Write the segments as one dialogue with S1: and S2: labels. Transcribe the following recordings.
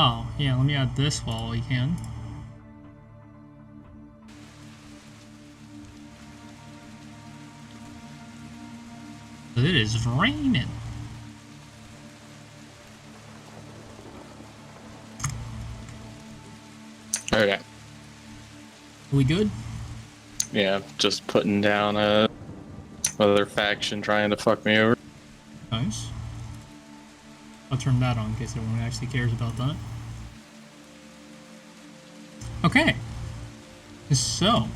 S1: Oh, yeah, let me add this while we can. It is raining.
S2: Okay.
S1: We good?
S2: Yeah, just putting down other faction trying to fuck me over.
S1: Nice. I'll turn that on in case everyone actually cares about that. Okay. So,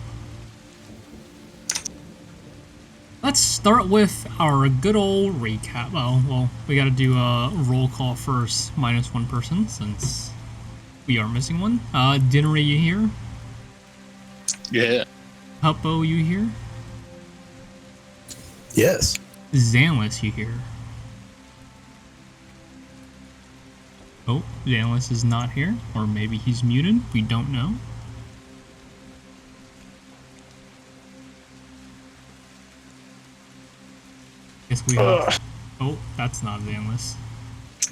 S1: let's start with our good old recap. Well, we gotta do a roll call first, minus one person, since we are missing one. Dinri, you here?
S2: Yeah.
S1: Tuppo, you here?
S3: Yes.
S1: Xanlis, you here? Oh, Xanlis is not here, or maybe he's muted. We don't know. Guess we have. Oh, that's not Xanlis.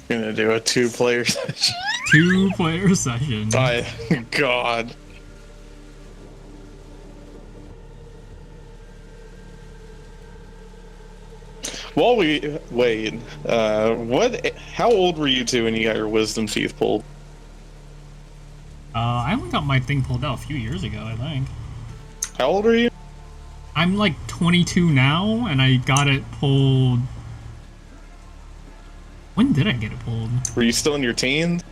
S2: Gonna do a 2-player session.
S1: 2-player session.
S2: My God. While we wait, how old were you two when you got your wisdom teeth pulled?
S1: I only got my thing pulled out a few years ago, I think.
S2: How old are you?
S1: I'm like 22 now, and I got it pulled. When did I get it pulled?
S2: Were you still in your teens?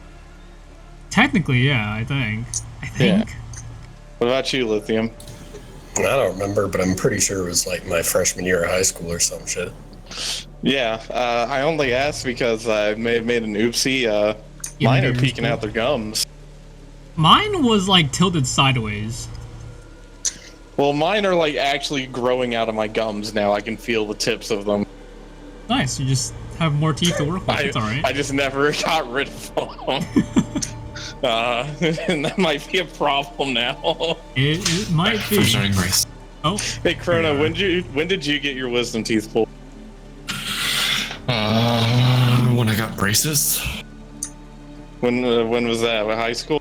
S1: Technically, yeah, I think.
S2: Yeah. What about you, Lithium?
S3: I don't remember, but I'm pretty sure it was like my freshman year of high school or some shit.
S2: Yeah, I only asked because I may have made an oopsie. Mine are peeking out their gums.
S1: Mine was like tilted sideways.
S2: Well, mine are like actually growing out of my gums now. I can feel the tips of them.
S1: Nice, you just have more teeth to work with. It's alright.
S2: I just never got rid of them. And that might be a problem now.
S1: It might be.
S4: For starting race.
S1: Oh.
S2: Hey, Chrono, when did you get your wisdom teeth pulled?
S4: When I got braces.
S2: When was that? High school?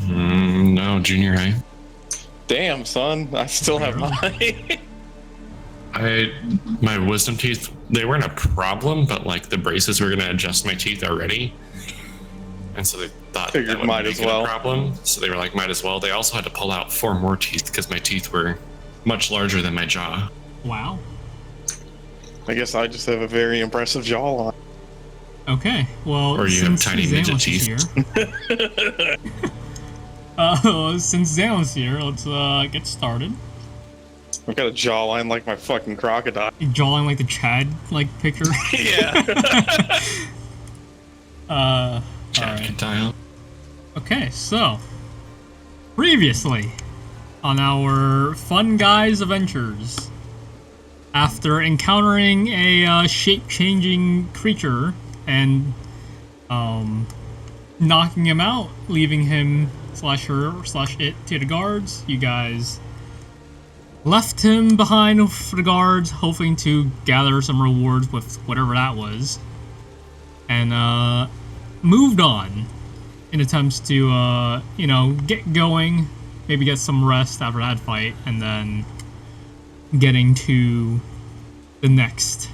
S4: No, junior high.
S2: Damn, son, I still have mine.
S4: My wisdom teeth, they weren't a problem, but like the braces were gonna adjust my teeth already, and so they thought that would make it a problem. So they were like, might as well. They also had to pull out 4 more teeth because my teeth were much larger than my jaw.
S1: Wow.
S2: I guess I just have a very impressive jawline.
S1: Okay, well,
S4: or you have tiny midget teeth.
S1: Since Xanlis here, let's get started.
S2: I've got a jawline like my fucking crocodile.
S1: Jawline like the Chad picture.
S2: Yeah.
S4: Crocodile.
S1: Okay, so previously on our Fun Guys adventures, after encountering a shape-changing creature and knocking him out, leaving him /her/it to the guards, you guys left him behind for the guards, hoping to gather some rewards with whatever that was, and moved on in attempts to, get going, maybe get some rest after that fight, and then getting to the next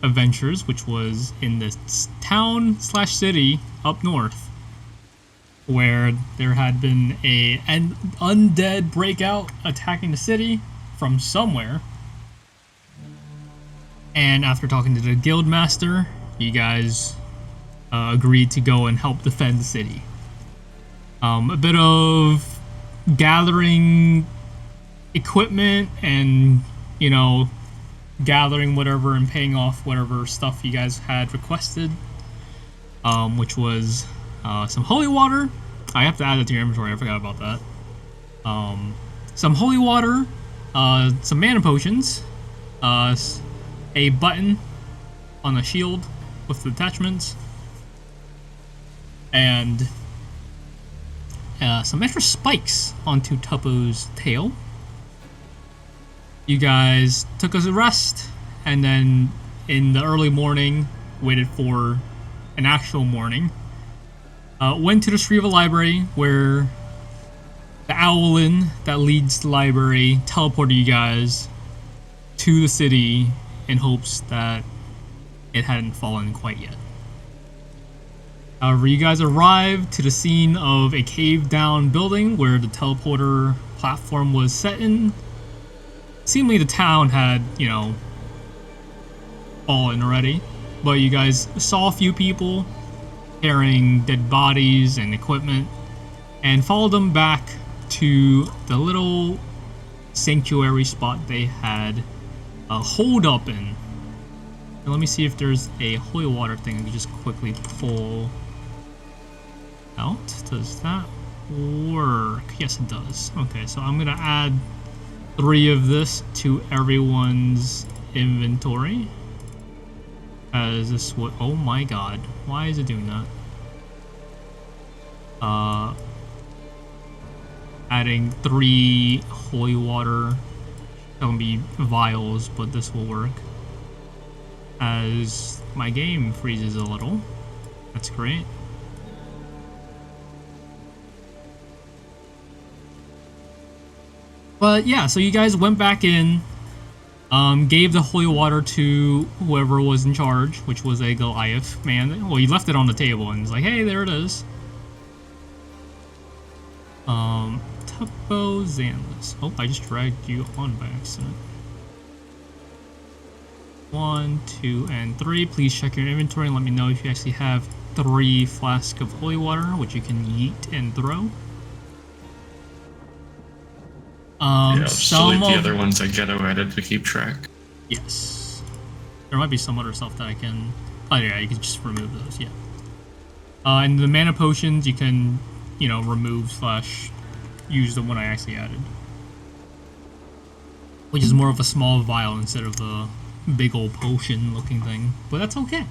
S1: adventures, which was in this town/city up north, where there had been an undead breakout attacking the city from somewhere. And after talking to the guild master, you guys agreed to go and help defend the city. A bit of gathering equipment and, gathering whatever and paying off whatever stuff you guys had requested, which was some holy water. I have to add that to your inventory, I forgot about that. Some holy water, some mana potions, a button on a shield with the attachments, and some extra spikes onto Tuppo's tail. You guys took us a rest, and then in the early morning waited for an actual morning, went to the Shriva Library, where the Owlin that leads the library teleported you guys to the city in hopes that it hadn't fallen quite yet. However, you guys arrived to the scene of a caved-down building where the teleporter platform was set in. Seemingly the town had, you know, fallen already, but you guys saw a few people carrying dead bodies and equipment and followed them back to the little sanctuary spot they had a hold up in. Now, let me see if there's a holy water thing I can just quickly pull out. Does that work? Yes, it does. Okay, so I'm gonna add 3 of this to everyone's inventory. As this would, oh my god, why is it doing that? Adding 3 holy water. That would be vials, but this will work. As my game freezes a little. That's great. But yeah, so you guys went back in, gave the holy water to whoever was in charge, which was a Goliath man. Well, he left it on the table and was like, hey, there it is. Tuppo, Xanlis. Oh, I just dragged you on by accident. 1, 2, and 3. Please check your inventory and let me know if you actually have 3 flasks of holy water, which you can yeet and throw.
S4: Yeah, some of the other ones that Jadow added to keep track.
S1: Yes. There might be some other stuff that I can... Oh yeah, you can just remove those, yeah. And the mana potions, you can, you know, remove / use the one I actually added. Which is more of a small vial instead of a big old potion looking thing. But that's okay.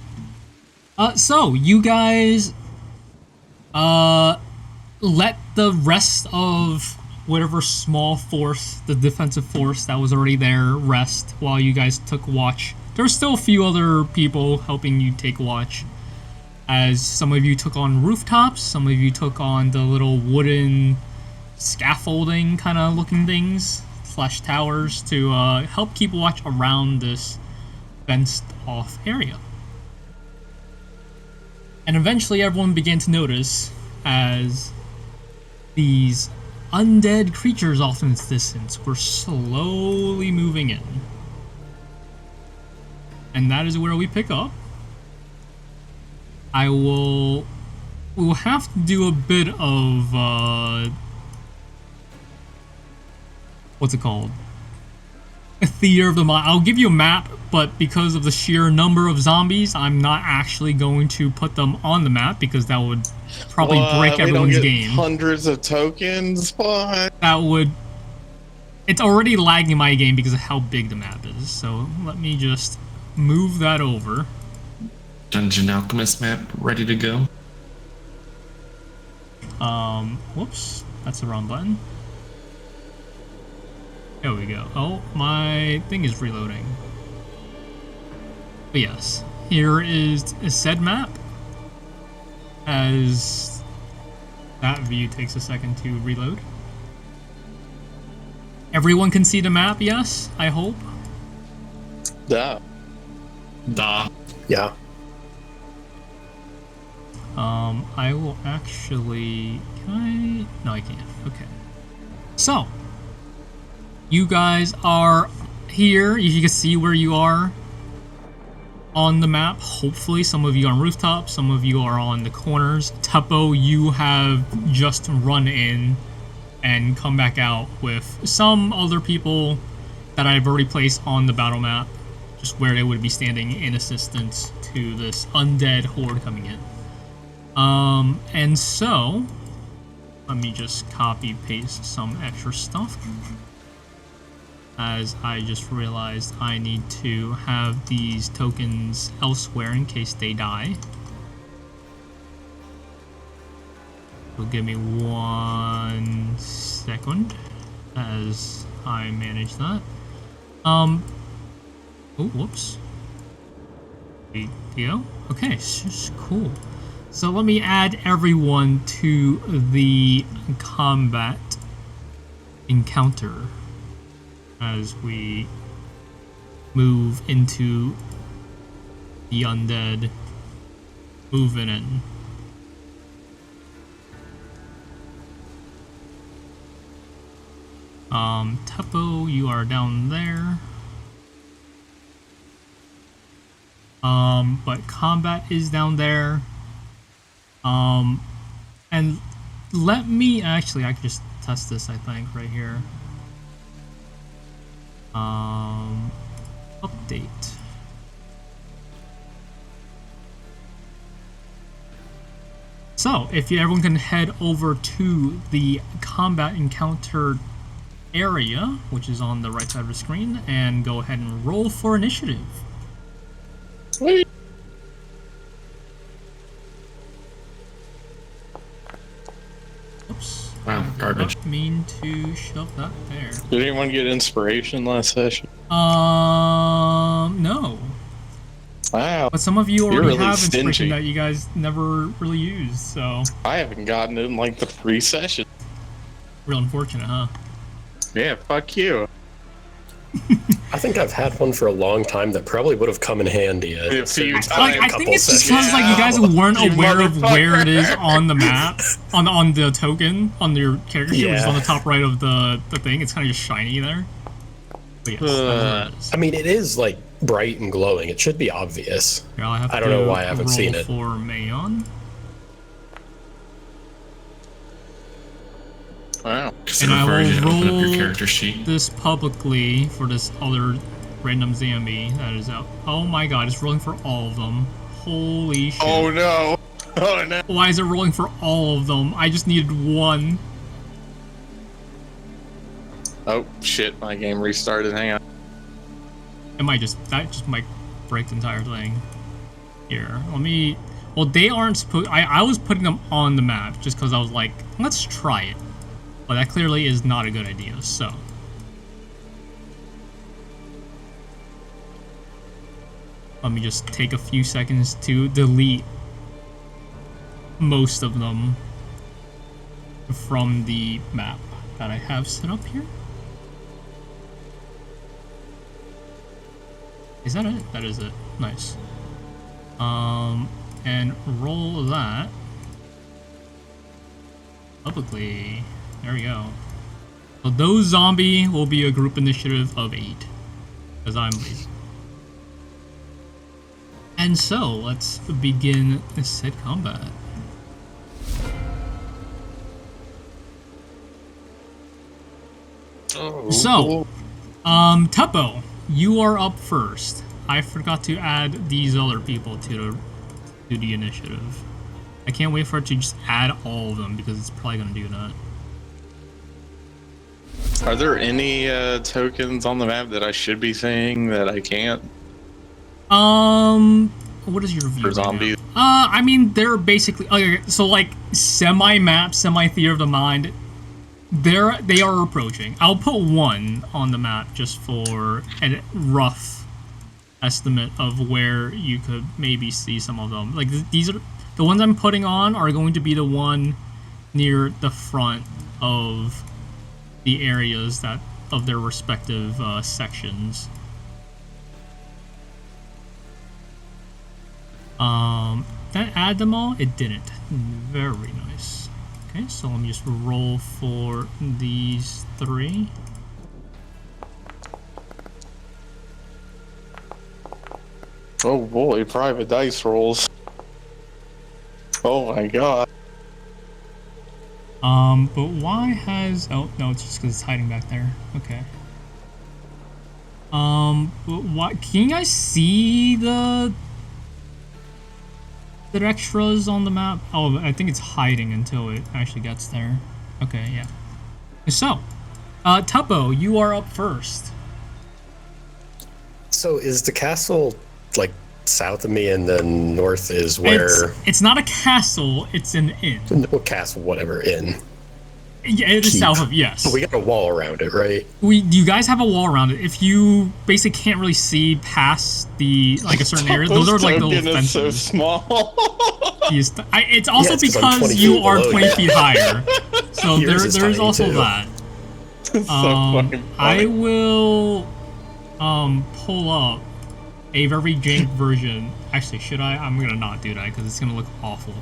S1: So, you guys... let the rest of whatever small force, the defensive force that was already there, rest while you guys took watch. There were still a few other people helping you take watch, as some of you took on rooftops, some of you took on the little wooden scaffolding kind of looking things / towers to help keep watch around this fenced off area. And eventually everyone began to notice as these undead creatures off in the distance were slowly moving in. And that is where we pick up. We will have to do a bit of, what's it called? A theater of the mind. I'll give you a map, but because of the sheer number of zombies, I'm not actually going to put them on the map because that would probably break everyone's game.
S2: Hundreds of tokens, but
S1: that would... It's already lagging my game because of how big the map is. So let me just move that over.
S4: Dungeon Alchemist map ready to go.
S1: Whoops, that's the wrong button. There we go. Oh, my thing is reloading. But yes, here is a said map. As that view takes a second to reload. Everyone can see the map, yes? I hope?
S2: Duh.
S3: Yeah.
S1: I will actually... Can I... No, I can't. Okay. So, you guys are here. You can see where you are on the map. Hopefully, some of you are on rooftops, some of you are on the corners. Tuppo, you have just run in and come back out with some other people that I've already placed on the battle map, just where they would be standing in assistance to this undead horde coming in. And so, let me just copy paste some extra stuff, as I just realized I need to have these tokens elsewhere in case they die. So give me 1 second as I manage that. Oh, whoops. There you go. Okay, cool. So let me add everyone to the combat encounter as we move into the undead moving in. Tuppo, you are down there. But combat is down there. And let me actually, I can just test this, I think, right here. Update. So, if everyone can head over to the combat encounter area, which is on the right side of the screen, and go ahead and roll for initiative.
S2: Sweet.
S1: Oops.
S4: Wow, garbage.
S1: Didn't mean to shove that there.
S2: Did anyone get inspiration last session?
S1: No.
S2: Wow.
S1: But some of you already
S2: really
S1: have inspiration
S2: stingy.
S1: that you guys never really used, so
S2: I haven't gotten it in like the 3 sessions.
S1: real unfortunate, huh?
S2: Yeah, fuck you.
S3: I think I've had one for a long time that probably would have come in handy.
S2: A few times.
S1: I think it's just because like you guys weren't
S2: You
S1: aware of where it is
S2: motherfucker.
S1: on the map, on the token, on your character sheet, which is
S3: Yeah.
S1: on the top right of the thing. It's kind of just shiny there. But yes, that's what it is.
S3: I mean, it is like bright and glowing. It should be obvious.
S1: Here, I'll have
S3: I don't
S1: to
S3: know why I haven't
S1: roll
S3: seen it.
S1: for Maon.
S2: Wow.
S4: Because it
S1: And I
S4: requires you to
S1: will
S4: open up your
S1: roll
S4: character sheet.
S1: this publicly for this other random zombie that is out. Oh my god, it's rolling for all of them. Holy shit.
S2: Oh no. Oh no.
S1: Why is it rolling for all of them? I just needed one.
S2: Oh shit, my game restarted. Hang on.
S1: That just might break the entire thing. Here, let me. Well, they aren't supposed. I was putting them on the map just because I was like, let's try it. But that clearly is not a good idea. So. Let me just take a few seconds to delete most of them from the map that I have set up here. Is that it? That is it. Nice. And roll that publicly. There we go. So those zombie will be a group initiative of 8, because I'm lazy. And so let's begin said combat.
S2: Oh,
S1: So, Tuppo, you are up first. I forgot to add these other people to the initiative. I can't wait for it to just add all of them because it's probably gonna do that.
S2: Are there any tokens on the map that I should be seeing that I can't?
S1: What is your view?
S2: For
S1: right now?
S2: zombies?
S1: I mean, they're basically okay. So like semi-map, semi-theater of the mind. They are approaching. I'll put one on the map just for a rough estimate of where you could maybe see some of them. Like these are the ones I'm putting on are going to be the one near the front of the areas that of their respective sections. That add them all? It didn't. Very nice. Okay, so let me just roll for these 3.
S2: Oh boy, private dice rolls. Oh my god.
S1: But why has... Oh, no, it's just because it's hiding back there. Okay. But why... Can you guys see the extras on the map? Oh, I think it's hiding until it actually gets there. Okay, yeah. So, Tuppo, you are up first.
S3: So is the castle like south of me and then north is where...
S1: It's not a castle, it's an inn.
S3: Well, castle, whatever, inn.
S1: Yeah, it is
S3: keep.
S1: south of, yes.
S3: But we got a wall around it, right?
S1: You guys have a wall around it. If you basically can't really see past a certain area, those are like little fences.
S2: So small.
S1: It's also because you are 20 feet higher. So there's also too. That. I will pull up a very jank version. Actually, should I? I'm gonna not do that because it's gonna look awful.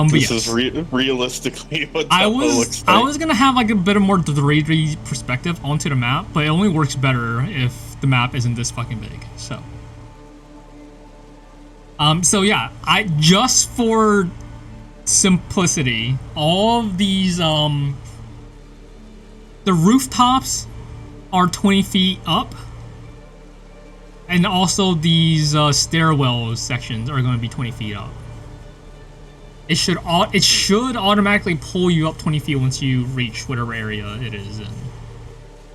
S2: This is realistically what Tuppo looks like.
S1: I was gonna have like a bit of more 3D perspective onto the map, but it only works better if the map isn't this fucking big. So, yeah, just for simplicity, all of these the rooftops are 20 feet up, and also these stairwell sections are going to be 20 feet up. It should automatically pull you up 20 feet once you reach whatever area it is in.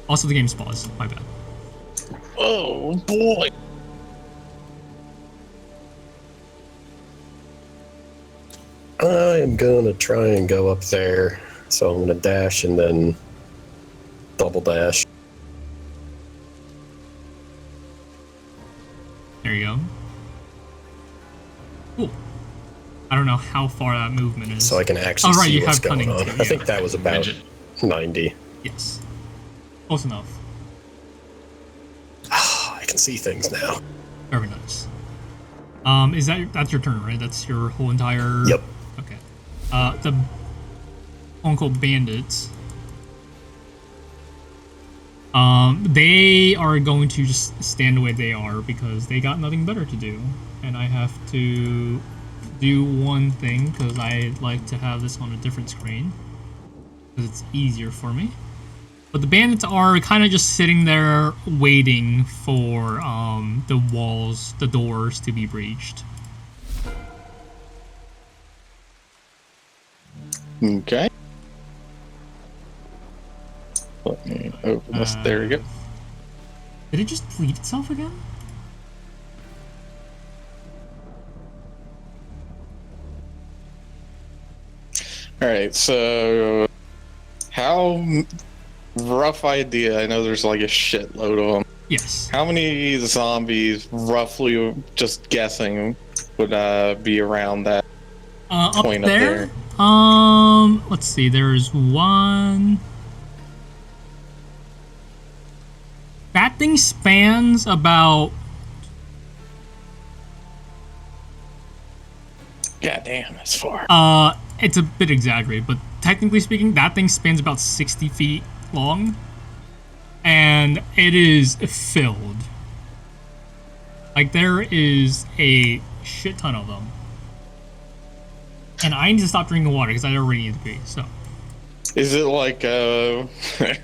S1: Also, the game's paused. My bad.
S2: Oh boy.
S3: I am gonna try and go up there, so I'm gonna dash and then double dash.
S1: There you go. Cool. I don't know how far that movement is.
S3: So I can actually see what's going on.
S1: Too, yeah.
S3: I think that was about 90.
S1: Yes. Close enough.
S3: I can see things now.
S1: Very nice. That's your turn, right? That's your whole entire...
S3: Yep.
S1: Okay. The Uncle Bandits. They are going to just stand the way they are because they got nothing better to do. And I have to do one thing because I like to have this on a different screen because it's easier for me. But the bandits are kind of just sitting there waiting for the doors to be breached.
S2: Okay. Let me open this. There we go.
S1: Did it just delete itself again?
S2: Alright, so how rough idea, I know there's like a shitload of them.
S1: Yes.
S2: How many zombies, roughly, just guessing, would be around that point up there?
S1: Let's see, there's one. That thing spans about...
S2: God damn, that's far.
S1: It's a bit exaggerated, but technically speaking, that thing spans about 60 feet long. And it is filled. Like, there is a shit ton of them. And I need to stop drinking water because I already need to pee, so.
S2: Is it like, is it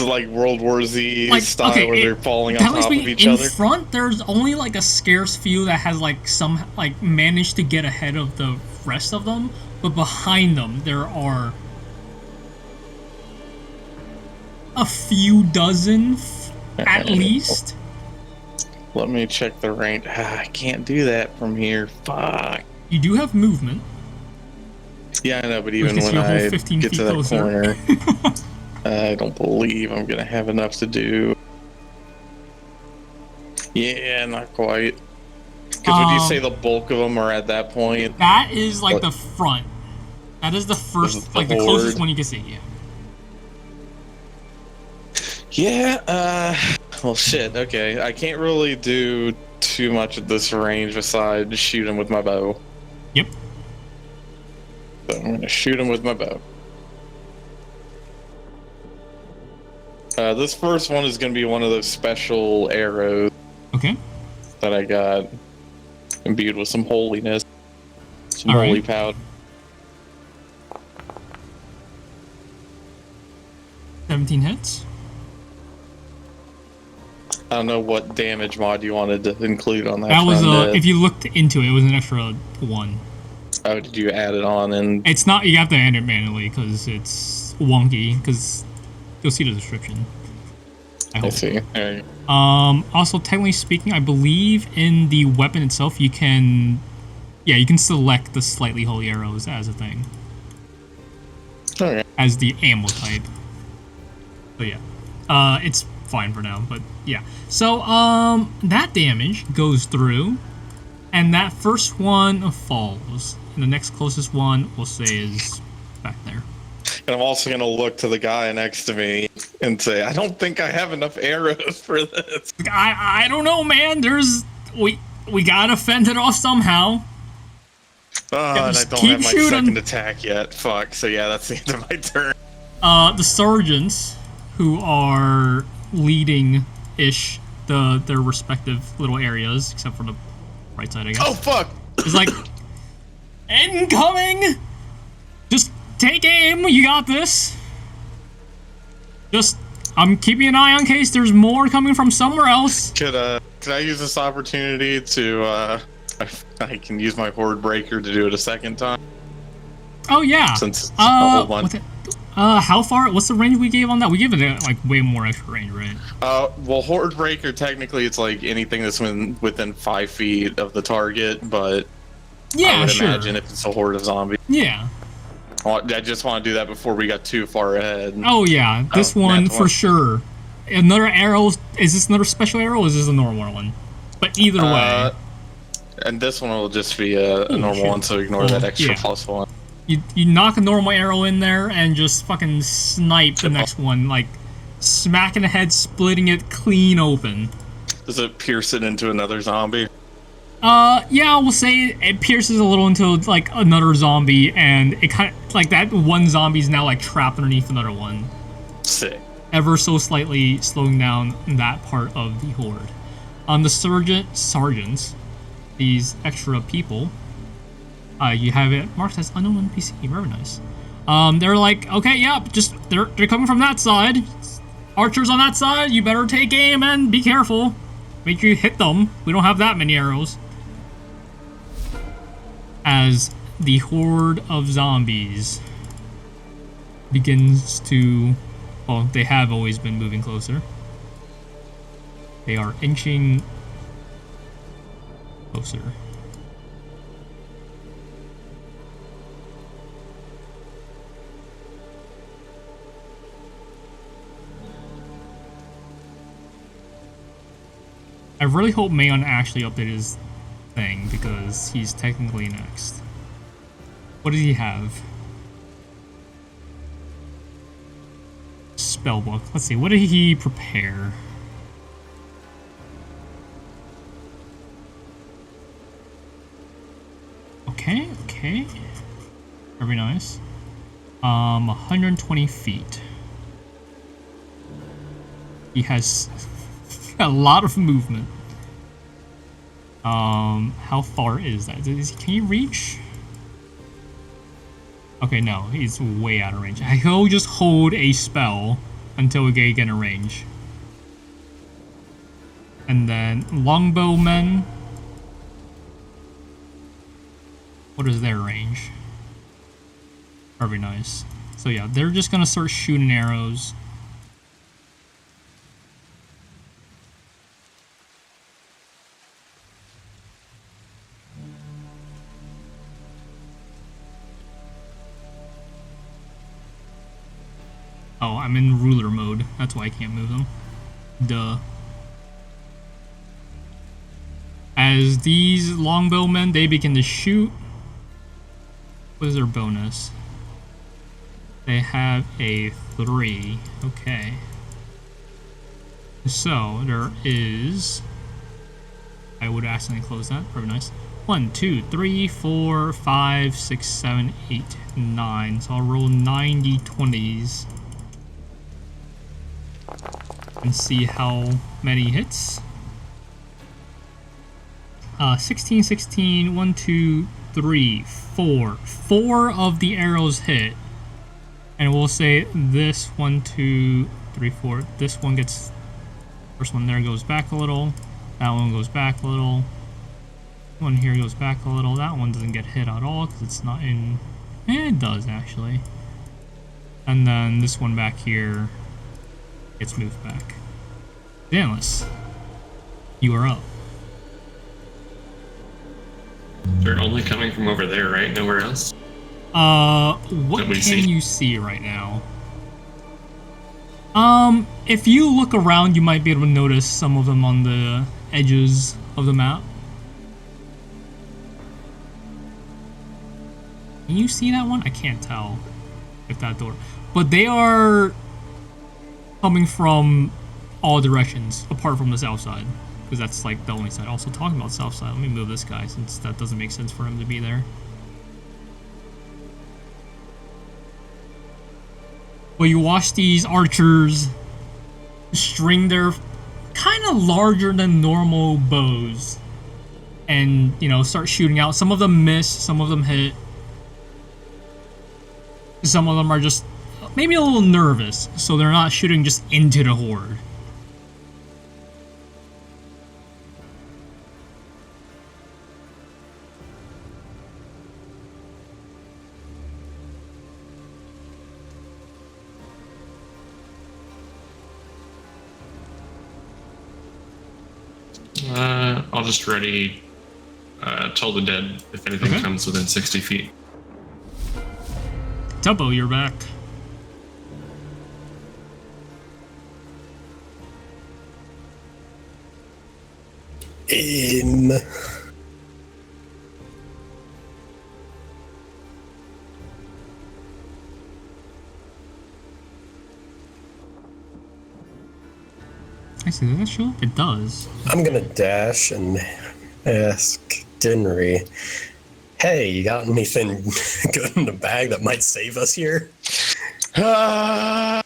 S2: like World War Z style where they're falling on top of each other?
S1: In front, there's only like a scarce few that has like managed to get ahead of the rest of them. But behind them, there are a few dozen, at least.
S2: Let me check the range. I can't do that from here. Fuck.
S1: You do have movement.
S2: Yeah, I know, but even when I get to that corner, I don't believe I'm going to have enough to do. Yeah, not quite. Because would you say the bulk of them are at that point?
S1: That is like the front. That is the first, like the closest one you can see, yeah.
S2: Yeah, well shit, okay. I can't really do too much at this range besides shoot him with my bow.
S1: Yep.
S2: So I'm gonna shoot him with my bow. This first one is gonna be one of those special arrows.
S1: Okay.
S2: That I got imbued with some holiness. Some holy powder.
S1: 17 hits.
S2: I don't know what damage mod you wanted to include on that.
S1: That was if you looked into it, it was an extra 1.
S2: Oh, did you add it on? And
S1: it's not. You have to add it manually because it's wonky. Because you'll see the description.
S2: I see. Right.
S1: Also, technically speaking, I believe in the weapon itself, you can, you can select the slightly holy arrows as a thing. as the ammo type. So yeah, it's fine for now, but yeah. So that damage goes through, and that first one falls, and the next closest one we'll say is back there.
S2: And I'm also gonna look to the guy next to me and say, I don't think I have enough arrows for this.
S1: I don't know, man. We gotta fend it off somehow.
S2: And I don't have my second attack yet. Fuck. So yeah, that's the end of my turn.
S1: The sergeants, who are leading-ish their respective little areas, except for the right side, I guess.
S2: Oh fuck!
S1: It's like, incoming! Just take aim, you got this. I'm keeping an eye on case there's more coming from somewhere else.
S2: Could I use this opportunity to, I can use my Horde Breaker to do it a second time?
S1: Oh yeah.
S2: Since it's a whole bunch.
S1: How far? What's the range we gave on that? We gave it like way more extra range, right?
S2: Well, Horde Breaker technically it's like anything that's within 5 feet of the target, but
S1: yeah,
S2: I would imagine if it's a horde of zombies.
S1: Yeah.
S2: I just want to do that before we got too far ahead.
S1: Oh yeah, this one for sure. Another arrow. Is this another special arrow? Or is this a normal one? But either way.
S2: And this one will just be a normal one, so ignore that extra +1.
S1: You knock a normal arrow in there and just fucking snipe the next one, like smacking the head, splitting it clean open.
S2: Does it pierce it into another zombie?
S1: Yeah, we'll say it pierces a little into like another zombie, and it kind of like that one zombie's now like trapped underneath another one.
S2: Sick.
S1: Ever so slightly slowing down that part of the horde. The sergeants, these extra people, you have it marked as unknown NPC. Very nice. They're like, okay, yeah, just they're coming from that side. Archers on that side, you better take aim and be careful. Make sure you hit them. We don't have that many arrows. As the horde of zombies begins to, well, they have always been moving closer. They are inching closer. I really hope Maon actually updated his thing, because he's technically next. What does he have? Spellbook. Let's see, what did he prepare? Okay. Very nice. 120 feet. He has a lot of movement. How far is that? Can he reach? Okay, no, he's way out of range. He'll just hold a spell until we get in a range. And then longbowmen. What is their range? Very nice. So yeah, they're just gonna start shooting arrows. Oh, I'm in ruler mode. That's why I can't move them. Duh. As these longbowmen, they begin to shoot. What is their bonus? They have a 3. Okay. So, there is... I would accidentally close that. Very nice. 1, 2, 3, 4, 5, 6, 7, 8, 9. So I'll roll 90 20s. And see how many hits. 16, 16, 1, 2, 3, 4. 4 of the arrows hit. And we'll say this 1, 2, 3, 4. This one gets, first one there goes back a little. That one goes back a little. One here goes back a little. That one doesn't get hit at all because it's not in. It does actually. And then this one back here gets moved back. Xanlis, you are up.
S4: They're only coming from over there, right? Nowhere else?
S1: What can you see right now? If you look around, you might be able to notice some of them on the edges of the map. Can you see that one? I can't tell if that door. But they are coming from all directions, apart from the south side. Because that's like the only side. Also, talking about south side, let me move this guy since that doesn't make sense for him to be there. Well, you watch these archers string their kind of larger than normal bows and, you know, start shooting out. Some of them miss, some of them hit. Some of them are just maybe a little nervous, so they're not shooting just into the horde.
S4: I'll just ready Toll the Dead if anything comes within 60 feet.
S1: Tuppo, you're back. I see, does that show up? It does.
S3: I'm gonna dash and ask Dinri, hey, you got anything good in the bag that might save us here?
S1: Now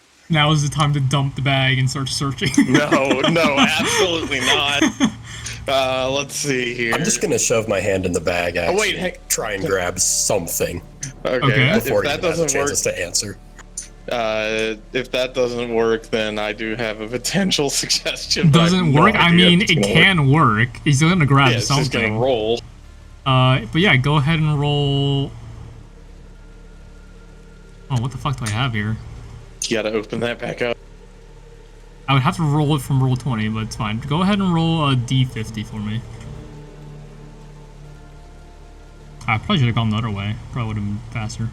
S1: is the time to dump the bag and start searching.
S2: No, absolutely not. Let's see here.
S3: I'm just gonna shove my hand in the bag, actually.
S2: Oh, wait, hey.
S3: Try and grab something.
S2: Okay.
S3: Before
S2: if that doesn't work,
S3: to answer.
S2: If that doesn't work, then I do have a potential suggestion.
S1: Doesn't work? I mean, it can work. He's still gonna grab
S2: it's
S1: something.
S2: Just gonna roll.
S1: But yeah, go ahead and roll. Oh, what the fuck do I have here?
S2: You gotta open that back up.
S1: I would have to roll it from roll 20, but it's fine. Go ahead and roll a d50 for me. I probably should have gone the other way. Probably would have been faster.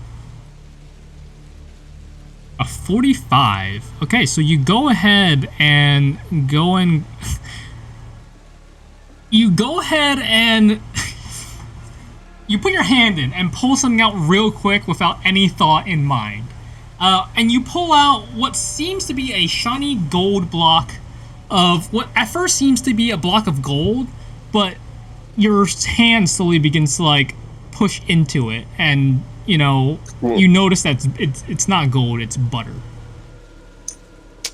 S1: A 45. Okay, so you go ahead and you go ahead and you put your hand in and pull something out real quick without any thought in mind. And you pull out what seems to be a shiny gold block of what at first seems to be a block of gold, but your hand slowly begins to like push into it, and you know, you notice that it's not gold, it's butter.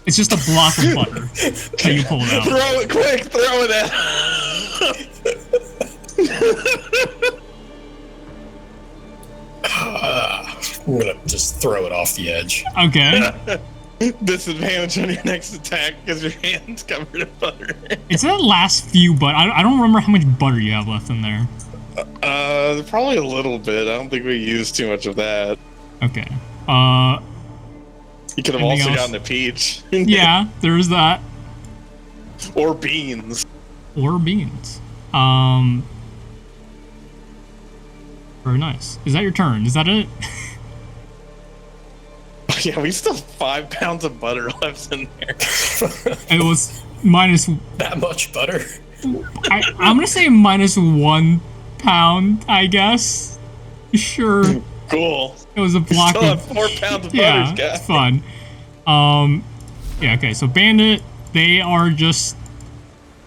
S1: It's just a block of butter that you pulled out.
S2: Throw it quick, throw it
S3: at. I'm gonna just throw it off the edge.
S1: Okay.
S2: Disadvantage on your next attack because your hand's covered in butter.
S1: It's that last few, but I don't remember how much butter you have left in there.
S2: Probably a little bit. I don't think we used too much of that.
S1: Okay.
S2: You could have also gotten a peach.
S1: Yeah, there's that.
S2: Or beans.
S1: Or beans. Very nice. Is that your turn? Is that it?
S2: Yeah, we still have 5 pounds of butter left in there.
S1: It was minus...
S3: That much butter?
S1: I'm gonna say minus 1 pound, I guess. Sure.
S2: Cool.
S1: It was a block
S2: still
S1: of...
S2: have 4 pounds of butter,
S1: yeah,
S2: guys.
S1: It's fun. Yeah, okay, so Bandit, they are just...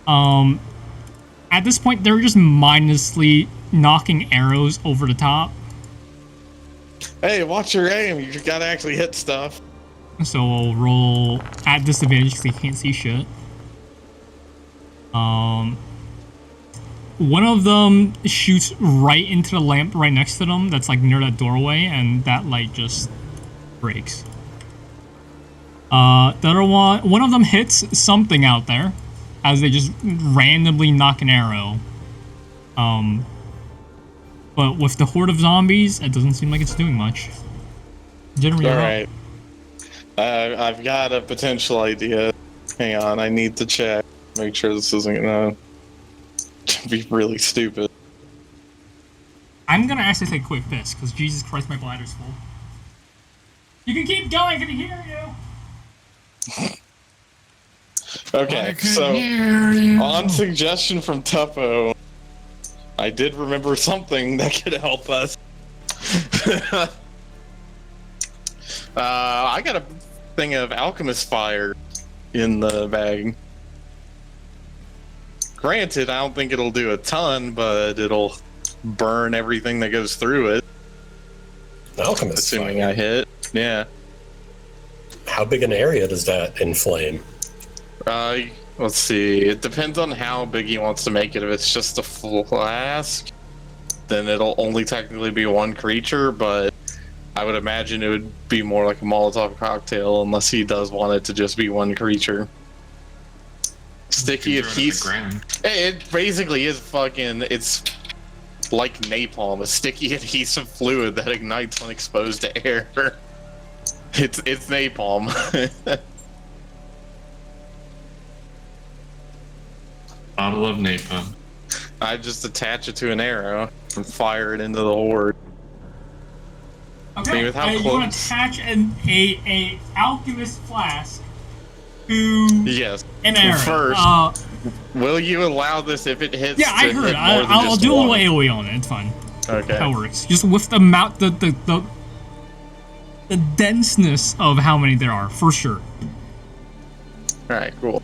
S1: at this point, they're just mindlessly knocking arrows over the top.
S2: Hey, watch your aim. You gotta actually hit stuff.
S1: So we'll roll at disadvantage because he can't see shit. One of them shoots right into the lamp right next to them that's like near that doorway, and that light just breaks. The other one of them hits something out there as they just randomly knock an arrow. But with the horde of zombies, it doesn't seem like it's doing much. Generally,
S2: all right. I've got a potential idea. Hang on, I need to check. Make sure this isn't gonna be really stupid.
S1: I'm gonna actually take a quick piss, because Jesus Christ, my bladder's full. You can keep going, I can hear you!
S2: Okay, so on suggestion from Tuppo, I did remember something that could help us. I got a thing of Alchemist Fire in the bag. Granted, I don't think it'll do a ton, but it'll burn everything that goes through it.
S3: Alchemist
S2: assuming
S3: Fire.
S2: I hit. Yeah.
S3: How big an area does that inflame?
S2: Let's see. It depends on how big he wants to make it. If it's just a flask, then it'll only technically be one creature, but I would imagine it would be more like a Molotov cocktail unless he does want it to just be one creature. Sticky adhesive. It basically is fucking. It's like napalm, a sticky adhesive fluid that ignites when exposed to air. It's napalm.
S4: Bottle of napalm.
S2: I just attach it to an arrow and fire it into the horde.
S1: Okay, you want to attach a alchemist flask to an arrow.
S2: First, will you allow this if it hits?
S1: Yeah, I heard. I'll do a little AoE on it. It's fine.
S2: Okay.
S1: That works. Just with the amount, the denseness of how many there are, for sure.
S2: All right, cool.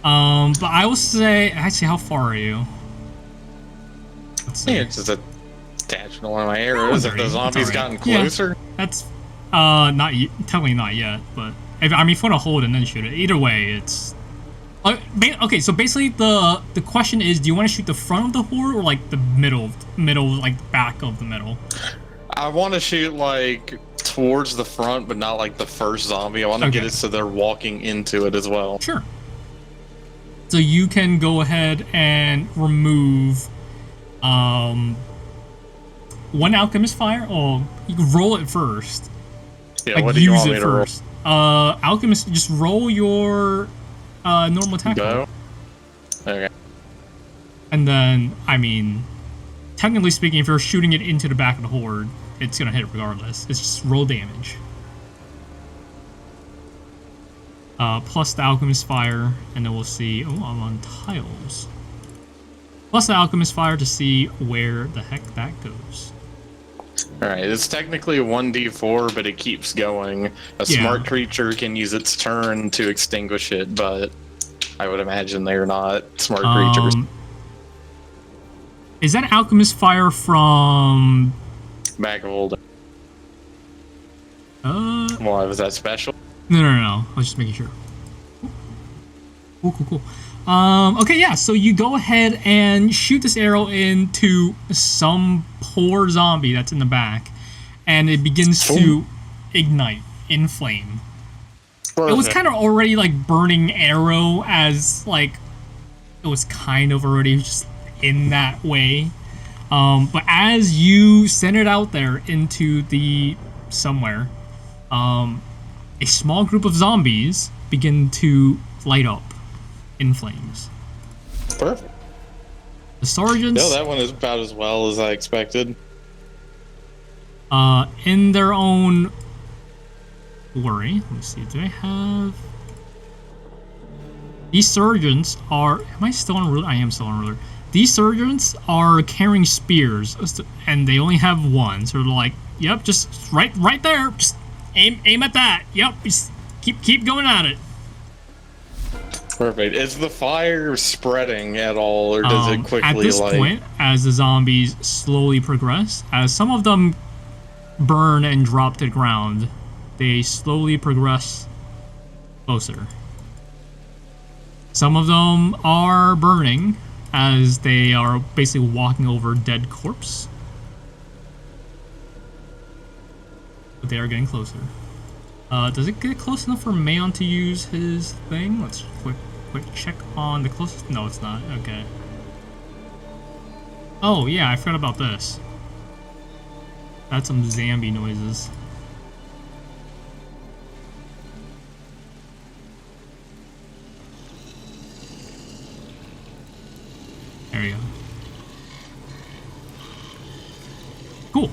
S1: But I will say, actually, how far are you?
S2: Let's see. It's just attaching one of my arrows. If the zombies gotten closer,
S1: that's technically not yet. But if you want to hold and then shoot it, either way, it's okay. So basically, the question is, do you want to shoot the front of the horde or like the middle, like the back of the middle?
S2: I want to shoot like towards the front, but not like the first zombie. I want to get it so they're walking into it as well.
S1: Sure. So you can go ahead and remove one alchemist fire. Oh, you can roll it first.
S2: Yeah, what do you want me to roll?
S1: Alchemist, just roll your normal attack roll.
S2: Okay.
S1: And then, technically speaking, if you're shooting it into the back of the horde, it's gonna hit regardless. It's just roll damage. Plus the Alchemist Fire, and then we'll see... Oh, I'm on tiles. Plus the Alchemist Fire to see where the heck that goes.
S2: Alright, it's technically 1d4, but it keeps going. A smart creature can use its turn to extinguish it, but I would imagine they're not smart creatures.
S1: Is that Alchemist Fire from...
S2: Bag of Holding. Why, was that special?
S1: No. I was just making sure. Cool. Okay, yeah, so you go ahead and shoot this arrow into some poor zombie that's in the back, and it begins to ignite, inflame. Perfect. It was kind of already, like, burning arrow as, like, it was kind of already just in that way. But as you send it out there into the somewhere, a small group of zombies begin to light up in flames.
S2: Perfect.
S1: The sergeants...
S2: No, that one is about as well as I expected.
S1: In their own worry. Let me see, do I have... These sergeants are... Am I still on ruler? I am still on ruler. These sergeants are carrying spears, and they only have one. So they're like, yep, just right there. Just aim at that. Yep, just keep going at it.
S2: Perfect. Is the fire spreading at all, or does it quickly,
S1: at this point, as the zombies slowly progress, as some of them burn and drop to the ground, they slowly progress closer. Some of them are burning, as they are basically walking over dead corpse. But they are getting closer. Does it get close enough for Maon to use his thing? Let's quick check on the closest. No, it's not. Okay. Oh yeah, I forgot about this. That's some zombie noises. There you go. Cool.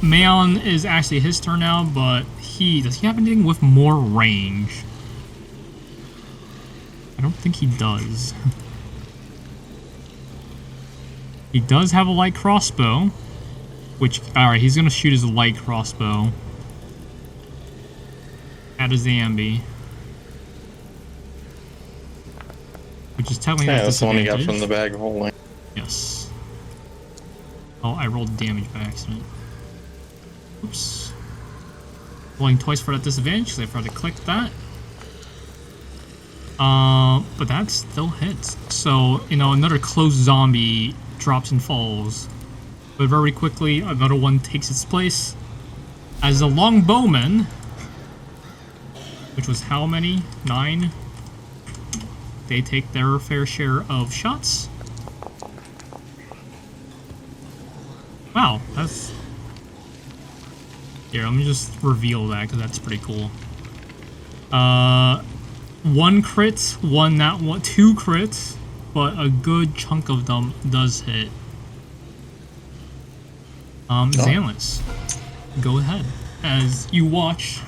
S1: Maon is actually his turn now, but does he have anything with more range? I don't think he does. He does have a light crossbow, which, alright, he's gonna shoot his light crossbow at a Zambi. Which is technically
S2: that's the one he got from the bag of holding.
S1: Yes. Oh, I rolled damage by accident. Oops. Rolling twice for that disadvantage because I forgot to click that. But that still hits. So, another close zombie drops and falls. But very quickly, another one takes its place. As a longbowman, which was how many? 9? They take their fair share of shots. Wow, that's... Here, let me just reveal that, because that's pretty cool. 1 crit, 1 not one, 2 crits, but a good chunk of them does hit. Xanlis, go ahead. As you watch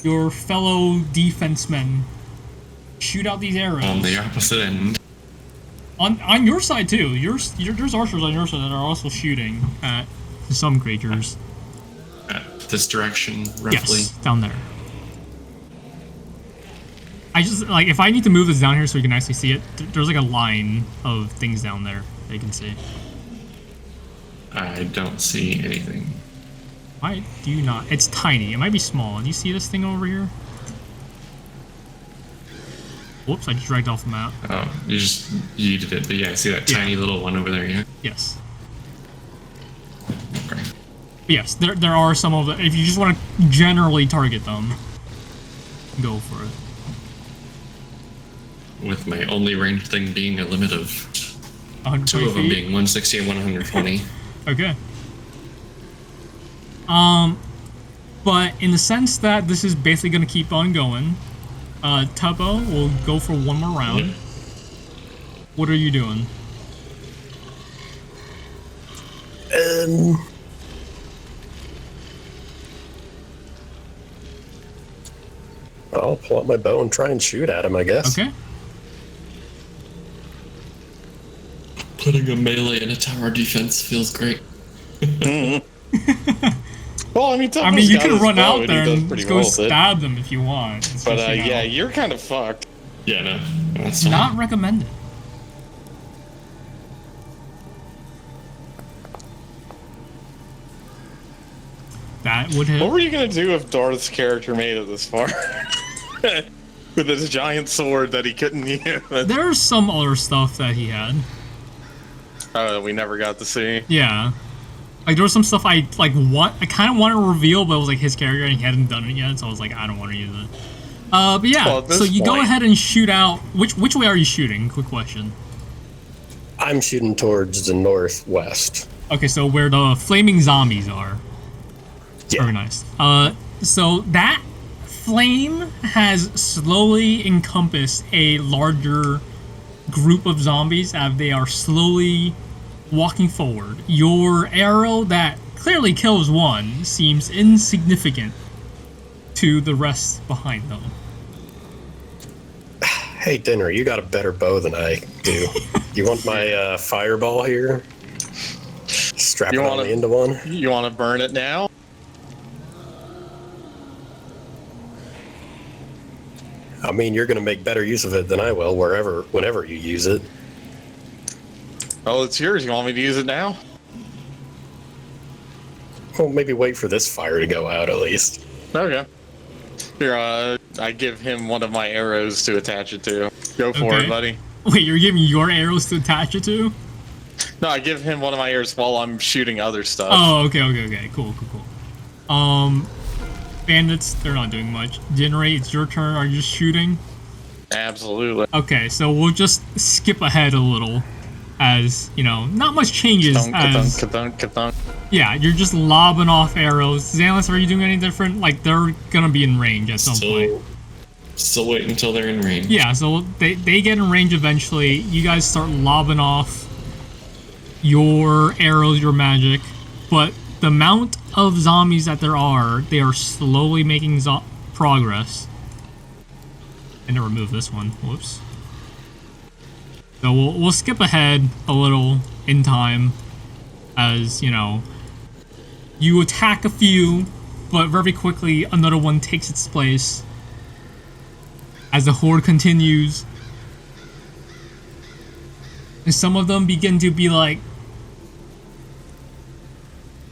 S1: your fellow defensemen shoot out these arrows.
S4: On the opposite end.
S1: On your side too. There's archers on your side that are also shooting at some creatures.
S4: At this direction, roughly.
S1: Yes, down there. I just like if I need to move this down here so you can actually see it. There's like a line of things down there that you can see.
S4: I don't see anything.
S1: Why do you not? It's tiny. It might be small. Do you see this thing over here? Whoops, I just dragged off the map.
S4: Oh, you just yeeted it, but yeah, I see that tiny little one over there, yeah?
S1: Yes.
S4: Okay.
S1: But yes, there are some of the... If you just want to generally target them, go for it.
S4: With my only range thing being a limit of 2 of them
S1: feet?
S4: being 160 and 120.
S1: Okay. But in the sense that this is basically going to keep on going, Tuppo will go for one more round.
S4: Yep.
S1: What are you doing?
S3: I'll pull out my bow and try and shoot at him, I guess.
S1: Okay.
S4: Putting a melee in a tower defense feels great.
S2: Well,
S1: you can run out there and just go stab them if you want.
S2: But yeah, you're kind of fucked.
S4: Yeah, no, that's fine.
S1: Not recommended. That would hit.
S2: What were you gonna do if Darth's character made it this far? With his giant sword that he couldn't use.
S1: There's some other stuff that he had.
S2: That we never got to see.
S1: Yeah. Like, there was some stuff I kind of wanted to reveal, but it was, like, his character, and he hadn't done it yet, so I was like, I don't want to use it. But yeah, well, so you go ahead and shoot out... Which way are you shooting? Quick question.
S3: I'm shooting towards the northwest.
S1: Okay, so where the flaming zombies are.
S3: Yeah.
S1: Very nice. So that flame has slowly encompassed a larger group of zombies as they are slowly walking forward. Your arrow that clearly kills one seems insignificant to the rest behind them.
S3: Hey, Dinri, you got a better bow than I do. You want my fireball here? Strap it on into one?
S2: You want to burn it now?
S3: I mean, you're going to make better use of it than I will whenever you use it.
S2: Oh, it's yours. You want me to use it now?
S3: Well, maybe wait for this fire to go out at least.
S2: Okay. Here, I give him one of my arrows to attach it to. Go for it, buddy.
S1: Wait, you're giving your arrows to attach it to?
S2: No, I give him one of my arrows while I'm shooting other stuff.
S1: Oh, okay. Cool. Bandits, they're not doing much. Dinri, it's your turn. Are you just shooting?
S2: Absolutely.
S1: Okay, so we'll just skip ahead a little. As, not much changes
S2: Ka-thunk.
S1: Yeah, you're just lobbing off arrows. Xanlis, are you doing any different? Like, they're gonna be in range at some point.
S4: Still wait until they're in range.
S1: Yeah, so they get in range eventually. You guys start lobbing off your arrows, your magic. but the amount of zombies that there are, they are slowly making progress. I never removed this one. Whoops. So we'll skip ahead a little in time, as you know, you attack a few, but very quickly another one takes its place as the horde continues. And some of them begin to be like,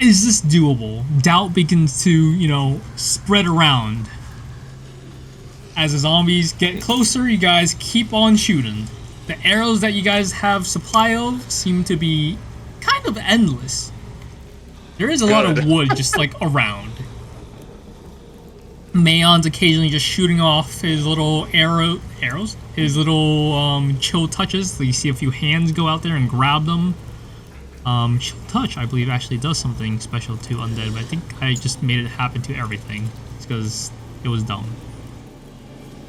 S1: is this doable? Doubt begins to, you know, spread around. As the zombies get closer, you guys keep on shooting. The arrows that you guys have supply of seem to be kind of endless. There is a lot of wood just like around. Maon's occasionally just shooting off his little arrows, his little chill touches. So you see a few hands go out there and grab them. Chill touch, I believe, actually does something special to undead, but I think I just made it happen to everything. It's because it was dumb.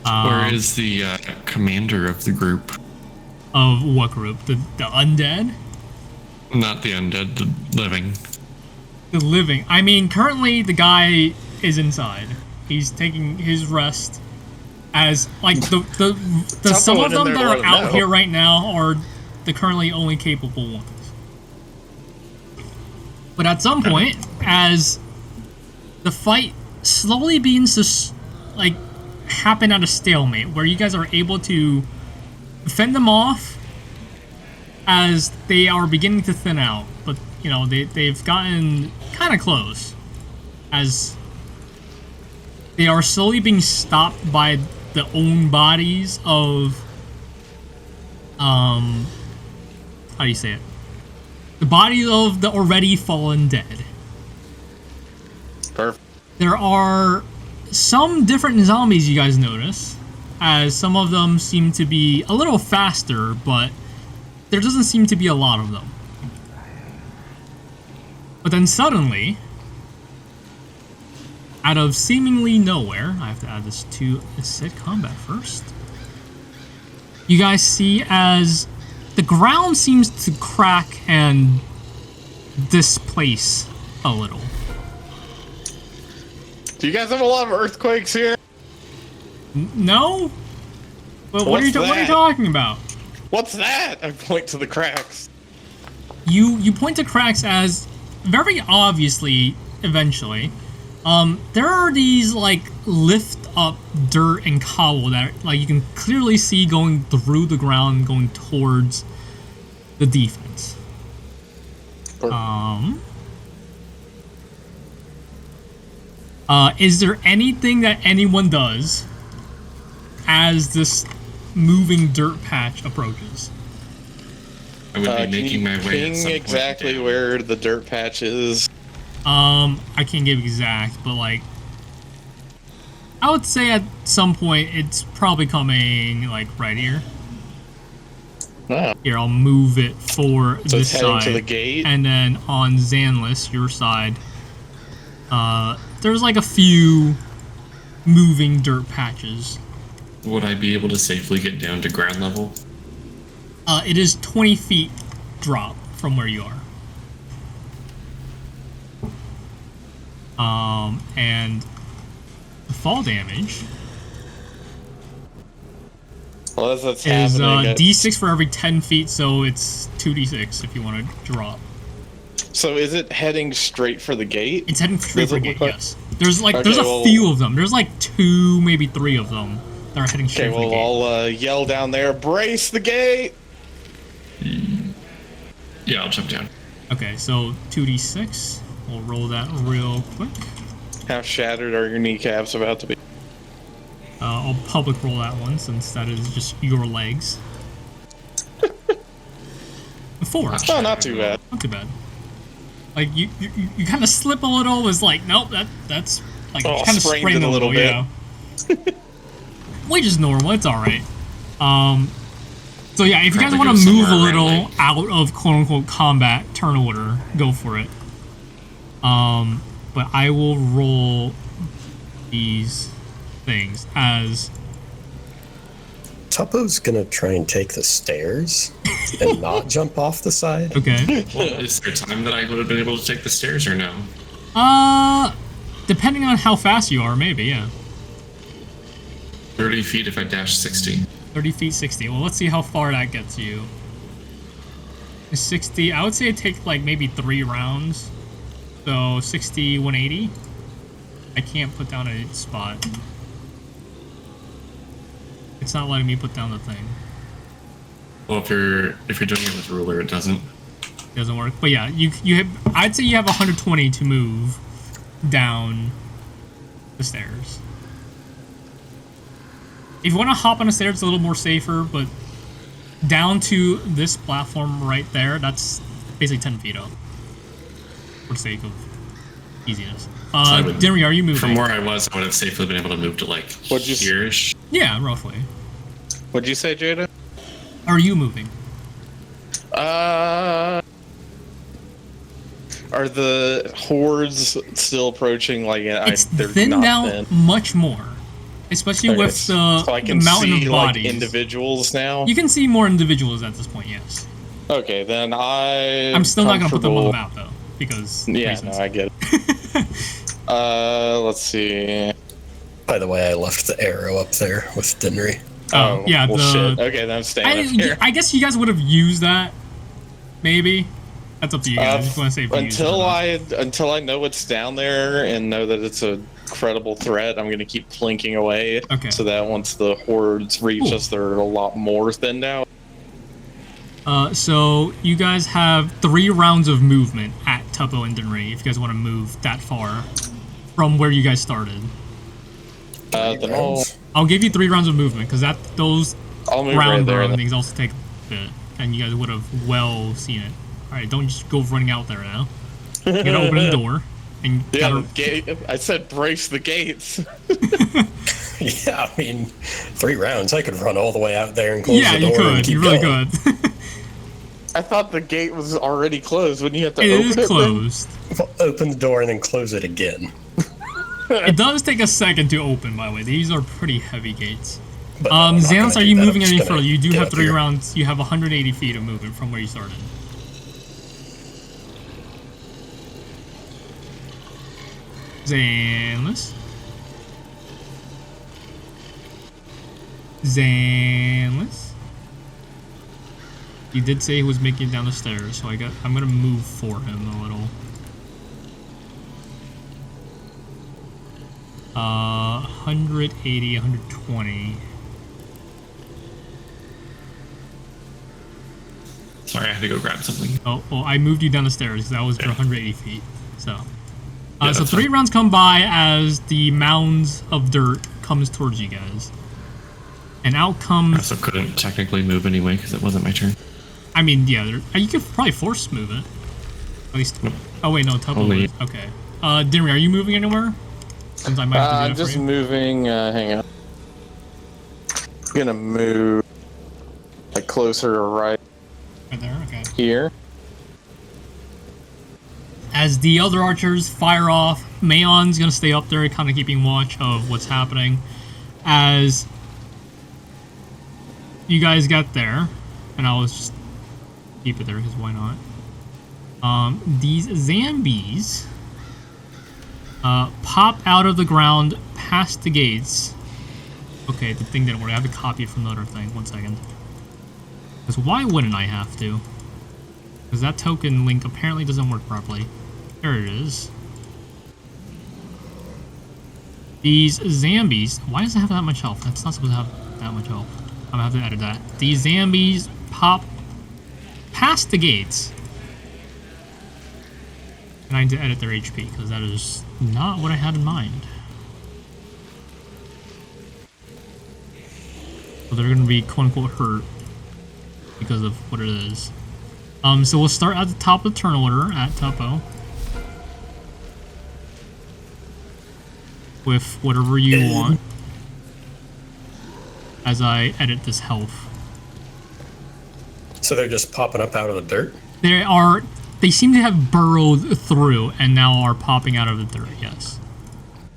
S4: Where is the commander of the group?
S1: Of what group? The undead?
S4: Not the undead, the living.
S1: The living. I mean, currently the guy is inside. He's taking his rest. As like the some of them that are out here right now are the currently only capable ones. But at some point, as the fight slowly begins to like happen at a stalemate, where you guys are able to fend them off as they are beginning to thin out, but you know they've gotten kind of close as they are slowly being stopped by the own bodies of how do you say it? The bodies of the already fallen dead.
S2: Perfect.
S1: There are some different zombies you guys notice, as some of them seem to be a little faster, but there doesn't seem to be a lot of them. But then suddenly, out of seemingly nowhere, I have to add this to set combat first. You guys see as the ground seems to crack and displace a little.
S2: Do you guys have a lot of earthquakes here?
S1: No? But what are you talking about?
S2: What's that? I point to the cracks.
S1: You point to cracks as very obviously, eventually, there are these like lift up dirt and cobble that like you can clearly see going through the ground, going towards the defense. Is there anything that anyone does as this moving dirt patch approaches?
S4: I would be making my way at some point
S2: exactly
S4: down.
S2: where the dirt patch is.
S1: I can't give exact, but like I would say at some point it's probably coming like right here.
S2: Oh.
S1: Here, I'll move it for
S2: So
S1: this
S2: it's heading
S1: side,
S2: to the gate?
S1: and then on Xanlis, your side, there's like a few moving dirt patches.
S4: Would I be able to safely get down to ground level?
S1: It is 20 feet drop from where you are. And the fall damage
S2: Well, that's
S1: is
S2: happening.
S1: D6 for every 10 feet, so it's 2d6 if you want to drop.
S2: So is it heading straight for the gate?
S1: It's heading straight
S2: Does
S1: for
S2: it
S1: the gate,
S2: look like-
S1: yes. There's like
S2: Okay,
S1: there's a
S2: well-
S1: few of them. There's like 2, maybe 3 of them that are heading straight
S2: Okay,
S1: for the
S2: well,
S1: gate.
S2: I'll yell down there, brace the gate!
S4: Yeah, I'll jump down.
S1: Okay, so 2d6. We'll roll that real quick.
S2: How shattered are your kneecaps about to be?
S1: I'll public roll that one since that is just your legs. 4.
S2: Oh, not too bad.
S1: Not too bad. Like you kind of slip a little. Was like, nope, that's like
S2: Oh,
S1: kind of
S2: sprained
S1: sprained
S2: it
S1: a little,
S2: bit.
S1: yeah. Which is normal. It's all right. So yeah, if you guys
S4: Probably
S1: want
S4: go
S1: to move a
S4: somewhere around,
S1: little
S4: like-
S1: out of quote unquote combat, turn order, go for it. But I will roll these things as
S3: Tuppo's gonna try and take the stairs and not jump off the side.
S1: Okay.
S4: Well, is there time that I would have been able to take the stairs or no?
S1: Depending on how fast you are, maybe, yeah.
S4: 30 feet if I dash 60.
S1: 30 feet, 60. Well, let's see how far that gets you. 60, I would say it takes like maybe 3 rounds. So 60, 180. I can't put down a spot. It's not letting me put down the thing.
S4: Well, if you're doing it with ruler, it doesn't.
S1: It doesn't work. But yeah, you have, I'd say you have 120 to move down the stairs. If you want to hop on the stairs, it's a little more safer, but down to this platform right there, that's basically 10 feet up. For the sake of easiness. Dinri, are you moving?
S4: From where I was, I would have safely been able to move to like here-ish.
S1: Yeah, roughly.
S2: What'd you say, Jadow?
S1: Are you moving?
S2: Are the hordes still approaching? Like,
S1: It's
S2: they're
S1: thinned
S2: not
S1: out
S2: thin.
S1: much more. Especially with
S2: So I can
S1: the mountain
S2: see
S1: of
S2: like
S1: bodies.
S2: individuals now.
S1: You can see more individuals at this point, yes.
S2: Okay, then I'm
S1: still not going to put them on the map, though, because
S2: yeah,
S1: reasons.
S2: no, I get it. Let's see.
S3: By the way, I left the arrow up there with Dinri.
S1: Oh, yeah,
S2: well, shit. Okay, then I'm staying up here.
S1: I guess you guys would have used that, maybe. That's up to you guys. If you want to say if you use it or not.
S2: Until I know what's down there and know that it's a credible threat, I'm going to keep plinking away.
S1: Okay.
S2: So that once the hordes reach us, they're a lot more thinned out.
S1: So you guys have 3 rounds of movement at Tuppo and Dinri if you guys want to move that far from where you guys started.
S2: Then
S1: I'll give you 3 rounds of movement because those
S2: I'll move
S1: round
S2: right there.
S1: burn things also take a bit, and you guys would have well seen it. All right, don't just go running out there now. You gotta open the door and
S2: yeah, I said brace the gates.
S3: Yeah, I mean, 3 rounds. I could run all the way out there and close the door.
S1: Yeah, you could.
S3: And keep
S1: You really
S3: going.
S1: could.
S2: I thought the gate was already closed. Wouldn't you have to
S1: It
S2: open
S1: is
S2: it?
S1: closed.
S3: Open the door and then close it again.
S1: It does take a second to open, by the way. These are pretty heavy gates.
S3: But no, I'm not
S1: Xanlis,
S3: gonna
S1: are you
S3: do that.
S1: moving
S3: I'm just
S1: any
S3: gonna
S1: further? You do
S3: get
S1: have
S3: up
S1: 3
S3: here.
S1: rounds. You have 180 feet of movement from where you started. Xanlis. Xanlis. He did say he was making it down the stairs, so I'm gonna move for him a little. 180, 120.
S4: Sorry, I had to go grab something.
S1: Oh, well, I moved you down the stairs because that was for 180 feet. So,
S4: Yeah,
S1: so
S4: that's
S1: 3
S4: fine.
S1: rounds come by as the mounds of dirt comes towards you guys, and out
S4: I
S1: comes.
S4: also couldn't technically move anyway because it wasn't my turn.
S1: I mean, yeah, you could probably force move it. At least.
S4: Nope.
S1: Oh wait, no, Tuppo
S4: Only-
S1: is. Okay. Dinri, are you moving anywhere? Since I might have to do
S2: I'm
S1: that
S2: just
S1: for you.
S2: moving. Hang on. I'm gonna move like closer to right
S1: Right there. Okay.
S2: here.
S1: As the other archers fire off, Maon's gonna stay up there, kind of keeping watch of what's happening. As you guys get there, and I'll just keep it there because why not? These zombies pop out of the ground past the gates. Okay, the thing didn't work. I have to copy it from the other thing. 1 second. Because why wouldn't I have to? Because that token link apparently doesn't work properly. There it is. These zombies. Why does it have that much health? That's not supposed to have that much health. I'm gonna have to edit that. These zombies pop past the gates. And I need to edit their HP because that is not what I had in mind. So they're gonna be quote unquote hurt because of what it is. So we'll start at the top of the turn order at Tuppo. With whatever you want. As I edit this health.
S3: So they're just popping up out of the dirt?
S1: They seem to have burrowed through and now are popping out of the dirt, yes.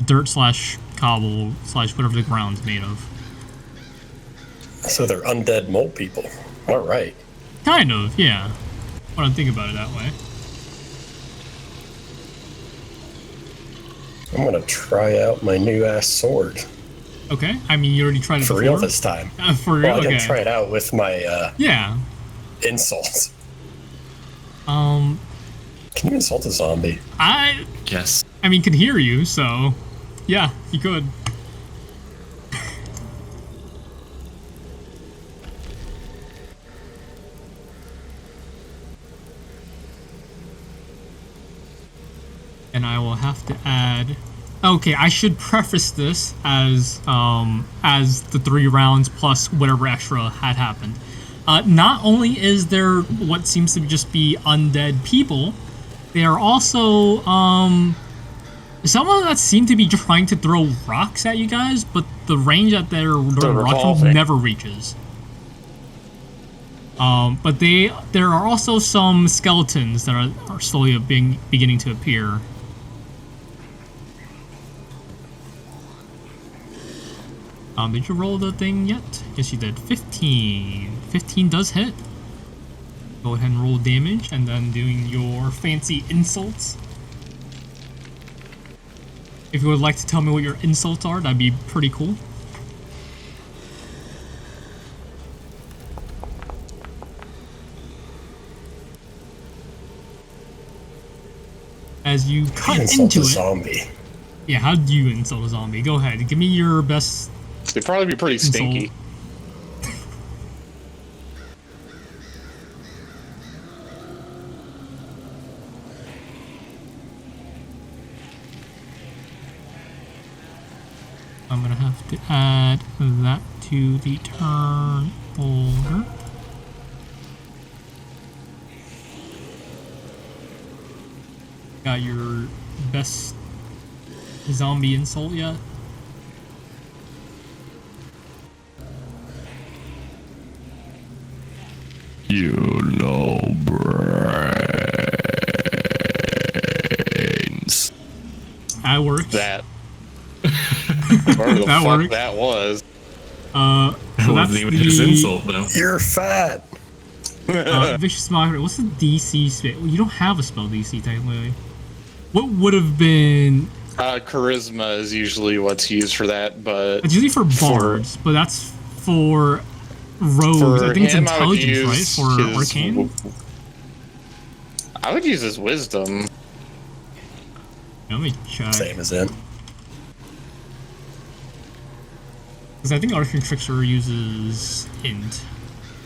S1: Dirt slash cobble slash whatever the ground's made of.
S3: So they're undead mole people. All right.
S1: Kind of, yeah. When I think about it that way.
S3: I'm gonna try out my new ass sword.
S1: Okay, I mean, you already tried it
S3: for
S1: before?
S3: real this time.
S1: For real?
S3: Well, I
S1: okay.
S3: didn't try it out with my
S1: yeah.
S3: insult.
S1: Can
S3: you insult a zombie?
S4: Yes.
S1: I mean, can hear you, so yeah, you could. And I will have to add. Okay, I should preface this as the 3 rounds plus whatever extra had happened. Not only is there what seems to just be undead people, there are also someone that seemed to be trying to throw rocks at you guys, but the range that they're rocks from never reaches. But there are also some skeletons that are slowly beginning to appear. Did you roll the thing yet? Yes, you did. 15. 15 does hit. Go ahead and roll damage, and then doing your fancy insults. If you would like to tell me what your insults are, that'd be pretty cool. As you cut into it.
S3: Zombie.
S1: Yeah, how do you insult a zombie? Go ahead, give me your best.
S2: They'd probably be pretty stinky.
S1: I'm gonna have to add that to the turn order. Got your best zombie insult yet?
S4: You know brains.
S1: That works.
S2: That. Where the
S1: that
S2: fuck
S1: works.
S2: That was.
S1: So
S4: that wasn't even his insult though.
S3: You're fat.
S1: Vicious Mockery. What's the DC spell? Well, you don't have a spell DC technically. What would have been?
S2: Charisma is usually what's used for that, but
S1: it's usually for bards, but that's for rogues. I think it's intelligence, right? For arcane.
S2: I would use his wisdom.
S1: Let me check.
S3: Same as in.
S1: Because I think Arcane Trickster uses int.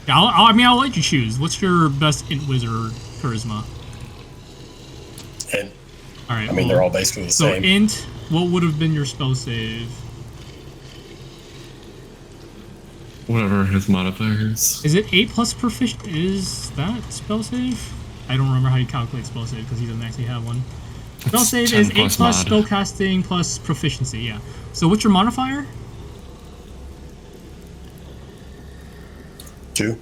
S1: Yeah, I'll let you choose. What's your best int wizard charisma?
S3: Int.
S1: All right.
S3: I mean, they're all basically the same.
S1: So int, what would have been your spell save?
S4: Whatever his modifier is.
S1: Is it 8 plus proficient? Is that spell save? I don't remember how you calculate spell save because he doesn't actually have one. Spell save is 8 plus spellcasting plus proficiency. Yeah. So what's your modifier?
S3: 2.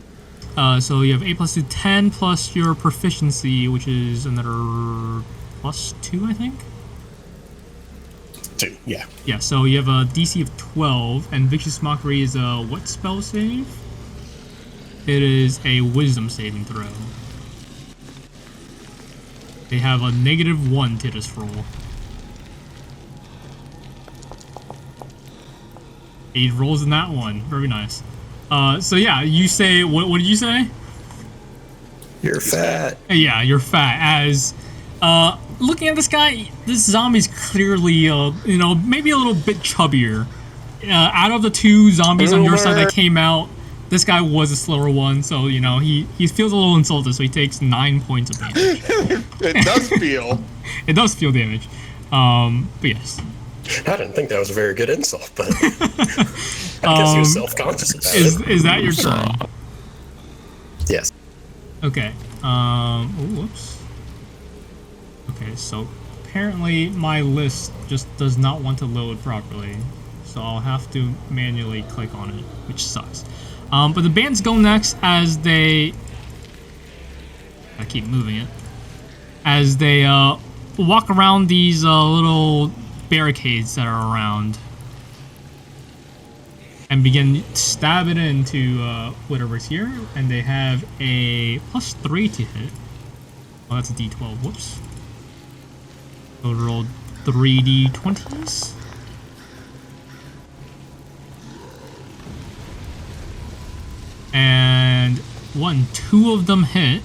S1: So you have 8 plus 2, 10 plus your proficiency, which is another plus 2, I think?
S3: 2, yeah.
S1: Yeah, so you have a DC of 12, and Vicious Mockery is a what spell save? It is a wisdom saving throw. They have a -1 to this roll. He rolls in that one. Very nice. So yeah, you say, what did you say?
S3: You're fat.
S1: Yeah, you're fat. As, looking at this guy, this zombie's clearly, maybe a little bit chubbier. Out of the 2 zombies on your side that came out, this guy was a slower one, so, he feels a little insulted, so he takes 9 points of damage.
S2: It does feel.
S1: It does feel damage. But yes.
S3: I didn't think that was a very good insult, but I guess he was self-conscious about it.
S1: Is that your turn?
S3: Yes.
S1: Okay. Whoops. Okay, so apparently my list just does not want to load properly, so I'll have to manually click on it, which sucks. But the bands go next as they... I keep moving it. As they walk around these little barricades that are around. and begin stabbing into whatever's here. And they have a +3 to hit. Oh, that's a D12. Whoops. So roll 3d20s. And 2 of them hit.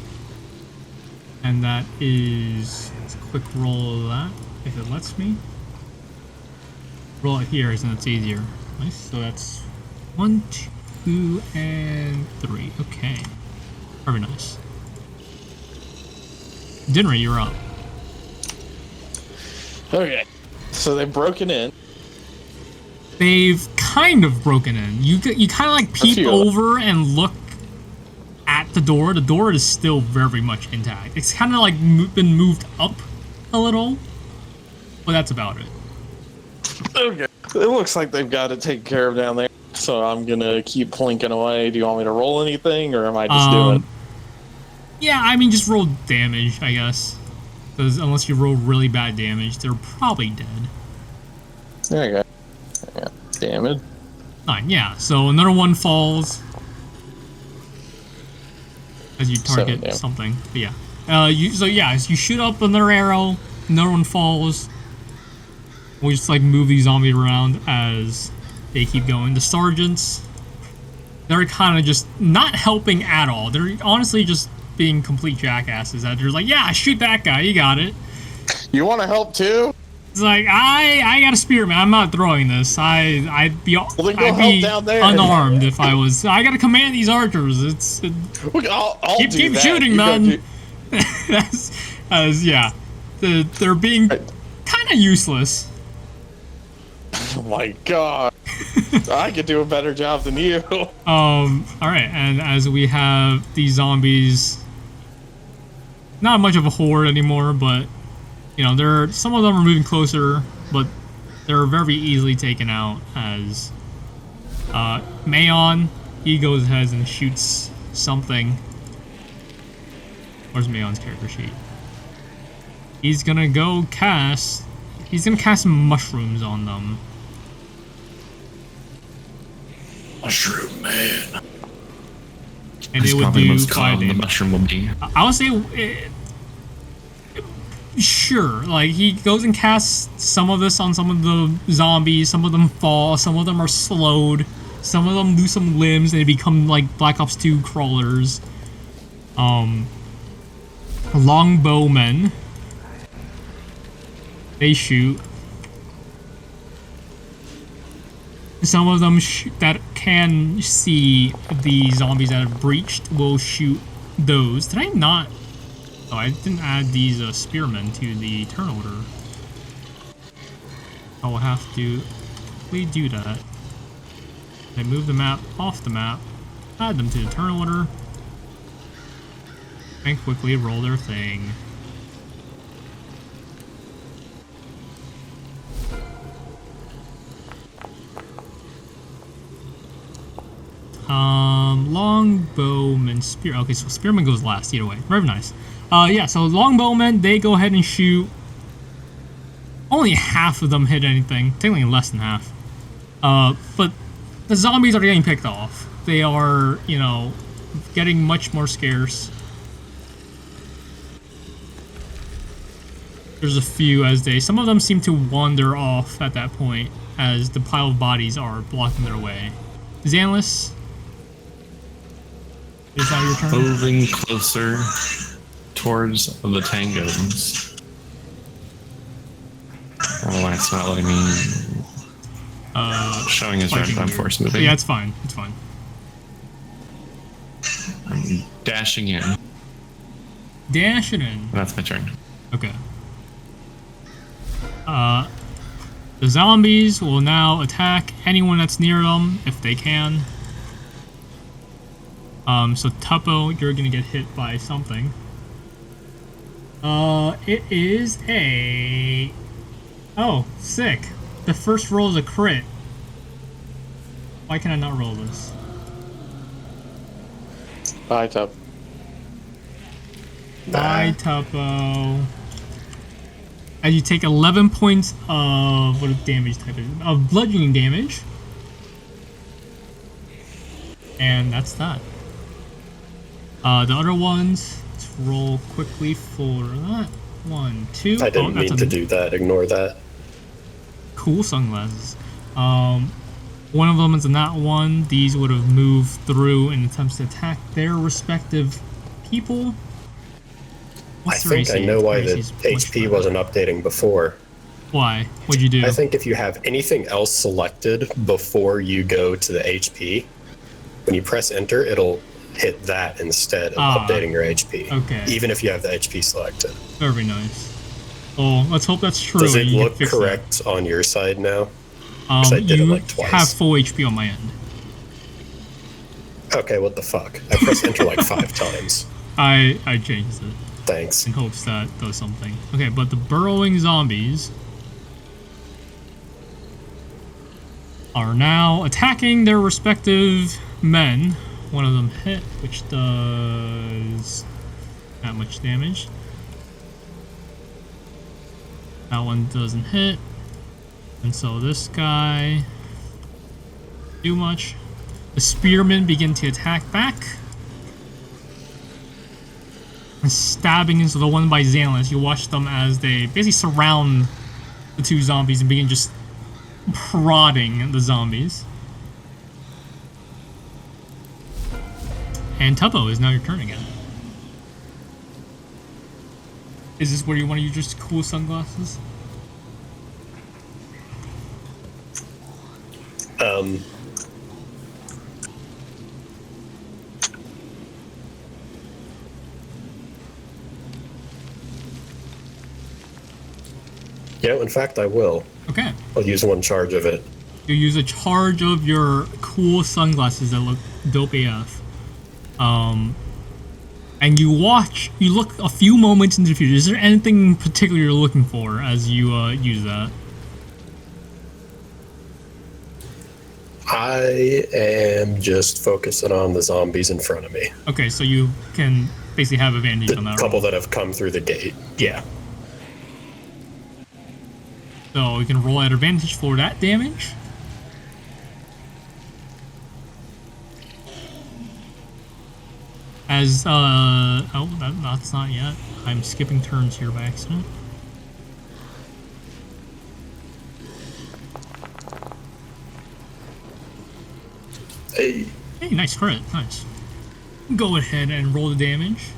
S1: And that is, let's quick roll that, if it lets me. Roll it here, so it's easier. Nice, so that's 1, 2, and 3. Okay. Very nice. Dinri, you're up.
S2: Okay. So they've broken in.
S1: They've kind of broken in. You kind of like peep over and look at the door. The door is still very much intact. It's kind of like been moved up a little, but that's about it.
S2: Okay. It looks like they've got it taken care of down there. So I'm gonna keep plinking away. Do you want me to roll anything, or am I just doing?
S1: Yeah, I mean, just roll damage, I guess. Because unless you roll really bad damage, they're probably dead.
S2: Okay. Yeah. Damage.
S1: 9, yeah. So another one falls as you target something. But yeah. You shoot up another arrow, another one falls. We'll just like move these zombies around as they keep going. The sergeants, they're kind of just not helping at all. They're honestly just being complete jackasses. That they're like, yeah, shoot that guy, you got it.
S2: You want to help too?
S1: It's like, I got a spearman. I'm not throwing this. I'd be
S2: down there.
S1: Unarmed if I was. I gotta command these archers.
S2: I'll
S1: keep shooting, man. Yeah, they're being kind of useless.
S2: Oh my god. I could do a better job than you.
S1: Alright, and as we have these zombies, not much of a horde anymore, but you know, some of them are moving closer, but they're very easily taken out as Maon, he goes ahead and shoots something. Where's Maon's character sheet? He's gonna cast mushrooms on them.
S4: Mushroom man.
S1: And it would do 5 damage.
S4: The mushroom will be.
S1: I would say, sure. Like, he goes and casts some of this on some of the zombies. Some of them fall. Some of them are slowed. Some of them lose some limbs. They become like Black Ops 2 crawlers. Longbowmen. They shoot. Some of them that can see the zombies that have breached will shoot those. Did I not? Oh, I didn't add these spearmen to the turn order. I will have to quickly do that. I move the map off the map, add them to the turn order, and quickly roll their thing. Longbowman, spear. Okay, so spearman goes last. Either way, very nice. Yeah. So longbowmen, they go ahead and shoot. Only half of them hit anything. Technically less than half. But the zombies are getting picked off. They are, you know, getting much more scarce. There's a few some of them seem to wander off at that point as the pile of bodies are blocking their way. Xanlis, is that your turn?
S4: Moving closer towards the tangos. Oh, it's not letting me. Showing his red force moving.
S1: Yeah, it's fine. It's fine.
S4: I'm dashing in.
S1: Dashing in.
S4: That's my turn.
S1: Okay. The zombies will now attack anyone that's near them if they can. So Tuppo, you're gonna get hit by something. It is a... Oh, sick. The first roll is a crit. Why can I not roll this?
S2: Bye, Tuppo.
S1: Bye, Tuppo. As you take 11 points of... What damage type is it? Of bludgeoning damage. And that's that. The other ones, let's roll quickly for that. 1, 2.
S3: I didn't mean to do that. Ignore that.
S1: Cool sunglasses. One of them is a nat 1. These would have moved through in attempts to attack their respective people.
S3: I think I know why the HP wasn't updating before.
S1: Why? What'd you do?
S3: I think if you have anything else selected before you go to the HP, when you press enter, it'll hit that instead of updating your HP.
S1: Okay.
S3: Even if you have the HP selected.
S1: Very nice. Well, let's hope that's true.
S3: Does it look correct on your side now?
S1: I did
S3: it
S1: you
S3: like twice.
S1: have full HP on my end.
S3: Okay, what the fuck? I pressed enter like 5 times.
S1: I changed it.
S3: Thanks.
S1: In hopes that does something. Okay, but the burrowing zombies are now attacking their respective men. One of them hit, which does not much damage. That one doesn't hit. And so this guy do much. The spearmen begin to attack back. And stabbing into the one by Xanlis. You watch them as they basically surround the 2 zombies and begin just prodding the zombies. And Tuppo is now your turn again. Is this where you want to use your cool sunglasses?
S3: Yeah, in fact, I will.
S1: Okay.
S3: I'll use 1 charge of it.
S1: You use a charge of your cool sunglasses that look dope AF. And you look a few moments into the future. Is there anything particular you're looking for as you use that?
S3: I am just focusing on the zombies in front of me.
S1: Okay, so you can basically have advantage on that.
S3: The couple that have come through the gate. Yeah.
S1: So we can roll at advantage for that damage. As, that's not yet. I'm skipping turns here by accident.
S3: Hey.
S1: Hey, nice crit, nice. Go ahead and roll the damage.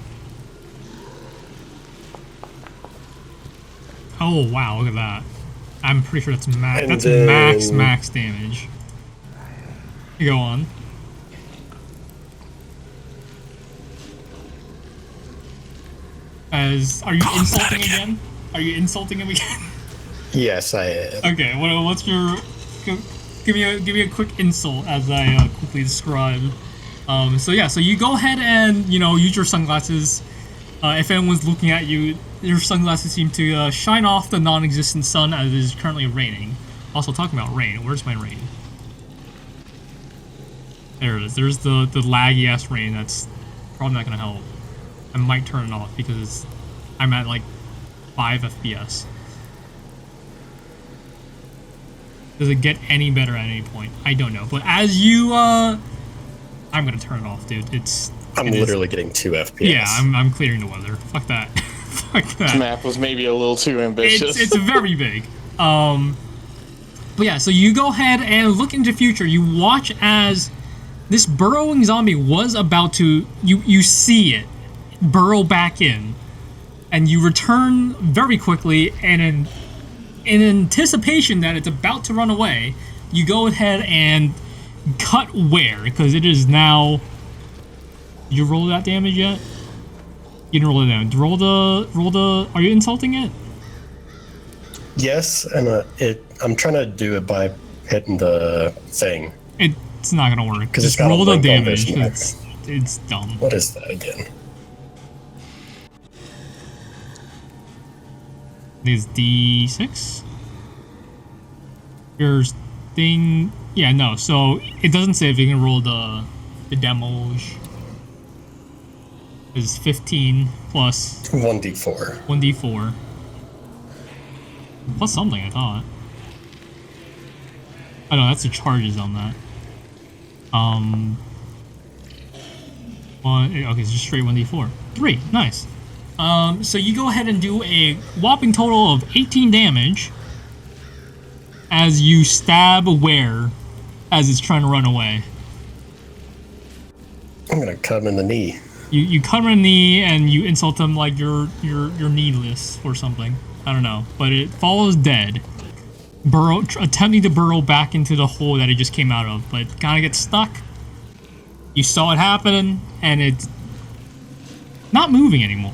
S1: Oh, wow, look at that. I'm pretty sure that's max. That's max damage. You go on. Are you insulting again? Are you insulting him again?
S3: Yes, I am.
S1: Okay, what's your... Give me a quick insult as I quickly describe. So you go ahead and, use your sunglasses. If anyone's looking at you, your sunglasses seem to shine off the non-existent sun as it is currently raining. Also, talking about rain, where's my rain? There it is. There's the laggy-ass rain that's probably not going to help. I might turn it off because I'm at like 5 FPS. Does it get any better at any point? I don't know. But as you, I'm gonna turn it off, dude.
S3: I'm literally getting 2 FPS.
S1: Yeah, I'm clearing the weather. Fuck that. Fuck that.
S2: This map was maybe a little too ambitious.
S1: It's very big. But yeah, so you go ahead and look into the future. You watch as this burrowing zombie was about to, you see it burrow back in, and you return very quickly, and in anticipation that it's about to run away, you go ahead and cut where, because it is now... Did you roll that damage yet? You didn't roll it damage. Roll the... Are you insulting it?
S3: Yes, and I'm trying to do it by hitting the thing.
S1: It's not gonna work.
S3: Because it's got
S1: roll
S3: a
S1: the damage.
S3: damage.
S1: It's dumb.
S3: What is that again?
S1: Is D6? Your thing... Yeah, no. So, it doesn't say if you can roll the damage. It's 15 plus...
S3: 1d4.
S1: 1d4. Plus something, I thought. Oh no, that's the charges on that. Okay, so just straight 1d4. 3, nice. So you go ahead and do a whopping total of 18 damage as you stab a were as it's trying to run away.
S3: I'm gonna cut him in the knee.
S1: You cut him in the knee and you insult him like you're needless or something. I don't know, but it falls dead. Attempting to burrow back into the hole that it just came out of, but kind of gets stuck. You saw it happen, and it's not moving anymore.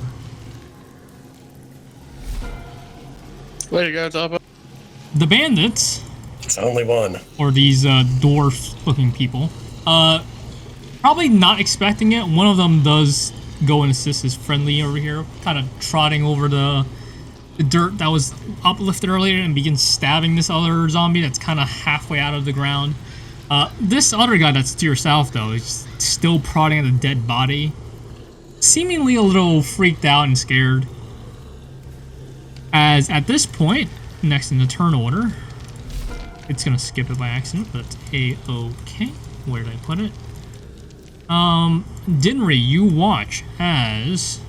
S2: Way to go, Tuppo.
S1: The bandits,
S3: It's only one.
S1: or these dwarf-looking people, probably not expecting it. One of them does go and assist his friendly over here, kind of trotting over the dirt that was uplifted earlier and begins stabbing this other zombie that's kind of halfway out of the ground. This other guy that's to your south, though, is still prodding at a dead body, seemingly a little freaked out and scared. As at this point, next in the turn order, it's gonna skip it by accident, but it's a-okay. Where did I put it? Dinri, you watch as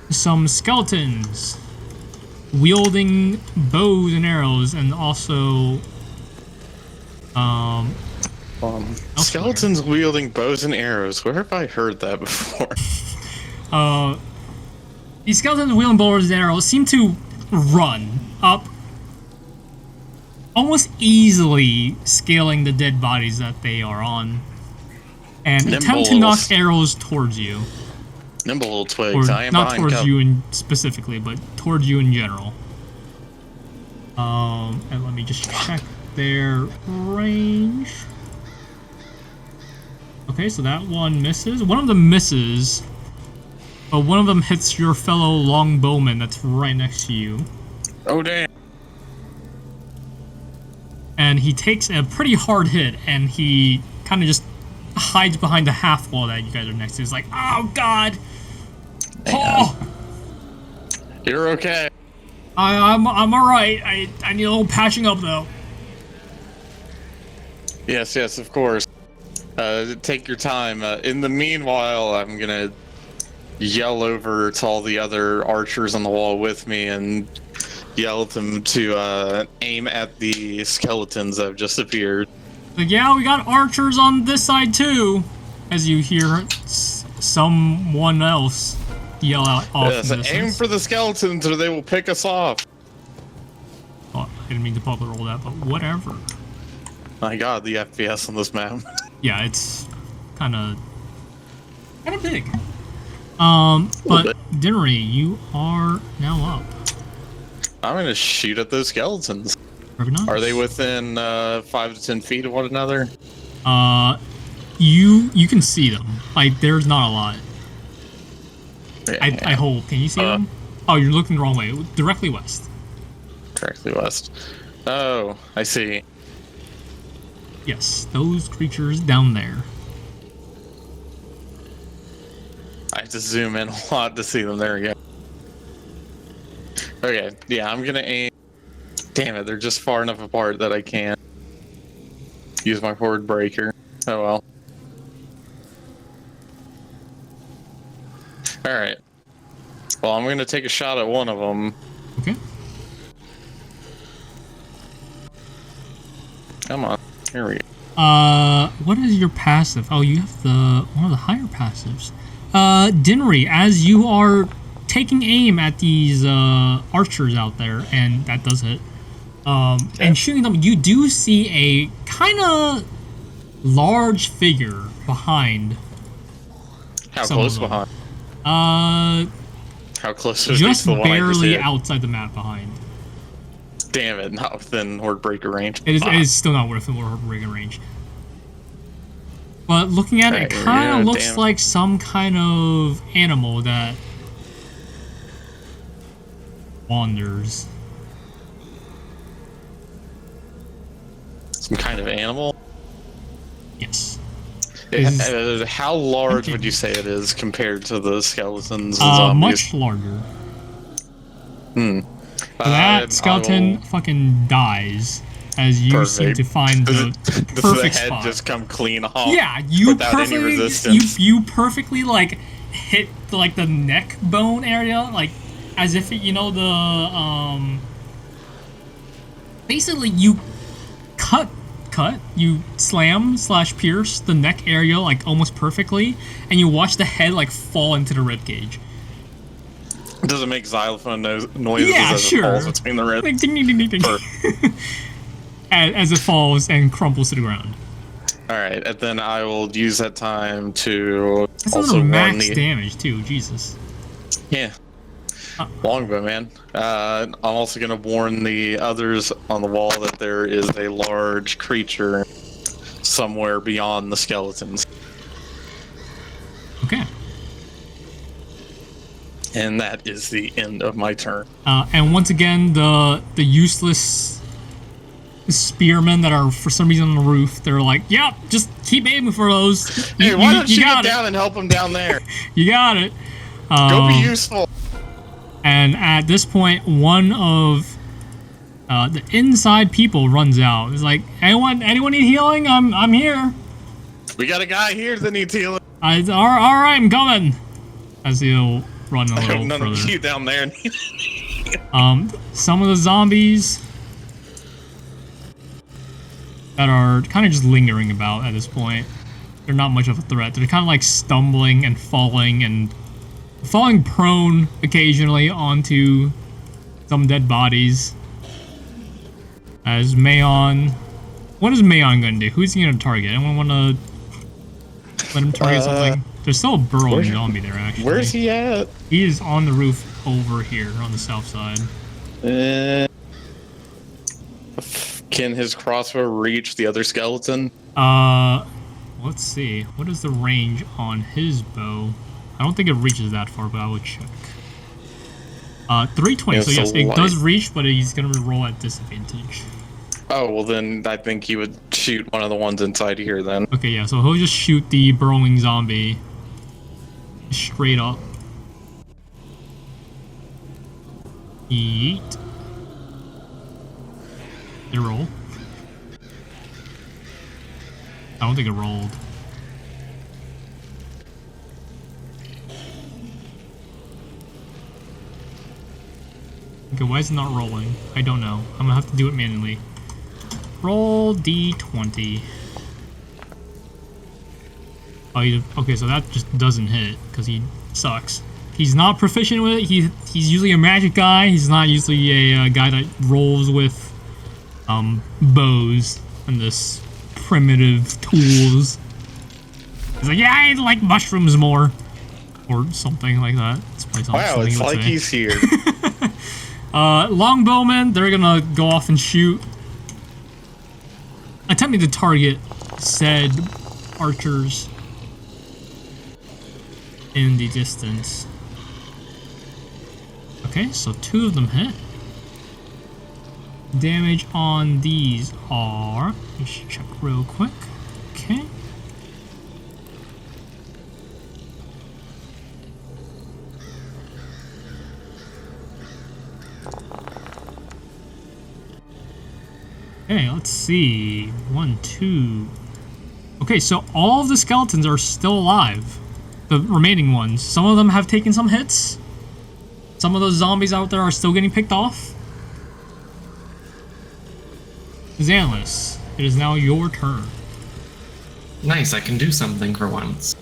S1: some skeletons wielding bows and arrows, and also
S2: skeletons wielding bows and arrows. Where have I heard that before?
S1: These skeletons wielding bows and arrows seem to run up, almost easily scaling the dead bodies that they are on, and attempt to knock arrows towards you.
S2: Nimble little twigs.
S1: Or
S2: I am
S1: not towards
S2: cover.
S1: you specifically, but towards you in general. And let me just check their range. Okay, so that one misses. One of them misses, but one of them hits your fellow longbowman that's right next to you.
S2: Oh, damn.
S1: And he takes a pretty hard hit, and he kind of just hides behind the half wall that you guys are next to. He's like, oh, God! Oh!
S2: You're okay.
S1: I'm alright. I need a little patching up, though.
S2: Yes, of course. Take your time. In the meanwhile, I'm gonna yell over to all the other archers on the wall with me and yell at them to aim at the skeletons that have just appeared.
S1: Like, yeah, we got archers on this side, too. As you hear someone else yell out off
S2: Yes,
S1: in the
S2: aim
S1: distance.
S2: for the skeletons or they will pick us off.
S1: Oh, I didn't mean to public roll that, but whatever.
S2: My god, the FPS on this map.
S1: Yeah, it's kind of big. But Dinri, you are now up.
S2: I'm gonna shoot at those skeletons.
S1: Very nice.
S2: Are they within 5 to 10 feet of one another?
S1: You can see them. Like, there's not a lot. I hope. Can you see them? Oh, you're looking the wrong way. Directly west.
S2: Directly west. Oh, I see.
S1: Yes, those creatures down there.
S2: I have to zoom in a lot to see them. There we go. Okay, yeah, I'm gonna aim. Damn it, they're just far enough apart that I can't use my forward breaker. Oh well. Alright. Well, I'm gonna take a shot at one of them.
S1: Okay.
S2: Come on. Here we go.
S1: What is your passive? Oh, you have one of the higher passives. Dinri, as you are taking aim at these archers out there, and that does hit, and shooting them, you do see a kind of large figure behind.
S2: How close behind? How close is
S1: just
S2: the one I just
S1: barely
S2: hit?
S1: outside the map behind.
S2: Damn it, not within horde breaker range.
S1: It is still not within horde breaker range. But looking at it, it kind of looks like some kind of animal that wanders.
S2: Some kind of animal?
S1: Yes.
S2: How large would you say it is compared to the skeletons and zombies?
S1: Much larger. That skeleton fucking dies as you seem
S2: Perfect.
S1: to find the
S2: Does
S1: perfect
S2: the head
S1: spot.
S2: just come clean off?
S1: Yeah, you
S2: without
S1: perfectly
S2: any resistance.
S1: you perfectly like hit like the neck bone area, like as if it, you know the basically you cut you slam / pierce the neck area like almost perfectly, and you watch the head like fall into the rib cage.
S2: Does it make xylophone noises
S1: Yeah,
S2: as
S1: sure.
S2: it falls between the ribs?
S1: Like ding ding ding ding ding. As it falls and crumples to the ground.
S2: All right, and then I will use that time to
S1: That's
S2: also
S1: a little
S2: warn
S1: max
S2: the
S1: damage too. Jesus.
S2: yeah. Longbow, man. I'm also going to warn the others on the wall that there is a large creature somewhere beyond the skeletons.
S1: Okay.
S2: And that is the end of my turn.
S1: And once again, the useless spearmen that are for some reason on the roof, they're like, "Yep, just keep aiming for those."
S2: Hey, why don't you
S1: got
S2: get down and help them down there?
S1: You got it.
S2: Go be useful.
S1: And at this point, one of the inside people runs out. It's like, anyone need healing? I'm here.
S2: We got a guy here that needs healing.
S1: All right, I'm coming. As he'll run a
S2: I hope
S1: little
S2: none of
S1: further.
S2: you down there.
S1: Some of the zombies that are kind of just lingering about at this point. They're not much of a threat. They're kind of like stumbling and falling prone occasionally onto some dead bodies. As Maon, what is Maon gonna do? Who's he gonna target? Anyone want to let him target something? There's still a burrowing zombie there, actually.
S2: Where's he at?
S1: He is on the roof over here on the south side.
S2: Can his crossbow reach the other skeleton?
S1: Let's see. What is the range on his bow? I don't think it reaches that far, but I would check. 320,
S2: Yeah,
S1: so yes,
S2: light.
S1: it does reach, but he's gonna roll at disadvantage.
S2: Oh, well then I think he would shoot one of the ones inside here then.
S1: Okay, yeah, so he'll just shoot the burrowing zombie straight up. Yeet. Did it roll? I don't think it rolled. Okay, why is it not rolling? I don't know. I'm gonna have to do it manually. Roll D20. Oh, okay, so that just doesn't hit because he sucks. He's not proficient with it. He's usually a magic guy. He's not usually a guy that rolls with bows and this primitive tools. He's like, yeah, I like mushrooms more, or something like that.
S2: Wow, it's like he's here.
S1: Longbowmen, they're gonna go off and shoot, attempting to target said archers in the distance. Okay, so 2 of them hit. Damage on these are... Let's check real quick. Okay. Okay, let's see. 1, 2... Okay, so all of the skeletons are still alive. The remaining ones. Some of them have taken some hits. Some of those zombies out there are still getting picked off. Xanlis, it is now your turn.
S4: Nice, I can do something for once.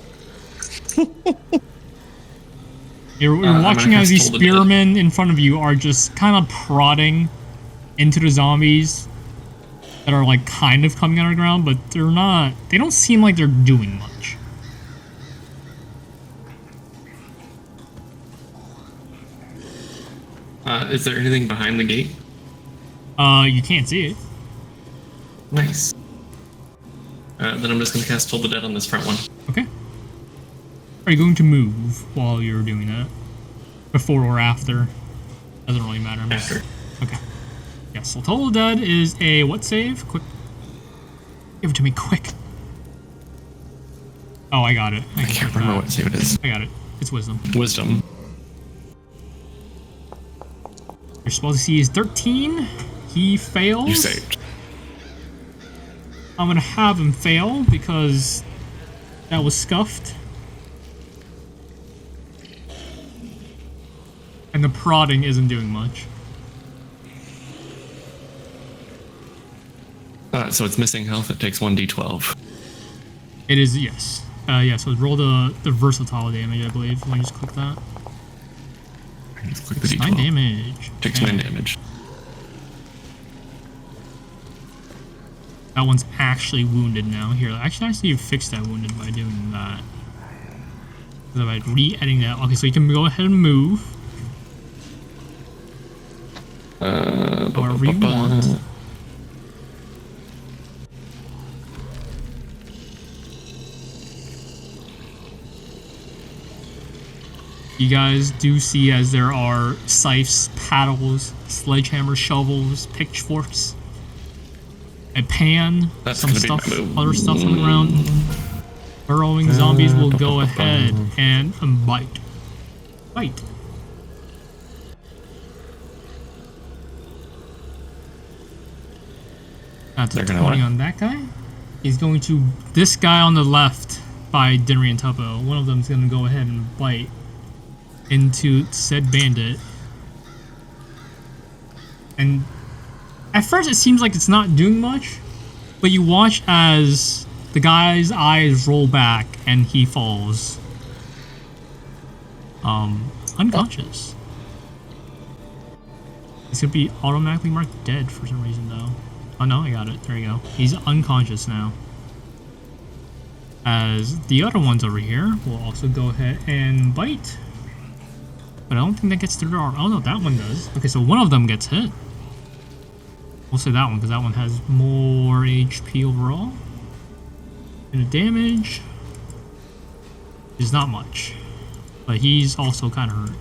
S1: You're watching as these spearmen in front of you are just kind of prodding into the zombies that are like kind of coming out of the ground, but they're not. They don't seem like they're doing much.
S4: Is there anything behind the gate?
S1: You can't see it.
S4: Nice. Then I'm just going to cast Toll the Dead on this front one.
S1: Okay. Are you going to move while you're doing that? Before or after? Doesn't really matter.
S4: After.
S1: Okay. Yeah, so Toll the Dead is a what save? Quick. Give it to me quick. Oh, I got it.
S4: I can't remember what save it is.
S1: I got it. It's Wisdom.
S4: Wisdom.
S1: Your spell DC is 13. He fails.
S4: You saved.
S1: I'm gonna have him fail because that was scuffed. And the prodding isn't doing much.
S4: So it's missing health. It takes 1d12.
S1: It is, yes. Yeah, so roll the versatile damage, I believe. Let me just click that.
S4: Just click the d12.
S1: 9 damage.
S4: Takes 9 damage.
S1: That one's actually wounded now. Here, actually, I see you fixed that wounded by doing that. By re-editing that. Okay, so you can go ahead and move. Wherever you want. You guys do see as there are scythes, paddles, sledgehammers, shovels, pitchforks, a pan, some stuff, other stuff on the ground. Burrowing zombies will go ahead and bite. Bite. That's a 20 on that guy. He's going to... This guy on the left by Dinri and Tuppo, one of them is going to go ahead and bite into said bandit. And at first it seems like it's not doing much, but you watch as the guy's eyes roll back and he falls. Unconscious. He's gonna be automatically marked dead for some reason though. Oh no, I got it. There you go. He's unconscious now. As the other ones over here will also go ahead and bite. But I don't think that gets through their arm. Oh no, that one does. Okay, so one of them gets hit. We'll say that one because that one has more HP overall. And the damage is not much. But he's also kind of hurt.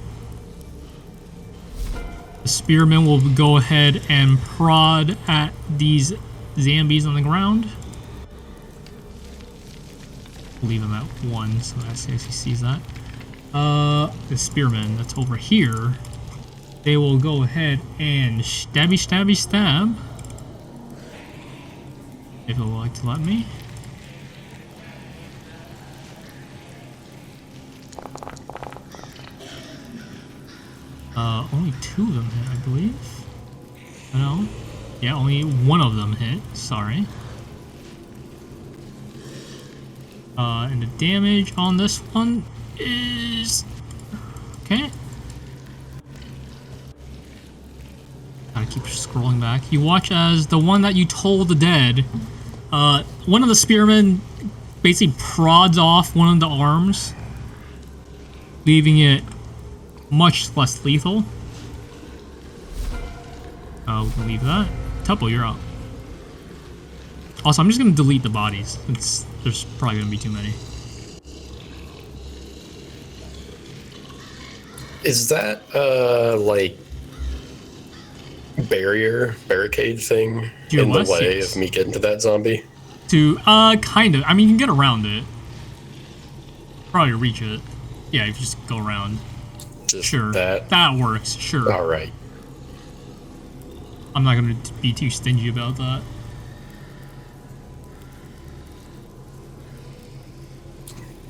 S1: The spearman will go ahead and prod at these zombies on the ground. Leave him at 1 so that he sees that. The spearmen that's over here, they will go ahead and stabby stab. If it would like to let me. Only 2 of them hit, I believe. No? Yeah, only 1 of them hit, sorry. And the damage on this one is... Okay. Gotta keep scrolling back. You watch as the one that you told the dead, one of the spearmen basically prods off one of the arms, leaving it much less lethal. We can leave that. Tuppo, you're up. Also, I'm just gonna delete the bodies. There's probably gonna be too many.
S3: Is that like barricade thing in the way of me getting to that zombie?
S1: Kind of. I mean, you can get around it. Probably reach it. Yeah, if you just go around.
S3: Just
S1: sure. That works, sure.
S3: Alright.
S1: I'm not gonna be too stingy about that.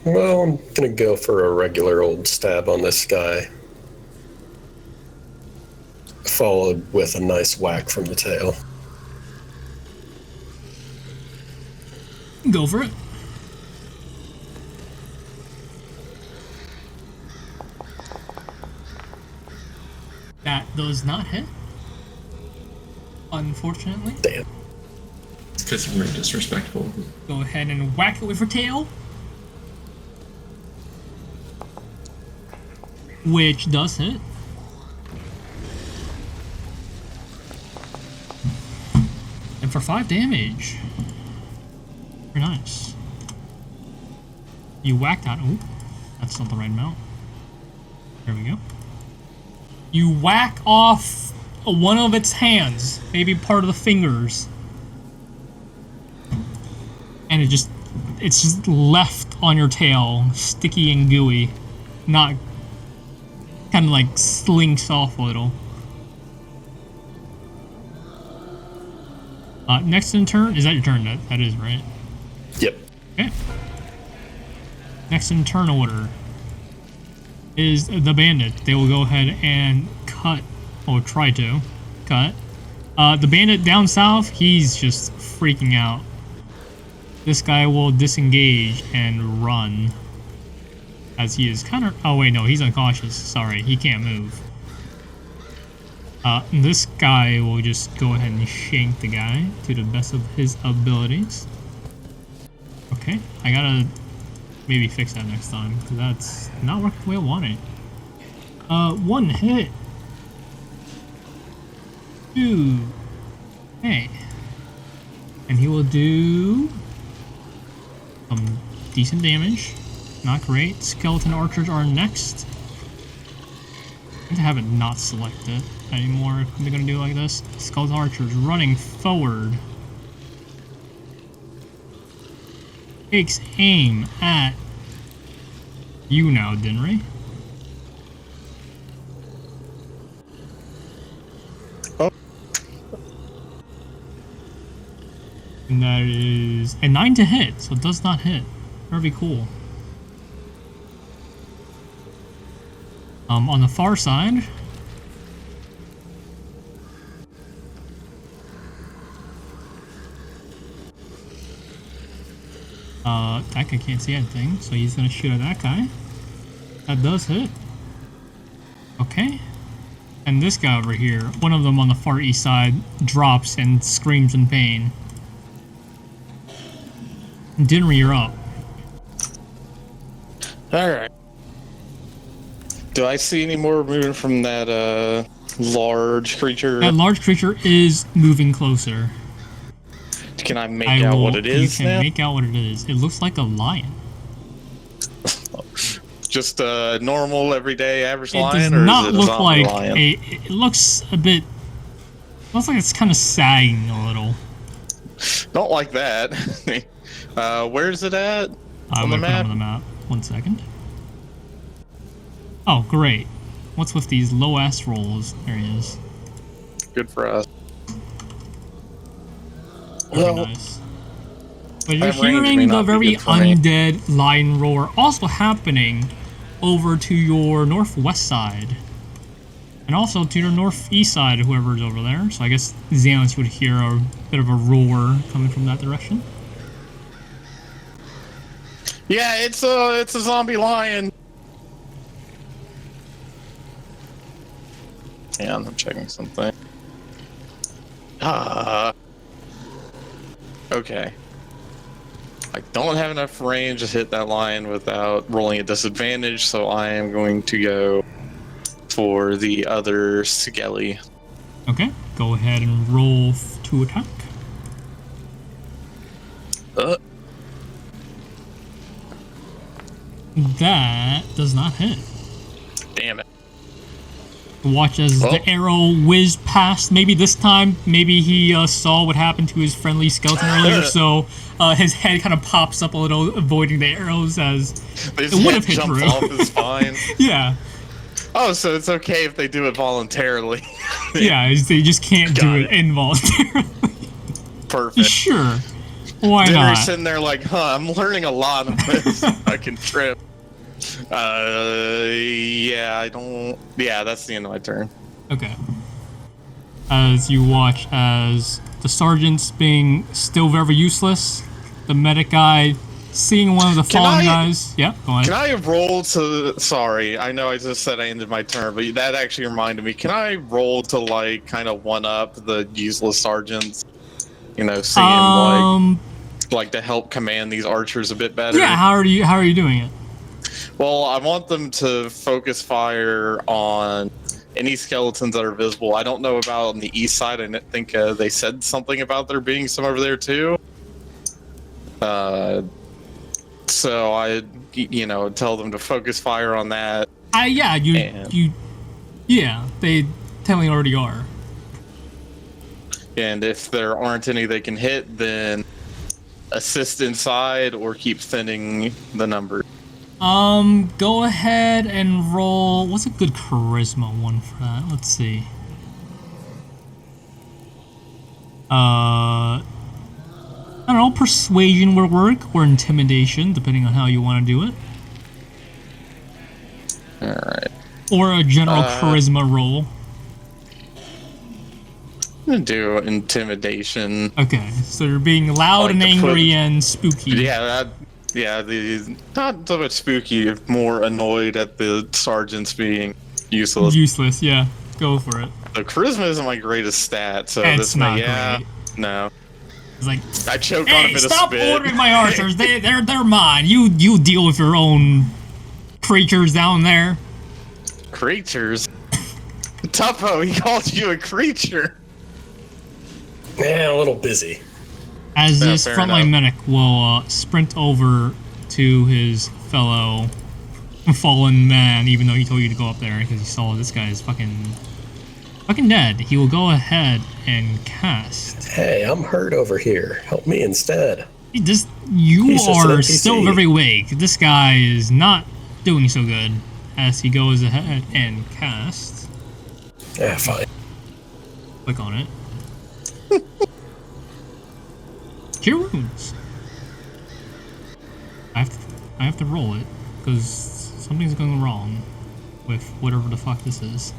S3: Well, I'm gonna go for a regular old stab on this guy. Followed with a nice whack from the tail.
S1: Go for it. That does not hit. Unfortunately.
S3: Damn.
S4: It's because we're disrespectful.
S1: Go ahead and whack it with her tail. Which does hit. And for 5 damage. Very nice. You whack that. Oh, that's not the right amount. There we go. You whack off one of its hands, maybe part of the fingers. And it's just left on your tail, sticky and gooey. Not kind of like slinks off a little. Next in turn, is that your turn? That is, right?
S3: Yep.
S1: Okay. Next in turn order is the bandit. They will go ahead and cut, or try to cut. The bandit down south, he's just freaking out. This guy will disengage and run. As he is kind of... Oh, wait, no, he's unconscious. Sorry, he can't move. This guy will just go ahead and shank the guy to the best of his abilities. Okay, I gotta maybe fix that next time, because that's not working the way I want it. 1 hit. 2. Hey. And he will do some decent damage. Not great. Skeleton archers are next. I need to have it not selected anymore if they're gonna do it like this. Skeleton archers running forward. Takes aim at you now, Dinri.
S2: Oh.
S1: And that is a 9 to hit, so it does not hit. Very cool. On the far side, that guy can't see anything, so he's gonna shoot at that guy. That does hit. Okay. And this guy over here, one of them on the far east side, drops and screams in pain. Dinri, you're up.
S2: Alright. Do I see any more movement from that large creature?
S1: That large creature is moving closer.
S2: Can I make out what it is
S1: You can
S2: now?
S1: make out what it is. It looks like a lion.
S2: Just a normal, everyday, average
S1: It
S2: lion,
S1: does
S2: or
S1: not
S2: is it a
S1: look
S2: zombie
S1: like
S2: lion?
S1: it looks a bit... looks like it's kind of sagging a little.
S2: Don't like that. Where's it at?
S1: I'm gonna put it on the map. 1 second. Oh, great. What's with these low-ass rolls? There he is.
S2: Good for us.
S1: Very
S2: Well,
S1: nice. But you're
S2: that range may
S1: hearing the
S2: not be
S1: very
S2: good for me.
S1: undead lion roar also happening over to your northwest side. And also to your northeast side, whoever's over there. So I guess Xanlis would hear a bit of a roar coming from that direction.
S2: yeah, it's a zombie lion. Yeah, I'm checking something. Okay. I don't have enough range to hit that lion without rolling a disadvantage, so I am going to go for the other skelly.
S1: Okay, go ahead and roll to attack. That does not hit.
S2: Damn it.
S1: Watch as the arrow whizzed past. Maybe this time, maybe he saw what happened to his friendly skeleton earlier, so his head kind of pops up a little, avoiding the arrows as
S2: His
S1: it would have
S2: head
S1: hit
S2: jumps
S1: through.
S2: off his spine.
S1: Yeah,
S2: Oh, so it's okay if they do it voluntarily.
S1: yeah, they just can't do
S2: Got
S1: it
S2: it.
S1: involuntarily.
S2: Perfect.
S1: Sure, why
S2: Dinner's
S1: not?
S2: sitting there like, I'm learning a lot of this fucking trip. Yeah, I don't... Yeah, that's the end of my turn.
S1: Okay. As you watch as the sergeant's being still very useless, the medic guy seeing one of the fallen guys. Yeah, go ahead.
S2: Can I roll to... Sorry, I know I just said I ended my turn, but that actually reminded me. Can I roll to, like, kind of one-up the useless sergeants? You know, seeing, like to help command these archers a bit better?
S1: Yeah, how are you doing it?
S2: Well, I want them to focus fire on any skeletons that are visible. I don't know about on the east side. I think they said something about there being some over there too. So I, tell them to focus fire on that.
S1: Yeah, yeah, they technically already are.
S2: And if there aren't any they can hit, then assist inside or keep thinning the number.
S1: Go ahead and roll. What's a good charisma one for that? Let's see. I don't know, persuasion would work, or intimidation, depending on how you want to do it.
S2: Alright.
S1: Or a general charisma roll.
S2: I'm gonna do intimidation.
S1: Okay, so you're being loud and angry and spooky.
S2: Yeah, not so much spooky, more annoyed at the sergeants being useless.
S1: Useless, yeah. Go for it.
S2: The charisma isn't my greatest stat, so
S1: It's
S2: this
S1: not
S2: may,
S1: great.
S2: no.
S1: It's like,
S2: I choked on a
S1: hey,
S2: bit of
S1: stop
S2: spit.
S1: ordering my archers. They're mine. You deal with your own creatures down there.
S2: Creatures? Tuppo, he called you a creature.
S3: Yeah, a little busy.
S1: As
S2: Yeah,
S1: this
S2: fair
S1: frontline
S2: enough.
S1: medic will sprint over to his fellow fallen man, even though he told you to go up there because he saw this guy is fucking dead. He will go ahead and cast.
S3: Hey, I'm hurt over here. Help me instead.
S1: You
S3: He's just an
S1: are
S3: NPC.
S1: still very weak. This guy is not doing so good as he goes ahead and casts.
S3: Yeah, fine.
S1: Click on it. Cure wounds. I have to roll it because something's going wrong with whatever the fuck this is.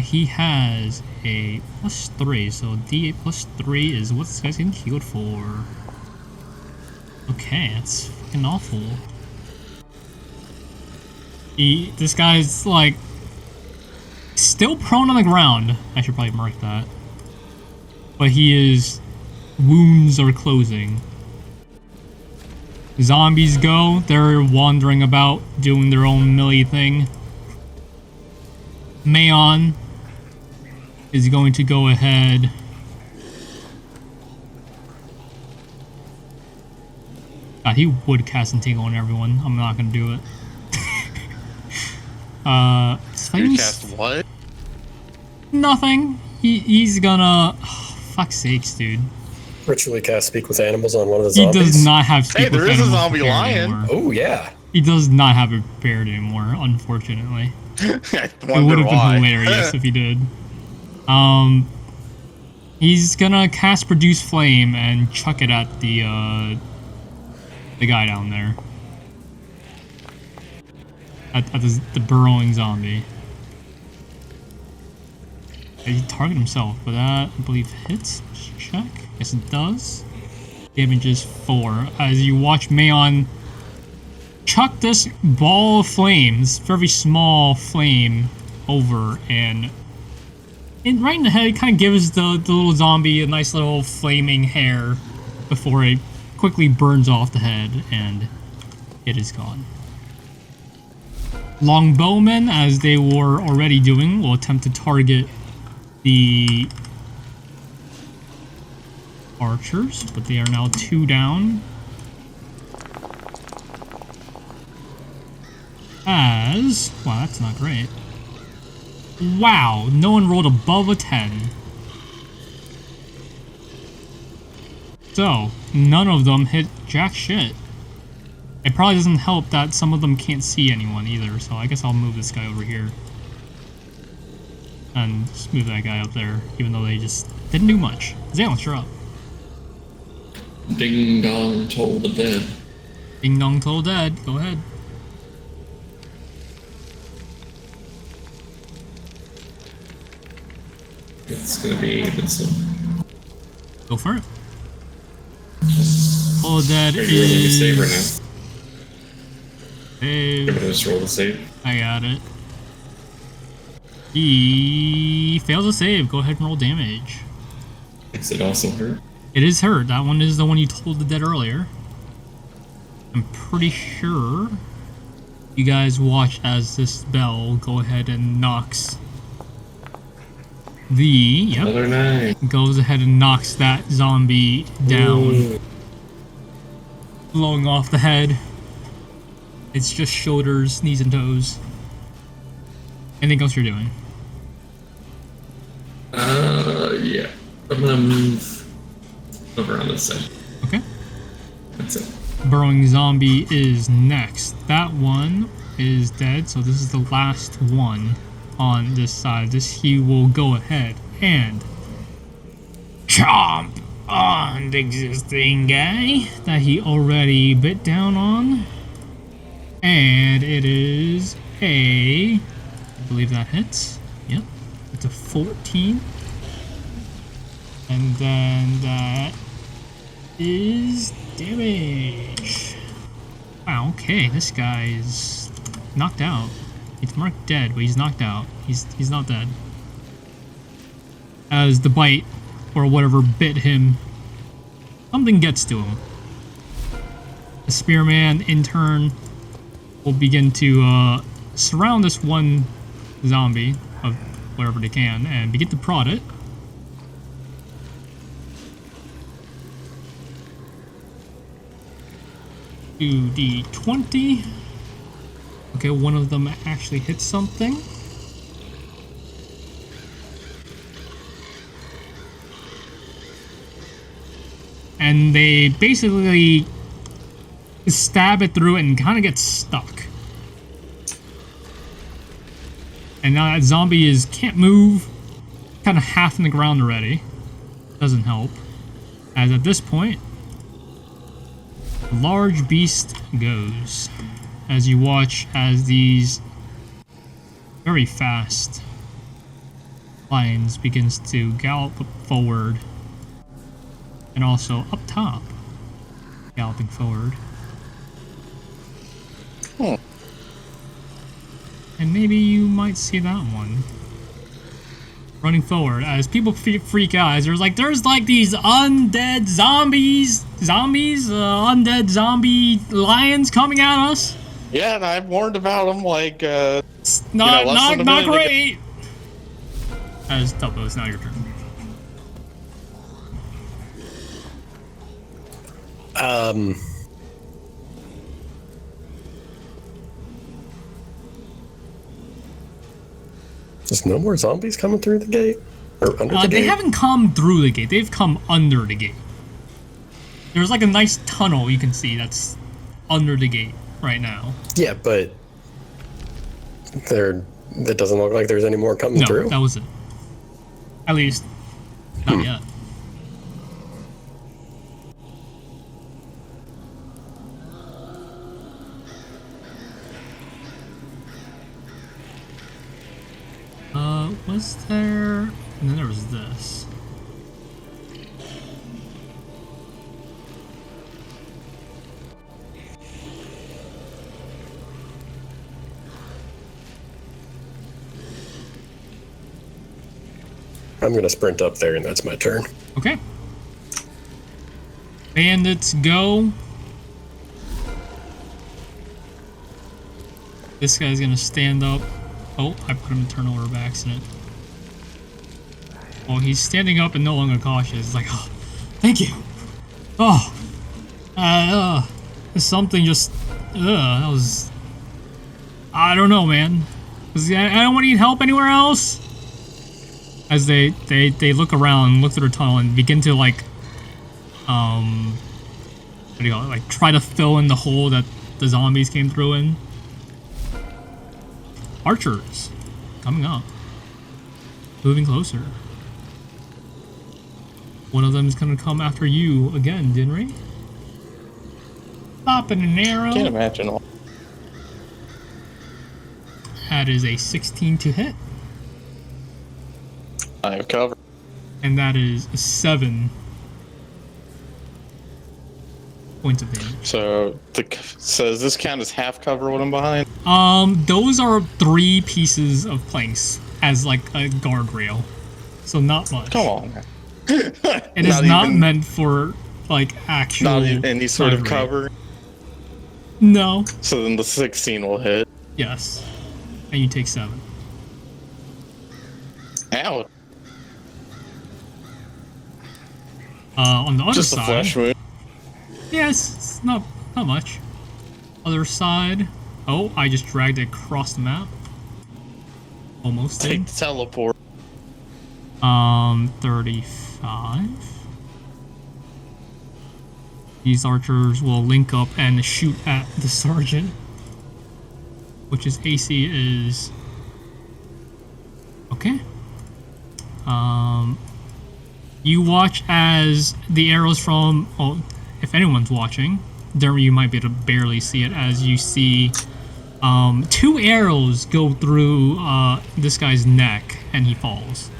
S1: He has a +3, so D8 +3 is what this guy's getting healed for. Okay, that's fucking awful. This guy's like still prone on the ground. I should probably mark that. But wounds are closing. Zombies go. They're wandering about, doing their own melee thing. Maon is going to go ahead. God, he would cast Entangle on everyone. I'm not gonna do it.
S2: You cast what?
S1: Nothing. He's gonna. Oh, fuck's sakes, dude.
S3: Ritually cast Speak with Animals on one of the
S1: He
S3: zombies.
S1: does not have Speak
S2: Hey, there
S1: with
S2: is a
S1: Animals
S2: zombie
S1: prepared
S2: lion.
S1: anymore.
S3: Oh, yeah.
S1: He does not have it prepared anymore, unfortunately.
S2: I
S1: It would
S2: wonder
S1: have
S2: why.
S1: been hilarious if he did. He's gonna cast Produce Flame and chuck it at the guy down there. At the burrowing zombie. He target himself, but that, I believe, hits. Let's check. Yes, it does. Damage is 4. As you watch Maon chuck this ball of flame, this very small flame, over, and right in the head, it kind of gives the little zombie a nice little flaming hair before it quickly burns off the head, and it is gone. Longbowmen, as they were already doing, will attempt to target the archers, but they are now 2 down. Wow, that's not great. Wow, no one rolled above a 10. So, none of them hit jack shit. It probably doesn't help that some of them can't see anyone either, so I guess I'll move this guy over here. And just move that guy up there, even though they just didn't do much. Xanlis, you're up.
S4: Ding dong toll the dead.
S1: Ding dong toll dead, go ahead.
S4: It's gonna be this one.
S1: Go for it. Toll dead
S4: Are you rolling a
S1: is...
S4: save right now?
S1: Save.
S4: Give it a roll to save.
S1: I got it. He fails a save. Go ahead and roll damage.
S4: Is it also hurt?
S1: It is hurt. That one is the one you told the dead earlier. I'm pretty sure you guys watch as this bell go ahead and knocks
S4: Another 9.
S1: goes ahead and knocks that zombie down.
S4: Ooh.
S1: Blowing off the head. It's just shoulders, knees, and toes. Anything else you're doing?
S4: Yeah. I'm gonna move over on this side.
S1: Okay.
S4: That's it.
S1: Burrowing zombie is next. That one is dead, so this is the last one on this side. He will go ahead and chomp on the existing guy that he already bit down on. And it is I believe that hits. Yep. It's a 14. And then that is damage. Wow, okay, this guy is knocked out. He's marked dead, but he's knocked out. He's not dead. As the bite or whatever bit him, something gets to him. The spearman in turn will begin to surround this one zombie of whatever they can and begin to prod it. D20. Okay, one of them actually hits something. And they basically stab it through and kind of get stuck. And now that zombie can't move, kind of half in the ground already. Doesn't help. As at this point, the large beast goes. As you watch as these very fast lions begins to gallop forward. And also up top, galloping forward.
S2: Hmm.
S1: And maybe you might see that one running forward as people freak out. As there's like these undead undead zombie lions coming at us.
S2: Yeah, and I've warned about them like
S1: not great. As Tuppo, it's now your turn.
S3: There's no more zombies coming through the gate? Or under the gate?
S1: They haven't come through the gate. They've come under the gate. There's like a nice tunnel you can see that's under the gate right now.
S3: Yeah, but that doesn't look like there's any more coming through.
S1: No, that was it. At least, not yet. Was there... And then there was this.
S3: I'm gonna sprint up there and that's my turn.
S1: Okay. Bandits go. This guy's gonna stand up. Oh, I put him in turnover by accident. Well, he's standing up and no longer cautious. It's like, oh, thank you. Oh, something just, that was, I don't know, man. I don't want to need help anywhere else. As they look around, look through the tunnel, and begin to like, what do you call it? Like try to fill in the hole that the zombies came through in. Archers coming up, moving closer. One of them is gonna come after you again, Dinri. Popping an arrow.
S2: Can't imagine.
S1: That is a 16 to hit.
S2: I have cover.
S1: And that is a 7 points of damage.
S2: So does this count as half cover when I'm behind?
S1: Those are 3 pieces of planks as like a guardrail. So not much.
S2: Come on.
S1: It is not meant for like actual.
S2: Not even any sort of cover.
S1: No.
S2: So then the 16 will hit.
S1: Yes. And you take 7.
S2: Ow.
S1: On the other
S2: Just
S1: side.
S2: a flesh wound.
S1: Yes, it's not much. Other side. Oh, I just dragged it across the map. Almost
S2: Take
S1: did.
S2: the teleport.
S1: 35. These archers will link up and shoot at the sergeant, which is AC is okay. You watch as the arrows from, well, if anyone's watching, Dinri, you might be able to barely see it, as you see 2 arrows go through this guy's neck, and he falls.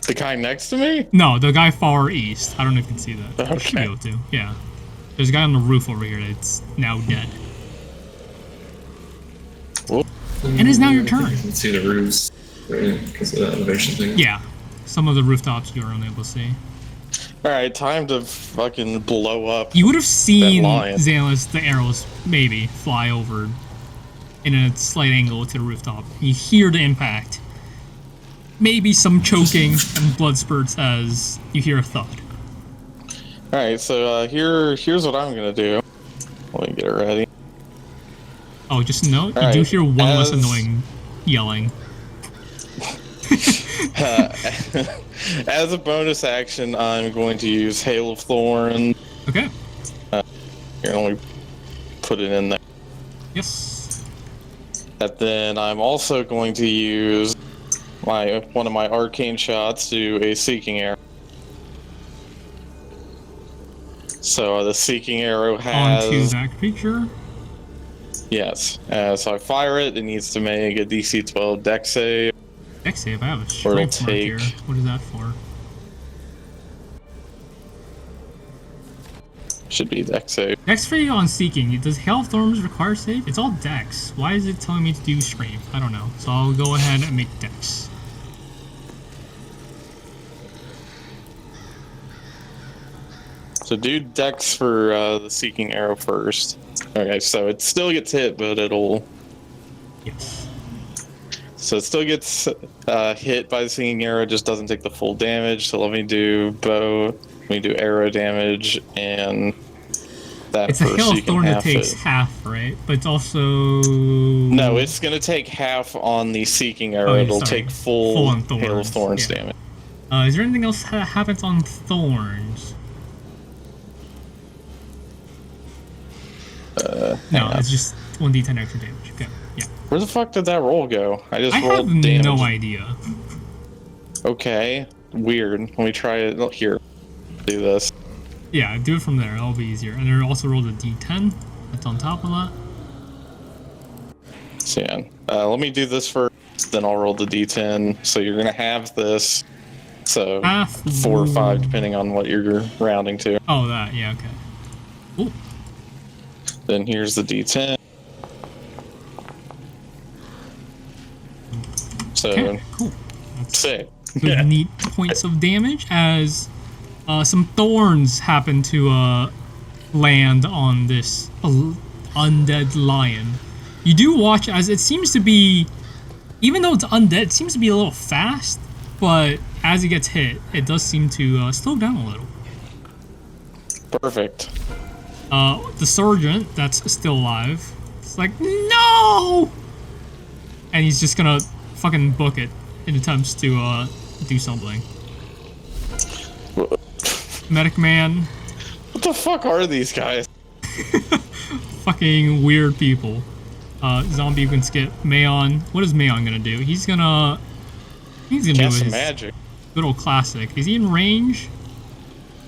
S2: The guy next to me?
S1: No, the guy far east. I don't know if you can see that.
S2: Okay.
S1: You should be able to. Yeah. There's a guy on the roof over here that's now dead.
S2: Whoop.
S1: And it's now your turn.
S4: You can see the roofs, right? Because of the elevation thing.
S1: Yeah. Some of the rooftops you were unable to see.
S2: Alright, time to fucking blow up.
S1: You would have seen
S2: lion.
S1: Xanlis, the arrows, maybe, fly over in a slight angle to the rooftop. You hear the impact. Maybe some choking and blood spurts as you hear a thud.
S2: Alright, so here's what I'm gonna do. Let me get it ready.
S1: Oh, just a note, you
S2: Alright,
S1: do hear one less
S2: as-
S1: annoying yelling.
S2: As a bonus action, I'm going to use Hail of Thorn.
S1: Okay.
S2: Here, let me put it in there.
S1: Yes.
S2: And then I'm also going to use one of my arcane shots to a Seeking Arrow. So the Seeking Arrow has...
S1: Onto that creature.
S2: Yes. So I fire it. It needs to make a DC 12 Dex save.
S1: Dex save, I have a
S2: Or it'll
S1: strength mark here.
S2: take-
S1: What is that for?
S2: Should be Dex save.
S1: Dex for you on Seeking. Does Hail of Thorns require save? It's all Dex. Why is it telling me to do strength? I don't know. So I'll go ahead and make Dex.
S2: So do Dex for the Seeking Arrow first. Okay, so it still gets hit, but it'll...
S1: Yes.
S2: So it still gets hit by the Seeking Arrow, just doesn't take the full damage. So let me do bow, let me do arrow damage, and that
S1: It's a
S2: for
S1: Hail of
S2: Seeking
S1: Thorn that
S2: half
S1: takes
S2: it.
S1: half, right? But it's also...
S2: No, it's gonna take half on the Seeking Arrow.
S1: Oh, yeah,
S2: It'll
S1: sorry.
S2: take full
S1: Full on
S2: Hail of
S1: Thorns,
S2: Thorns
S1: yeah.
S2: damage.
S1: Is there anything else that happens on Thorns? No, it's just 1d10 extra damage. Okay, yeah.
S2: Where the fuck did that roll go? I just
S1: I
S2: rolled
S1: have
S2: damage.
S1: no idea.
S2: Okay, weird. Let me try it. Oh, here, do this.
S1: Yeah, do it from there. That'll be easier. And then also roll a d10. That's on top of that.
S2: So yeah, let me do this first, then I'll roll the d10. So you're gonna have this. So
S1: Half
S2: 4 or 5, depending on what you're rounding to.
S1: Oh, that. Yeah, okay. Cool.
S2: Then here's the d10. So
S1: Okay, cool.
S2: 6.
S1: Good, neat points of damage as some thorns happen to land on this undead lion. You do watch as it seems to be, even though it's undead, it seems to be a little fast, but as it gets hit, it does seem to slow down a little.
S2: Perfect.
S1: The sergeant that's still alive, it's like, no! And he's just gonna fucking book it in attempts to do something. Medic man,
S2: What the fuck are these guys?
S1: fucking weird people. Zombie you can skip. Maon, what is Maon gonna do? He's gonna do
S2: Cast some
S1: his
S2: magic.
S1: good old classic. Is he in range?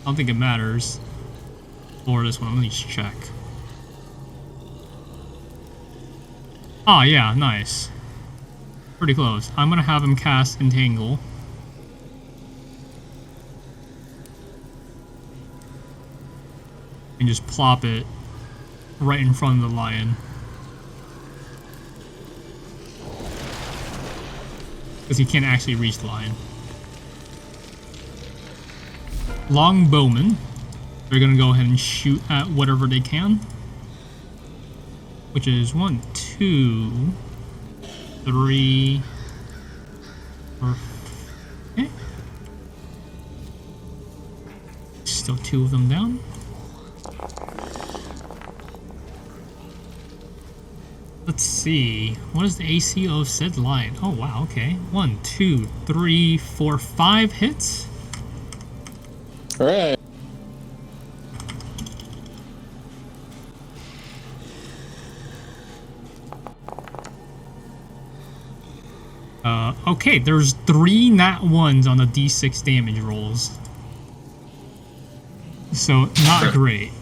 S1: I don't think it matters. For this one, let me just check. Ah, yeah, nice. Pretty close. I'm gonna have him cast Entangle. And just plop it right in front of the lion. Because he can't actually reach the lion. Longbowmen. They're gonna go ahead and shoot at whatever they can. Which is 1, 2, 3, 4. Okay. Still 2 of them down. Let's see. What is the AC of said lion? Oh wow, okay. 1, 2, 3, 4, 5 hits.
S2: Alright.
S1: Okay, there's 3 nat 1s on the d6 damage rolls. So, not great.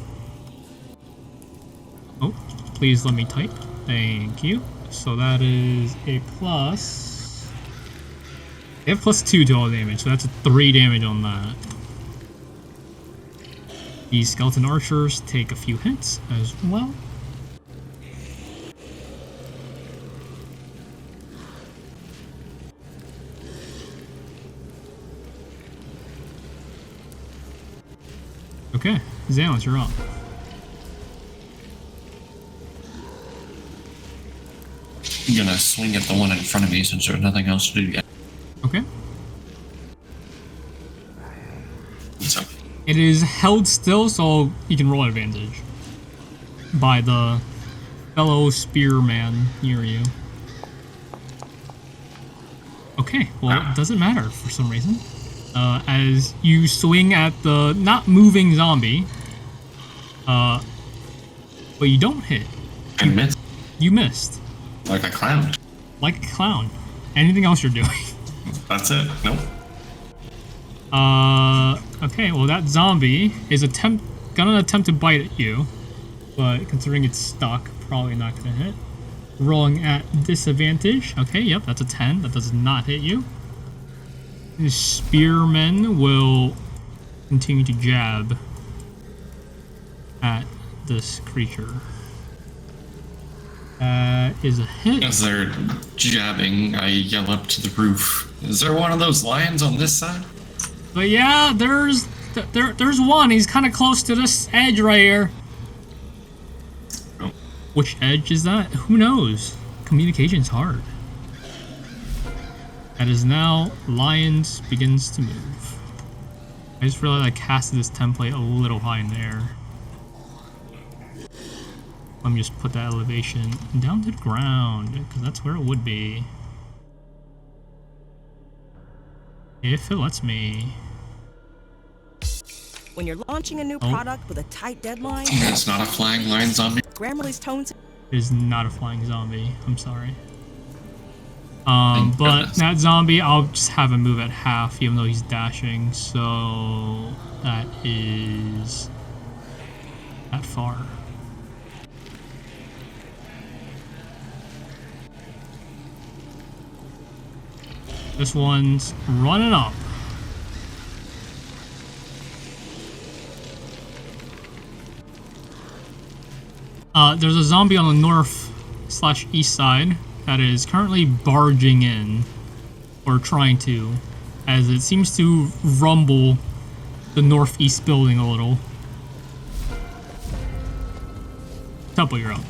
S1: Oh, please let me type. Thank you. So that is a plus... They have +2 to all damage, so that's a 3 damage on that. These skeleton archers take a few hits as well. Okay, Xanlis, you're up.
S5: I'm gonna swing at the one in front of me since there's nothing else to do yet.
S1: Okay.
S5: So,
S1: It is held still, so you can roll advantage by the fellow spearman near you. Okay, well, it doesn't matter for some reason. As you swing at the not moving zombie, but you don't hit.
S5: I missed.
S1: You missed.
S5: Like a clown.
S1: Like a clown. Anything else you're doing?
S5: That's it. Nope.
S1: Okay, well that zombie is gonna attempt to bite at you, but considering it's stuck, probably not gonna hit. Rolling at disadvantage. Okay, yep, that's a 10. That does not hit you. The spearmen will continue to jab at this creature. Is a hit.
S5: As they're jabbing, I yell up to the roof. Is there one of those lions on this side?
S1: But yeah, there's one. He's kind of close to this edge right here.
S5: Oh.
S1: Which edge is that? Who knows? Communication's hard. That is now Lions begins to move. I just realized I casted this template a little high in the air. Let me just put that elevation down to the ground, because that's where it would be. If it lets me.
S6: When you're launching a new product with a tight deadline,
S5: It's not a flying lion zombie.
S6: Grammarly's tones.
S1: It is not a flying zombie. I'm sorry.
S5: Thank
S1: But
S5: goodness.
S1: that zombie, I'll just have him move at half, even though he's dashing. So that is that far. This one's running up. There's a zombie on the north/east side that is currently barging in, or trying to, as it seems to rumble the northeast building a little. Tuppo, you're up.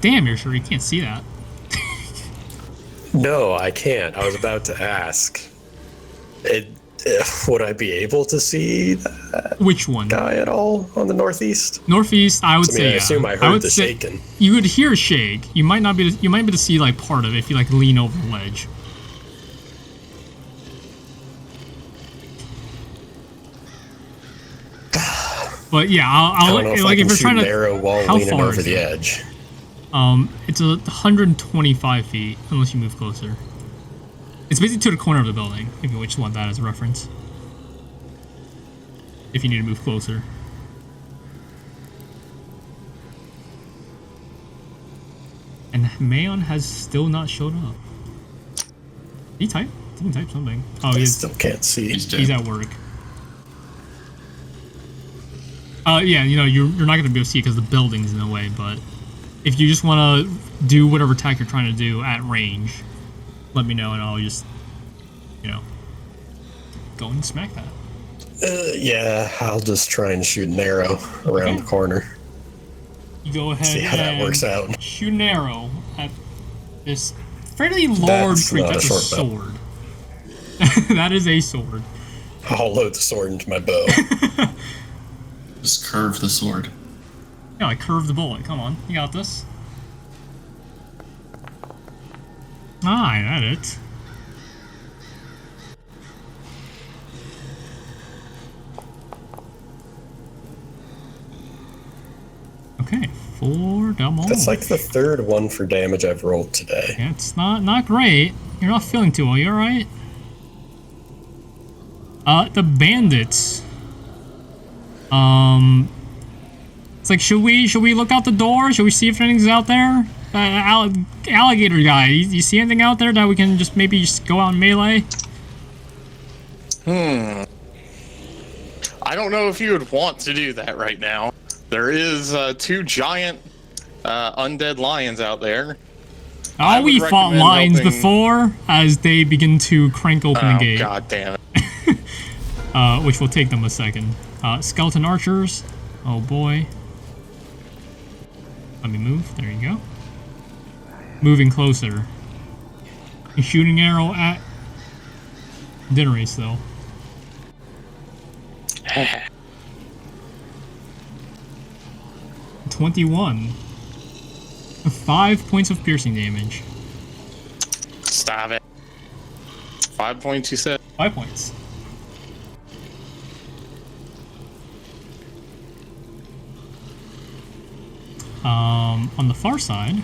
S1: Damn, you're sure you can't see that.
S3: No, I can't. I was about to ask. Would I be able to see that
S1: Which one?
S3: guy at all on the northeast?
S1: Northeast, I would
S3: I mean,
S1: say.
S3: I
S1: Yeah.
S3: assume I
S1: would
S3: heard the
S1: say
S3: shaking.
S1: You would hear a shake. You might not be. You might be able to see like part of it if you like lean over the ledge. But yeah,
S3: I don't know if
S1: like
S3: I
S1: if
S3: can
S1: you're
S3: shoot
S1: trying to.
S3: narrow while
S1: how
S3: leaning
S1: far
S3: over
S1: is
S3: the
S1: it?
S3: edge.
S1: It's 125 feet unless you move closer. It's basically to the corner of the building. If you just want that as a reference. If you need to move closer. And Maon has still not showed up. Did he type? Did he type something? Oh,
S3: I
S1: he's
S3: still can't see.
S1: he's at work. Yeah, you know, you're not gonna be able to see because the building's in the way, but if you just want to do whatever attack you're trying to do at range, let me know and I'll just, you know, go and smack that.
S3: Yeah, I'll just try and shoot narrow around
S1: Okay.
S3: the corner.
S1: You go ahead
S3: See how that
S1: and
S3: works out.
S1: shoot an arrow at this fairly large
S3: That's
S1: creature.
S3: not a
S1: That's a
S3: short bow.
S1: sword. That is a sword.
S3: I'll load the sword into my bow.
S5: Just curve the sword.
S1: Yeah, I curved the bullet. Come on, you got this. Ah, I got it. Okay, 4 double.
S3: That's like the third one for damage I've rolled today.
S1: Yeah, it's not great. You're not feeling too well. You all right? The bandits. It's like, should we look out the door? Should we see if anything's out there? Alligator guy, you see anything out there that we can maybe just go out and melee?
S2: I don't know if you would want to do that right now. There is 2 giant undead lions out there.
S1: Oh, we fought lions before as they begin to crank open the gate.
S2: Oh, god damn it.
S1: Which will take them a second. Skeleton archers. Oh boy. Let me move. There you go. Moving closer. Shooting arrow at Dinri still. 21. 5 points of piercing damage.
S2: Stop it. 5 points, you said?
S1: 5 points. On the far side,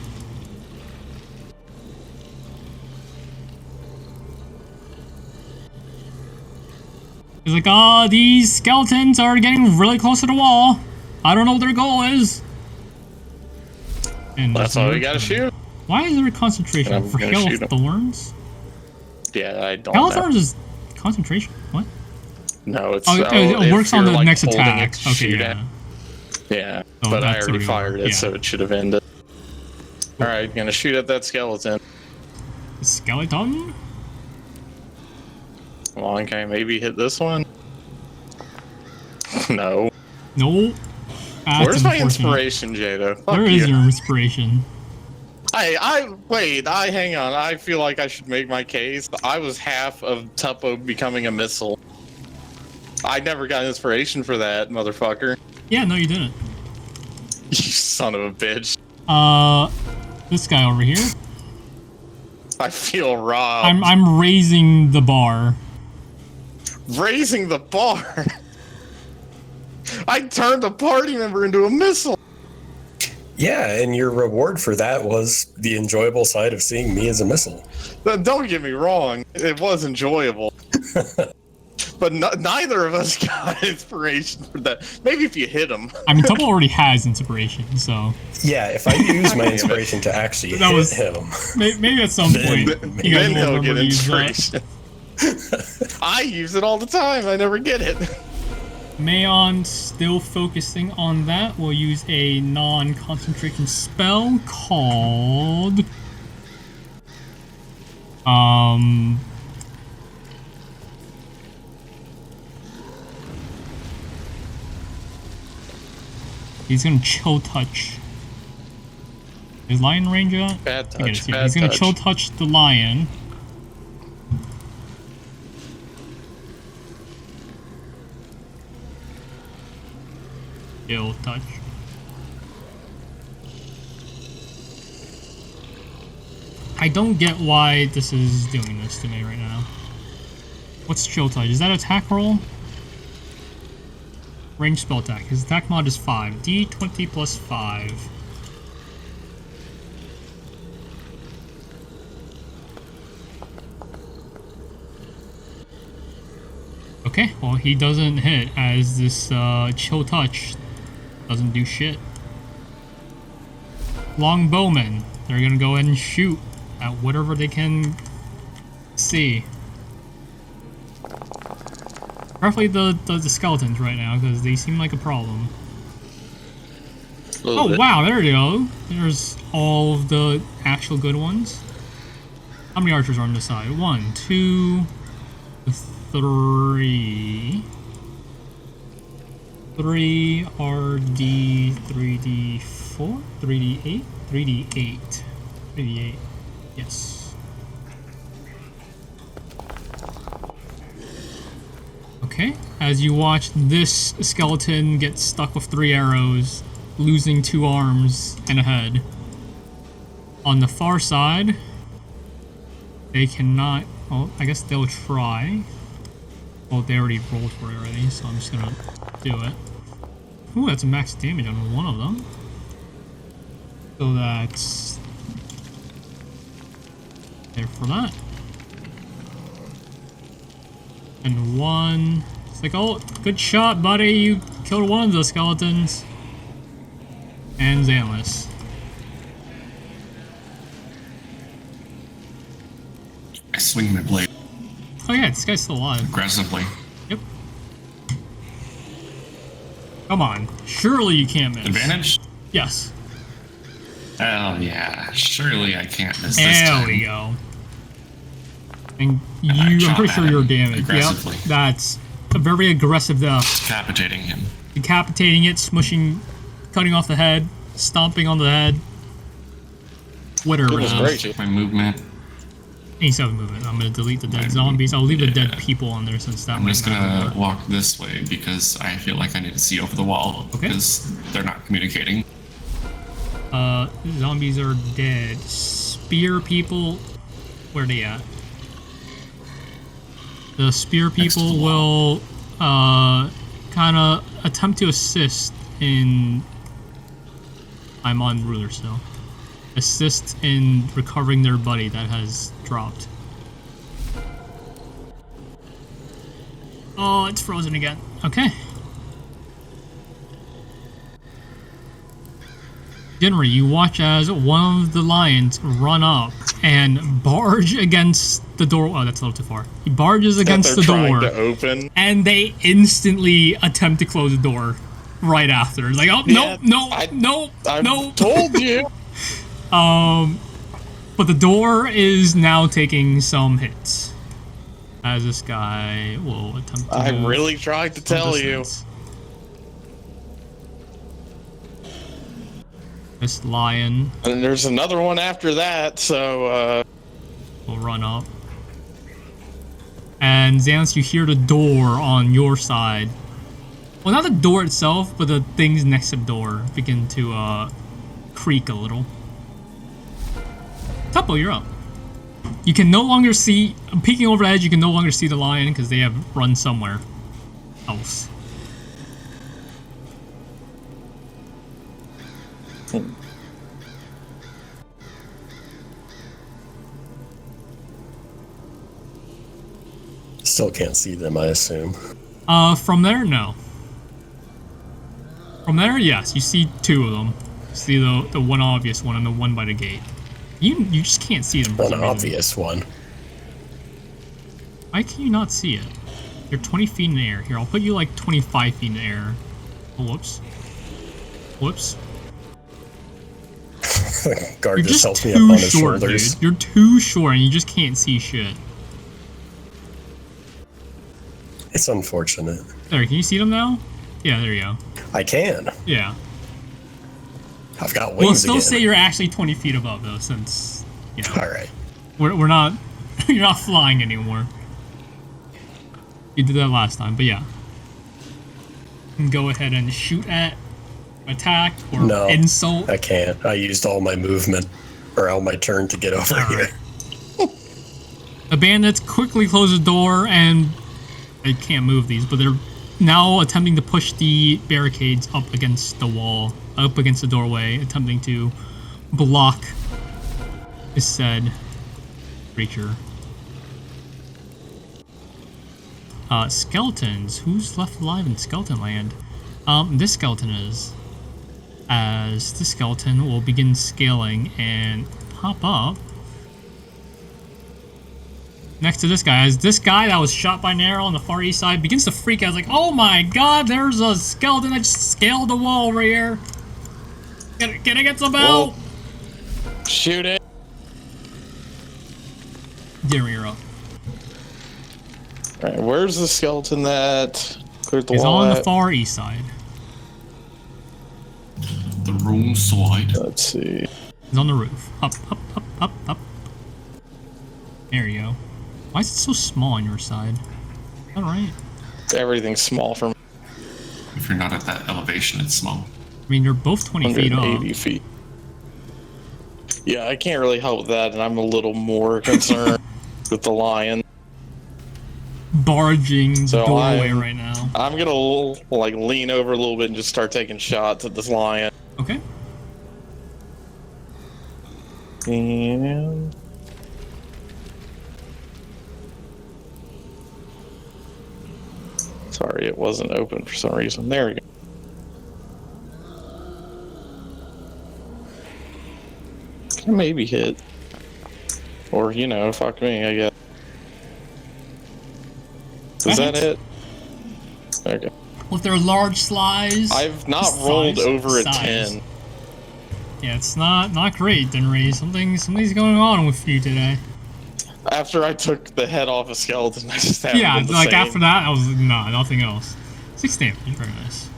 S1: he's like, these skeletons are getting really close to the wall. I don't know what their goal is. And
S2: that's all we gotta shoot.
S1: Why is there a concentration for Hail of Thorns?
S2: Yeah, I don't
S1: Hail
S2: know.
S1: of Thorns is concentration. What?
S2: No, it's
S1: it works on the
S2: like
S1: next attack. Okay, yeah.
S2: Yeah,
S1: Oh,
S2: but I
S1: that's
S2: already
S1: what we
S2: fired
S1: want.
S2: it, so it should have ended. Alright, gonna shoot at that skeleton.
S1: Skeleton?
S2: Come on, can I maybe hit this one? No.
S1: No.
S2: Where's my inspiration, Jadow?
S1: Where is your inspiration?
S2: Wait, hang on. I feel like I should make my case. I was half of Tuppo becoming a missile. I never got inspiration for that, motherfucker.
S1: Yeah, no, you didn't.
S2: You son of a bitch.
S1: This guy over here.
S2: I feel robbed.
S1: I'm raising the bar.
S2: Raising the bar? I turned a party member into a missile.
S3: Yeah, and your reward for that was the enjoyable sight of seeing me as a missile.
S2: Don't get me wrong, it was enjoyable. But neither of us got inspiration for that. Maybe if you hit him.
S1: I mean, Tuppo already has inspiration, so...
S3: Yeah, if I use my inspiration to actually hit him...
S1: Maybe at some point, you guys
S2: then
S1: will
S2: he'll
S1: remember
S2: get
S1: to use
S2: inspiration. I use it all the time, I never get it.
S1: Maon, still focusing on that, will use a non-concentration spell called... He's gonna chill touch. Is lion range at?
S2: Bad touch,
S1: He's gonna chill touch the lion. Chill touch. I don't get why this is doing this to me right now. What's chill touch? Is that attack roll? Range spell attack. His attack mod is 5. D20 plus 5. Okay, well he doesn't hit as this chill touch doesn't do shit. Longbowmen. They're gonna go ahead and shoot at whatever they can see. Preferably the skeletons right now, because they seem like a problem. Oh wow, there you go. There's all of the actual good ones. How many archers are on this side? 1, 2, 3. 3 RD, 3D4, 3D8, 3D8, 3D8. Yes. Okay, as you watch this skeleton get stuck with 3 arrows, losing 2 arms and a head. On the far side, they cannot, well, I guess they'll try. Well, they already rolled for it already, so I'm just gonna do it. Ooh, that's a max damage on one of them. So that's there for that. And one. It's like, oh, good shot, buddy. You killed one of the skeletons. And Xanlis.
S5: I swing my blade
S1: Oh yeah, this guy's still alive.
S5: aggressively.
S1: Yep. Come on. Surely you can't miss.
S5: Advantage?
S1: Yes.
S5: Oh yeah, surely I can't miss this
S1: There
S5: time.
S1: we go. And
S5: I
S1: I'm
S5: chop
S1: pretty sure
S5: at
S1: you're
S5: him
S1: damaged. Yep.
S5: aggressively.
S1: That's a very aggressive death.
S5: Decapitating him.
S1: Decapitating it, smushing, cutting off the head, stomping on the head. Whatever.
S2: Goodness gracious.
S5: Check my movement.
S1: 87 movement. I'm gonna delete the dead zombies. I'll leave the dead people on there since that
S5: I'm just gonna walk this way because I feel like I need to see over the wall
S1: Okay.
S5: because they're not communicating.
S1: Zombies are dead. Spear people, where are they at? The spear people will kind of attempt to assist in. I'm on ruler still. Assist in recovering their buddy that has dropped. Oh, it's frozen again. Okay. Dinri, you watch as one of the lions run up and barge against the door. Oh, that's a little too far. He barges against the
S2: They're
S1: door,
S2: trying to open.
S1: and they instantly attempt to close the door right after. It's like, oh,
S2: Yeah,
S1: no.
S2: I told you.
S1: But the door is now taking some hits. As this guy will attempt to
S2: I
S1: move
S2: really tried to
S1: some
S2: tell you.
S1: distance. This lion
S2: And there's another one after that, so
S1: will run up. And Xanlis, you hear the door on your side. Well, not the door itself, but the things next to the door begin to creak a little. Tuppo, you're up. You can no longer see, peeking over the edge, you can no longer see the lion because they have run somewhere else.
S3: Still can't see them, I assume.
S1: From there, no. From there, yes, you see two of them. You see the one obvious one and the one by the gate. You just can't see them. for
S3: One
S1: some reason.
S3: obvious one.
S1: Why can you not see it? You're 20 feet in the air. Here, I'll put you like 25 feet in the air. Oh, whoops. Whoops.
S3: Guard
S1: You're
S3: just
S1: just
S3: helped me up
S1: too
S3: on his
S1: short,
S3: shoulders.
S1: dude. You're too short and you just can't see shit.
S3: It's unfortunate.
S1: There, can you see them now? Yeah, there you go.
S3: I can.
S1: Yeah.
S3: I've got
S1: We'll
S3: wings
S1: still
S3: again.
S1: say you're actually 20 feet above, though, since, you know,
S3: All right.
S1: we're not, you're not flying anymore. You did that last time, but yeah. You can go ahead and shoot at, attack, or
S3: No,
S1: insult.
S3: I can't. I used all my movement, or all my turn to get over
S1: All
S3: here.
S1: right. The bandits quickly close the door, and they can't move these, but they're now attempting to push the barricades up against the wall, up against the doorway, attempting to block this said creature. Skeletons. Who's left alive in Skeleton Land? This skeleton is. As this skeleton will begin scaling and pop up next to this guy. As this guy that was shot by an arrow on the far east side begins to freak out. It's like, oh my god, there's a skeleton that just scaled the wall over here. Can I get some help?
S2: shoot it.
S1: Dinri, you're up.
S2: All right, where's the skeleton that cleared the
S1: He's
S2: wall
S1: on
S2: at?
S1: the far east side.
S5: The wrong side.
S2: Let's see.
S1: He's on the roof. Up, up, up, up, up. There you go. Why is it so small on your side? Alright.
S2: Everything's small from
S5: If you're not at that elevation, it's small.
S1: I mean, you're both 20 feet up.
S2: 180 feet. Yeah, I can't really help that, and I'm a little more concerned with the lion.
S1: Barging the
S2: So
S1: doorway
S2: I'm-
S1: right now.
S2: I'm gonna like lean over a little bit and just start taking shots at this lion.
S1: Okay.
S2: And sorry, it wasn't open for some reason. There we go. Can maybe hit. Or, you know, fuck me, I guess. Is that it? Okay.
S1: With their large slice.
S2: I've not rolled over a 10.
S1: Yeah, it's not great, Dinri. Something's going on with you today.
S2: After I took the head off a skeleton, I just haven't been the
S1: like
S2: same.
S1: after that, I was like, nah, nothing else. 6 damage, very nice.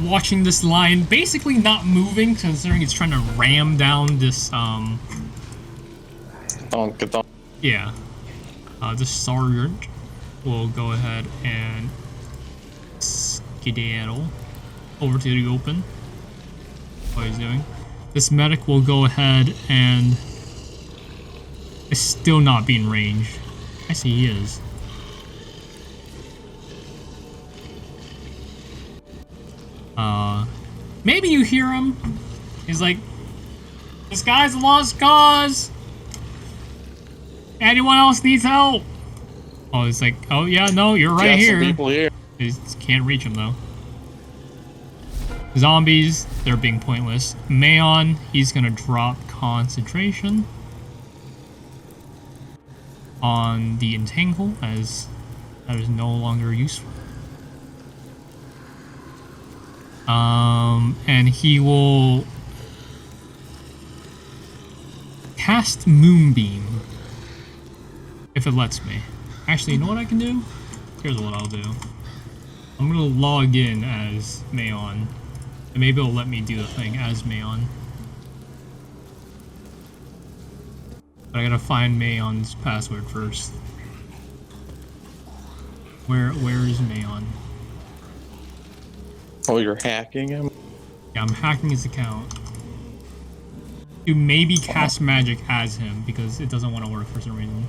S1: Watching this lion basically not moving, considering it's trying to ram down this, Yeah. This sergeant will go ahead and skedaddle over to the open. What he's doing. This medic will go ahead and is still not being ranged. I see he is. Maybe you hear him. He's like, this guy's a lost cause. Anyone else needs help? Oh, it's like, oh yeah, no, you're right here.
S2: Some people here.
S1: You can't reach him though. Zombies, they're being pointless. Maon, he's gonna drop concentration on the entangle, as that is no longer useful. And he will cast Moonbeam if it lets me. Actually, you know what I can do? Here's what I'll do. I'm gonna log in as Maon, and maybe it'll let me do the thing as Maon. But I gotta find Maon's password first. Where is Maon?
S2: Oh, you're hacking him?
S1: Yeah, I'm hacking his account. To maybe cast magic as him, because it doesn't want to work for some reason.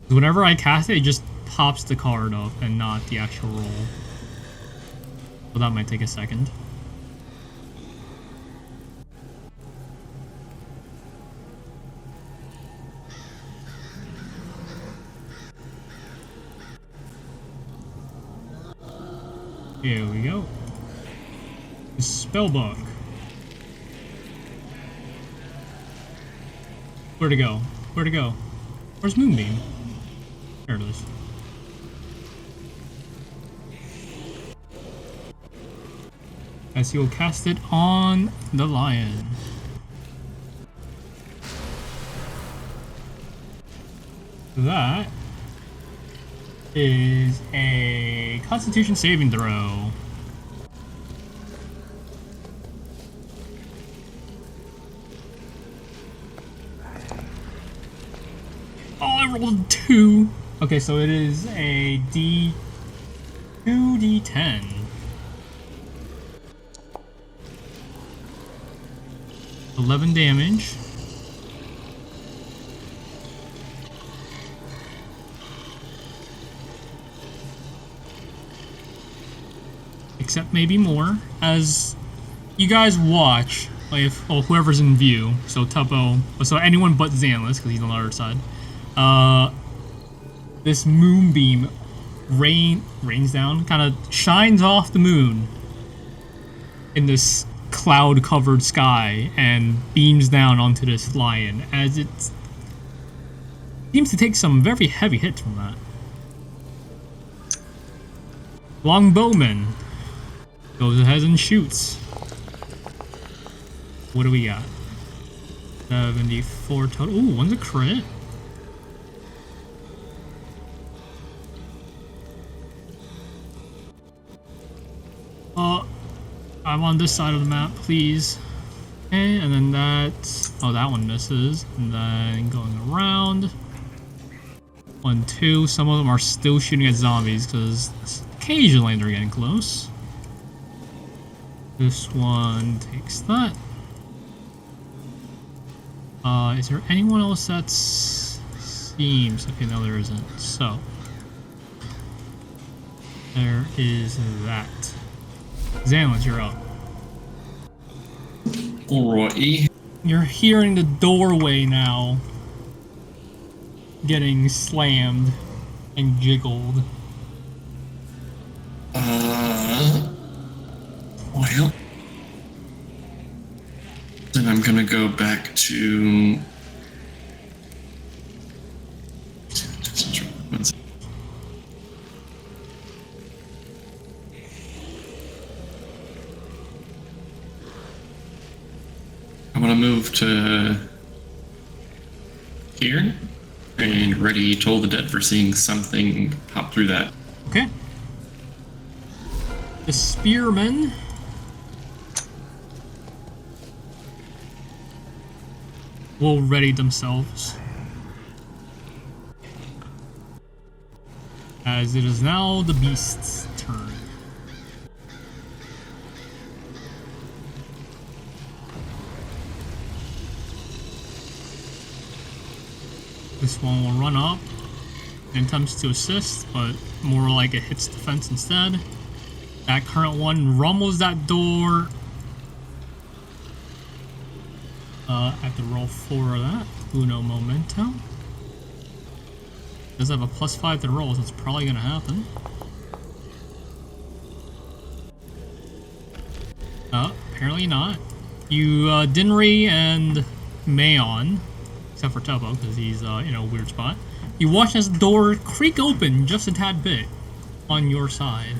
S1: Whenever I cast it, it just pops the card up and not the actual roll. So that might take a second. Here we go. The spellbook. Where'd it go? Where'd it go? Where's Moonbeam? There it is. As he will cast it on the lion. That is a Constitution saving throw. Oh, I rolled a 2. Okay, so it is a 2d10. $11 damage. Except maybe more. As you guys watch, like if whoever's in view, so Tuppo, so anyone but Xanlis, because he's on the other side. This moonbeam rains down, kind of shines off the moon in this cloud-covered sky and beams down onto this lion, as it seems to take some very heavy hits from that. Longbowman goes ahead and shoots. What do we got? 74 total. Ooh, one's a crit. I'm on this side of the map, please. Okay, and then that... Oh, that one misses. And then going around. 1, 2. Some of them are still shooting at zombies, because occasionally they're getting close. This one takes that. Is there anyone else that seems... Okay, no, there isn't. So... There is that. Xanlis, you're up.
S5: Alrighty.
S1: You're hearing the doorway now getting slammed and jiggled.
S5: Well, then I'm gonna go back to. I'm gonna move to here and ready Toll the Dead for seeing something pop through that.
S1: Okay. The spearmen will ready themselves, as it is now the beast's turn. This one will run up and attempts to assist, but more like it hits defense instead. That current one rumbles that door. I have to roll 4 of that. Uno momento. Does have a +5 to roll, so it's probably gonna happen. Apparently not. You, Dinri and Maon, except for Tuppo, because he's in a weird spot. You watch as the door creak open just a tad bit on your side.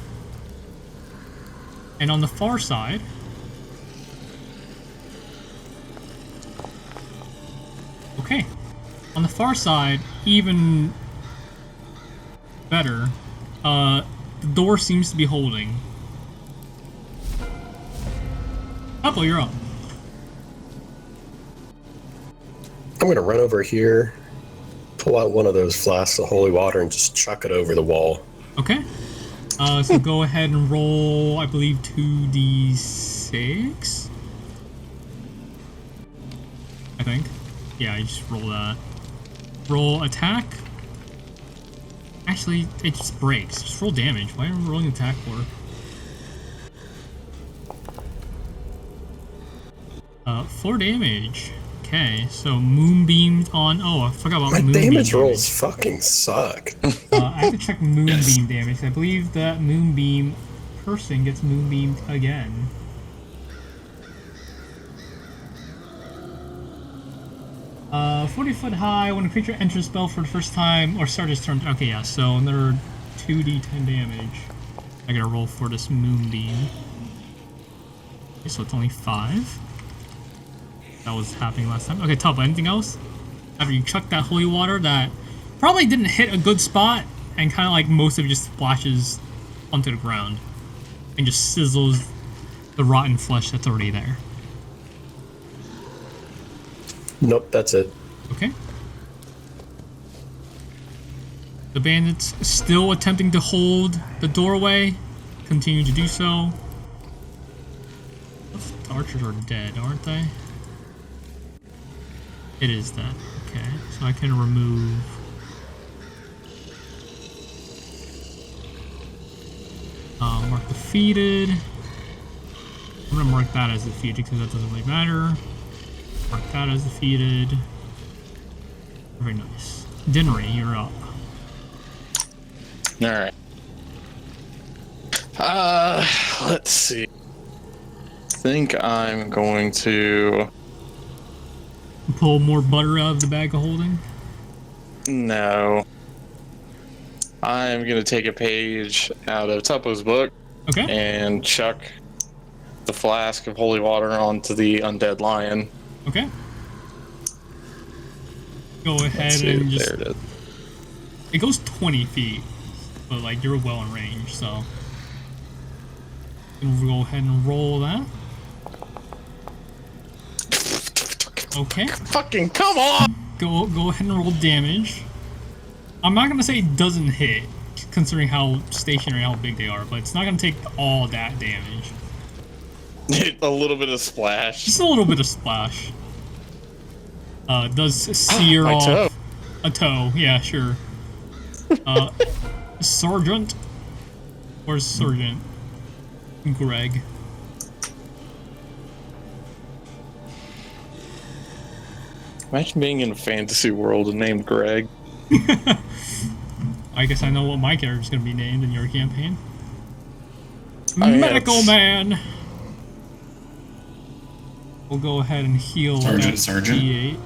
S1: And on the far side, okay, on the far side, even better, the door seems to be holding. Tuppo, you're up.
S3: I'm gonna run over here, pull out one of those flasks of holy water, and just chuck it over the wall.
S1: Okay. So go ahead and roll, I believe, 2d6? I think. Yeah, you just roll that. Roll attack. Actually, it just breaks. Just roll damage. Why am I rolling attack for? 4 damage. Okay, so moonbeamed on. Oh, I forgot about moonbeam.
S3: My damage rolls fucking suck.
S1: I have to check moonbeam damage. I believe that moonbeam person gets moonbeamed again. Uh, 40 foot high. When a creature enters spell for the first time or starts its turn. Okay, yeah. So another 2d10 damage. I gotta roll for this moonbeam. Okay, so it's only 5. That was happening last time. Okay, Tuppo, anything else? After you chuck that holy water that probably didn't hit a good spot and kind of like most of it just splashes onto the ground and just sizzles the rotten flesh that's already there.
S3: Nope, that's it.
S1: Okay. The bandits still attempting to hold the doorway, continue to do so. The archers are dead, aren't they? It is that. Okay, so I can remove. Mark defeated. I'm gonna mark that as defeated because that doesn't really matter. Mark that as defeated. Very nice. Dinri, you're up.
S2: Alright. Let's see. I think I'm going to...
S1: Pull more butter out of the bag of holding?
S2: No. I'm going to take a page out of Tuppo's book.
S1: Okay.
S2: And chuck the flask of holy water onto the undead lion.
S1: Okay. Go ahead and just...
S2: There it is.
S1: It goes 20 feet, but like you're well in range, so... We'll go ahead and roll that. Okay.
S2: Fucking come on!
S1: Go ahead and roll damage. I'm not gonna say it doesn't hit, considering how stationary, how big they are, but it's not gonna take all that damage.
S2: A little bit of splash.
S1: Just a little bit of splash. It does sear off
S2: toe.
S1: a toe. Yeah, sure. Sergeant? Where's Sergeant? Greg.
S2: Imagine being in a fantasy world and named Greg.
S1: I guess I know what my character's gonna be named in your campaign.
S2: Medical
S1: Medical Man! We'll go ahead and heal
S5: Sergeant.
S1: D8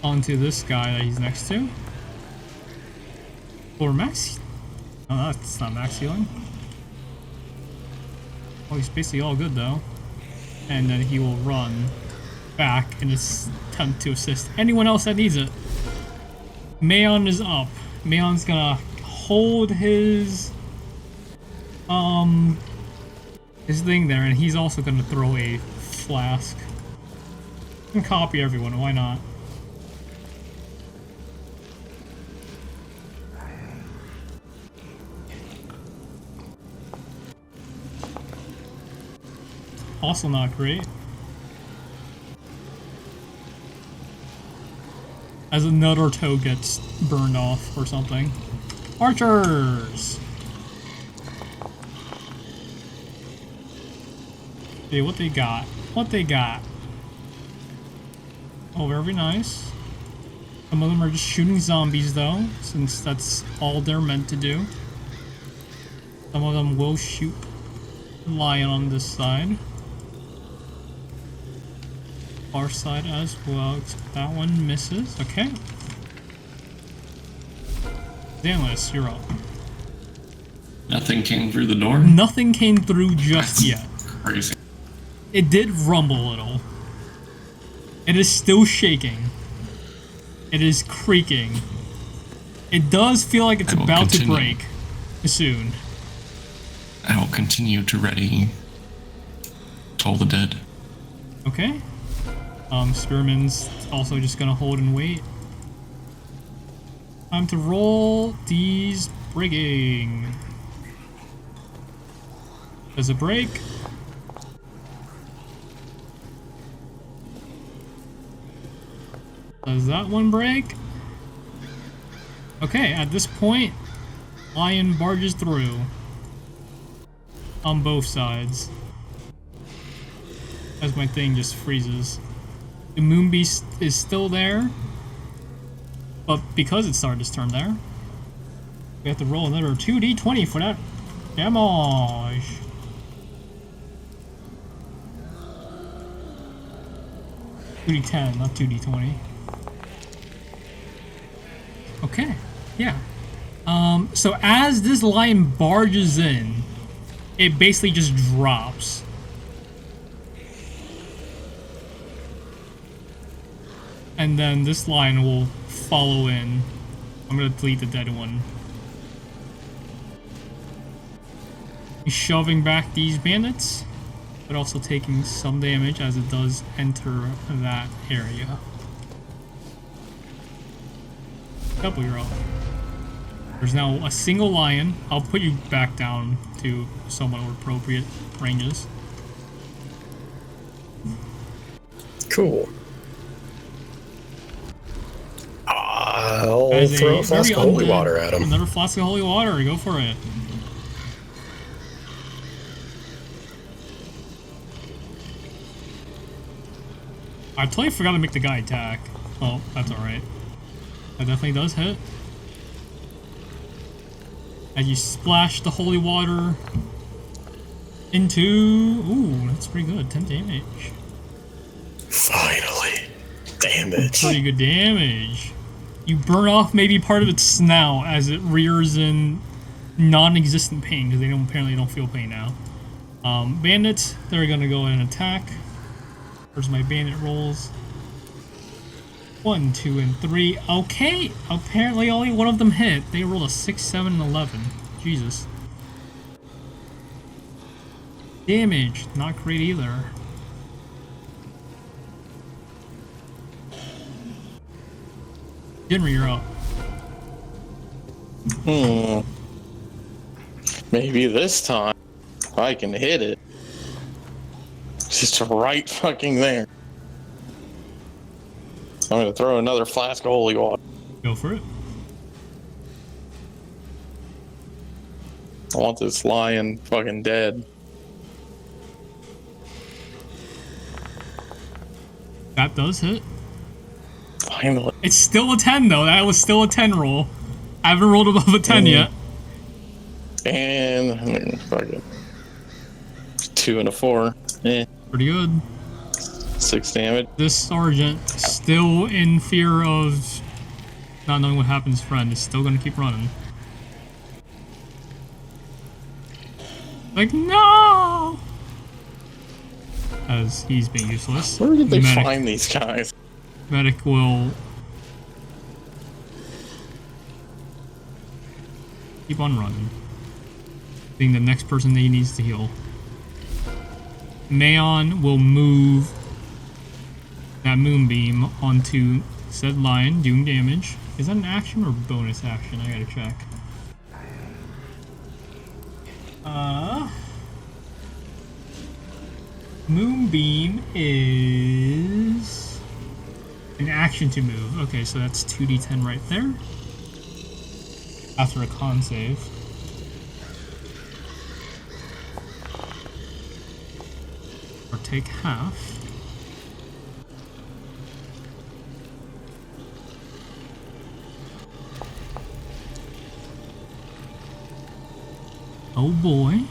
S1: onto this guy that he's next to. Or max. Oh, that's not max healing. Oh, he's basically all good though. And then he will run back in his attempt to assist anyone else that needs it. Maon is up. Maon's gonna hold his thing there, and he's also gonna throw a flask. And copy everyone, why not? Also not great. As another toe gets burned off or something. Archers! Okay, what they got? What they got? Oh, very nice. Some of them are just shooting zombies though, since that's all they're meant to do. Some of them will shoot lion on this side. Far side as well, except that one misses. Okay. Xanlis, you're up.
S5: Nothing came through the door?
S1: Nothing came through just yet.
S5: Crazy.
S1: It did rumble a little. It is still shaking. It is creaking. It does feel like it's about to break soon.
S5: I will continue to ready Toll the Dead.
S1: Okay. Spearman's also just gonna hold and wait. Time to roll these breaking. Does it break? Does that one break? Okay, at this point, lion barges through. On both sides. As my thing just freezes. The moon beast is still there. But because it started its turn there, we have to roll another 2d20 for that damage. $2d10, not 2d20. Okay, yeah. So as this lion barges in, it basically just drops. And then this lion will follow in. I'm gonna delete the dead one. He's shoving back these bandits, but also taking some damage as it does enter that area. Couple, you're up. There's now a single lion. I'll put you back down to somewhat appropriate ranges.
S3: Cool. I'll throw a flask of holy water at him.
S1: Another flask of holy water. Go for it. I totally forgot to make the guy attack. Oh, that's alright. That definitely does hit. And you splash the holy water into... Ooh, that's pretty good. 10 damage.
S3: Finally. Damage.
S1: Pretty good damage. You burn off maybe part of its snout as it rears in non-existent pain, because they apparently don't feel pain now. Bandits, they're gonna go ahead and attack. Where's my bandit rolls? 1, 2, and 3. Okay, apparently only one of them hit. They rolled a 6, 7, and 11. Jesus. Damage, not great either. Dinri, you're up.
S2: Maybe this time I can hit it. Just right fucking there. I'm gonna throw another flask of holy water.
S1: Go for it.
S2: I want this lion fucking dead.
S1: That does hit.
S2: Finally.
S1: It's still a 10 though. That was still a 10 roll. I haven't rolled above a 10 yet.
S2: And fuck it. 2 and a 4.
S1: Pretty good.
S2: 6 damage.
S1: This sergeant, still in fear of not knowing what happens, friend, is still gonna keep running. Like, no! As he's being useless.
S2: Where did they find these guys?
S1: Medic will keep on running, being the next person that he needs to heal. Maon will move that moonbeam onto said lion, doing damage. Is that an action or bonus action? I gotta check. Moonbeam is an action to move. Okay, so that's 2d10 right there. After a con save. Or take half. Oh boy.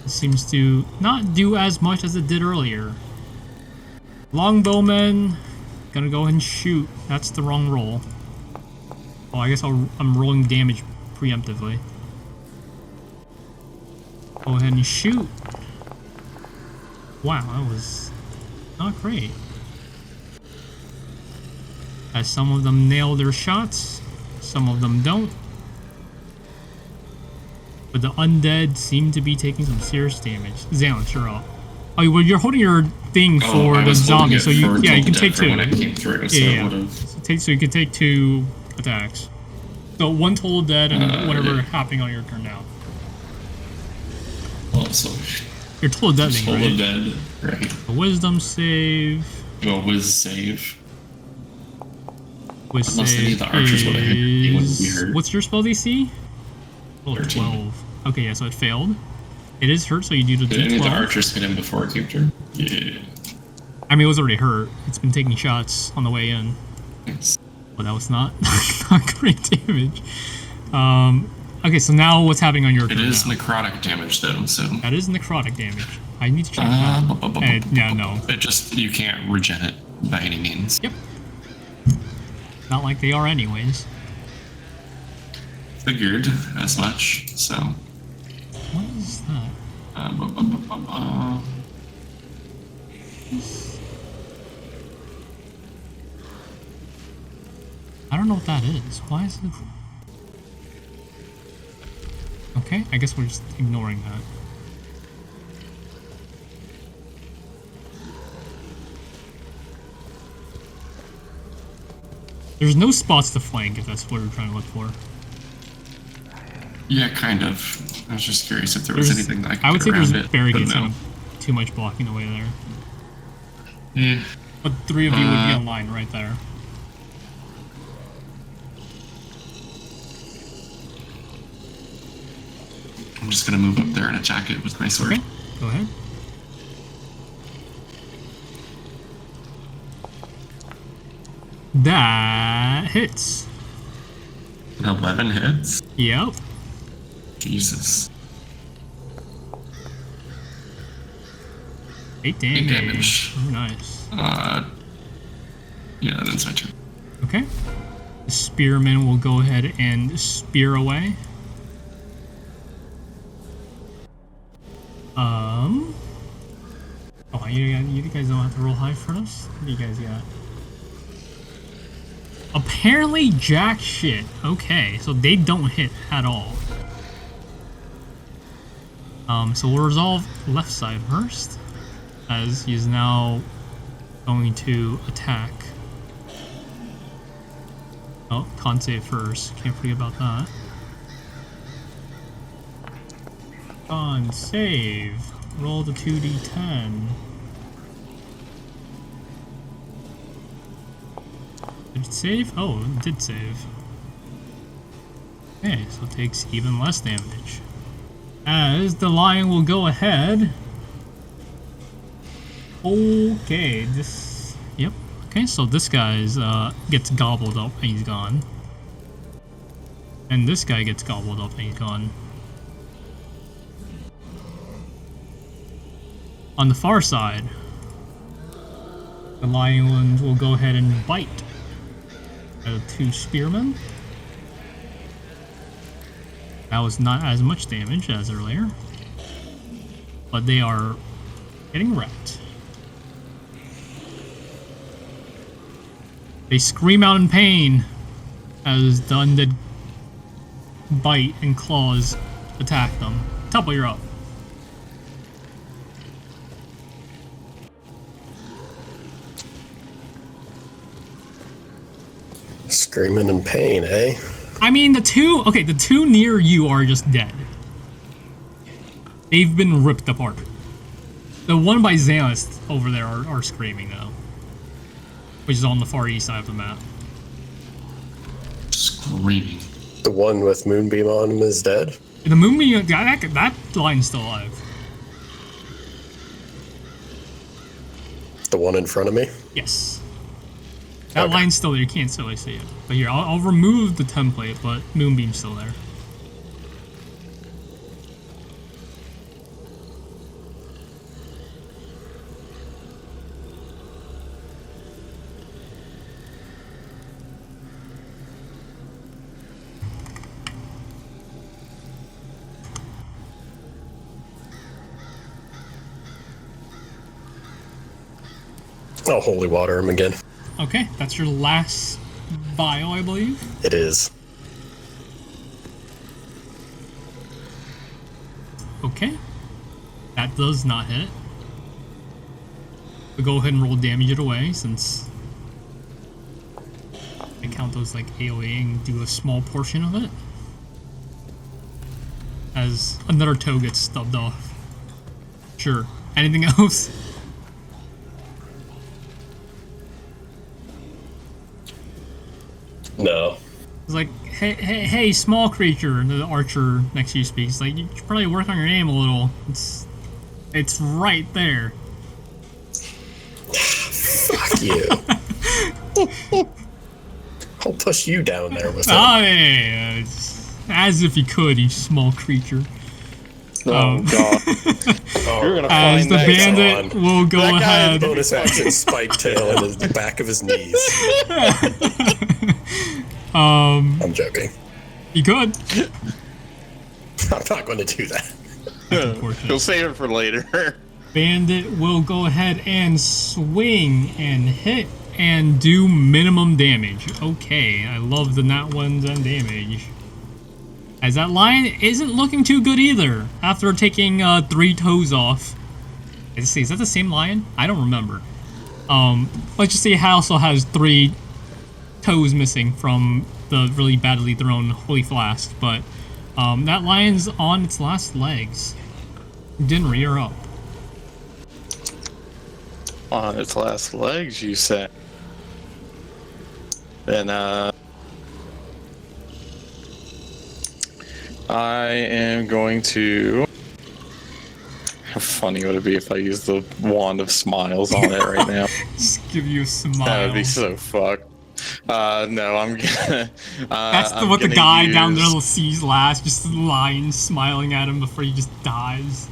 S1: It seems to not do as much as it did earlier. Longbowman, gonna go ahead and shoot. That's the wrong roll. Oh, I guess I'm rolling damage preemptively. Go ahead and shoot. Wow, that was not great. As some of them nail their shots, some of them don't. But the undead seem to be taking some serious damage. Xanlis, you're up. Oh, well, you're holding your thing for the zombie, so you can take 2.
S5: When I came through, so
S1: So you can take 2 attacks. So 1 total dead and whatever happening on your turn now.
S5: Well, so
S1: You're total dead,
S5: total dead, right?
S1: A wisdom save.
S5: Go whiz save.
S1: Whiz
S5: Unless any
S1: save
S5: of the archers would have hit me, wouldn't be hurt.
S1: What's your spell DC? Oh,
S5: 13.
S1: 12. Okay, yeah, so it failed. It is hurt, so you do the
S5: Did any of the
S1: D12.
S5: archers hit him before it came through? Yeah.
S1: I mean, it was already hurt. It's been taking shots on the way in.
S5: Thanks.
S1: But that was not, not great damage. Okay, so now what's happening on your turn
S5: It is
S1: now?
S5: necrotic damage, though, so...
S1: That is necrotic damage. I need to check that. Yeah, no.
S5: It just, you can't regen it by any means.
S1: Yep. Not like they are anyways.
S5: Figured as much, so...
S1: What is that? I don't know what that is. Why is it... Okay, I guess we're just ignoring that. There's no spots to flank if that's what we're trying to look for.
S5: Yeah, kind of. I was just curious if there was anything that I could
S1: would say there's
S5: around it,
S1: barricades,
S5: but no.
S1: too much blocking away there.
S5: Yeah.
S1: But 3 of you would be online right there.
S5: I'm just gonna move up there and attack it with my sword.
S1: Okay, go ahead. That hits.
S5: 11 hits?
S1: Yep.
S5: Jesus.
S1: 8 damage.
S5: 8 damage.
S1: Oh, nice.
S5: Yeah, that's my turn.
S1: Okay. The spearman will go ahead and spear away. Oh, you guys don't have to roll high for this? What do you guys got? Apparently jack shit. Okay, so they don't hit at all. So we'll resolve left side first, as he is now going to attack. Oh, con save first. Can't forget about that. Con save. Roll the 2d10. Did it save? Oh, it did save. Okay, so it takes even less damage. As the lion will go ahead Okay, this... Yep. Okay, so this guy's gets gobbled up and he's gone. And this guy gets gobbled up and he's gone. On the far side, the lion will go ahead and bite. 2 spearmen. That was not as much damage as earlier, but they are getting wrecked. They scream out in pain as the undead bite and claws attack them. Tuppo, you're up.
S3: Screaming in pain, eh?
S1: I mean, the two near you are just dead. They've been ripped apart. The one by Xanlis over there are screaming, though. Which is on the far east side of the map.
S5: Screaming.
S3: The one with Moonbeam on him is dead?
S1: The Moonbeam, that line's still alive.
S3: The one in front of me?
S1: Yes. That line's still there, you can't really see it. But here, I'll remove the template, but Moonbeam's still there.
S3: I'll holy water him again.
S1: Okay, that's your last vial, I believe.
S3: It is.
S1: Okay. That does not hit. We'll go ahead and roll damage it away, since I count those like AoE and do a small portion of it. As another toe gets stubbed off. Sure. Anything else?
S3: No.
S1: It's like, hey, small creature. And the archer next to you speaks. Like, you should probably work on your name a little. It's right there.
S3: Fuck you. I'll push you down there with him.
S1: Oh, yeah. As if you could, you small creature.
S2: Oh, God. You're gonna
S1: As
S2: find
S1: the
S2: that
S1: bandit will go
S2: That guy
S1: ahead.
S3: Bonus action spike tail in the back of his knees. I'm joking.
S1: You could.
S3: I'm not going to do that.
S2: You'll save it for later.
S1: Bandit will go ahead and swing and hit and do minimum damage. Okay, I love the nat ones and damage. As that lion isn't looking too good either, after taking 3 toes off. Let's see, is that the same lion? I don't remember. Let's just say it also has 3 toes missing from the really badly thrown Holy Flask, but that lion's on its last legs. Dinri, you're up.
S2: On its last legs, you said. Then, I am going to... How funny would it be if I used the Wand of Smiles on it right now?
S1: Just give you a smile.
S2: That would be so fucked. No, I'm gonna...
S1: That's what the guy down there sees last, just the lion smiling at him before he just dies.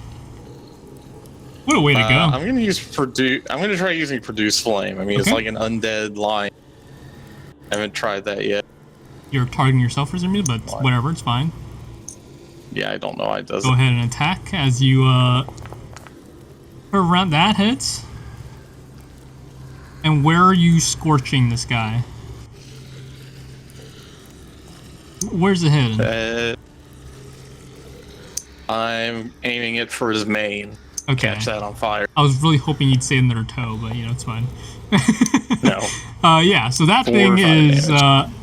S1: What a way to go.
S2: I'm gonna use I'm gonna try using Produce Flame. I mean, it's like an undead lion. I haven't tried that yet.
S1: You're targeting yourself, presumably, but whatever, it's fine.
S2: Yeah, I don't know why it doesn't.
S1: Go ahead and attack as you, around that hits. And where are you scorching this guy? Where's it hitting?
S2: I'm aiming it for his mane.
S1: Okay.
S2: Catch that on fire.
S1: I was really hoping you'd say another toe, but, you know, it's fine.
S2: No.
S1: Yeah, so that thing is,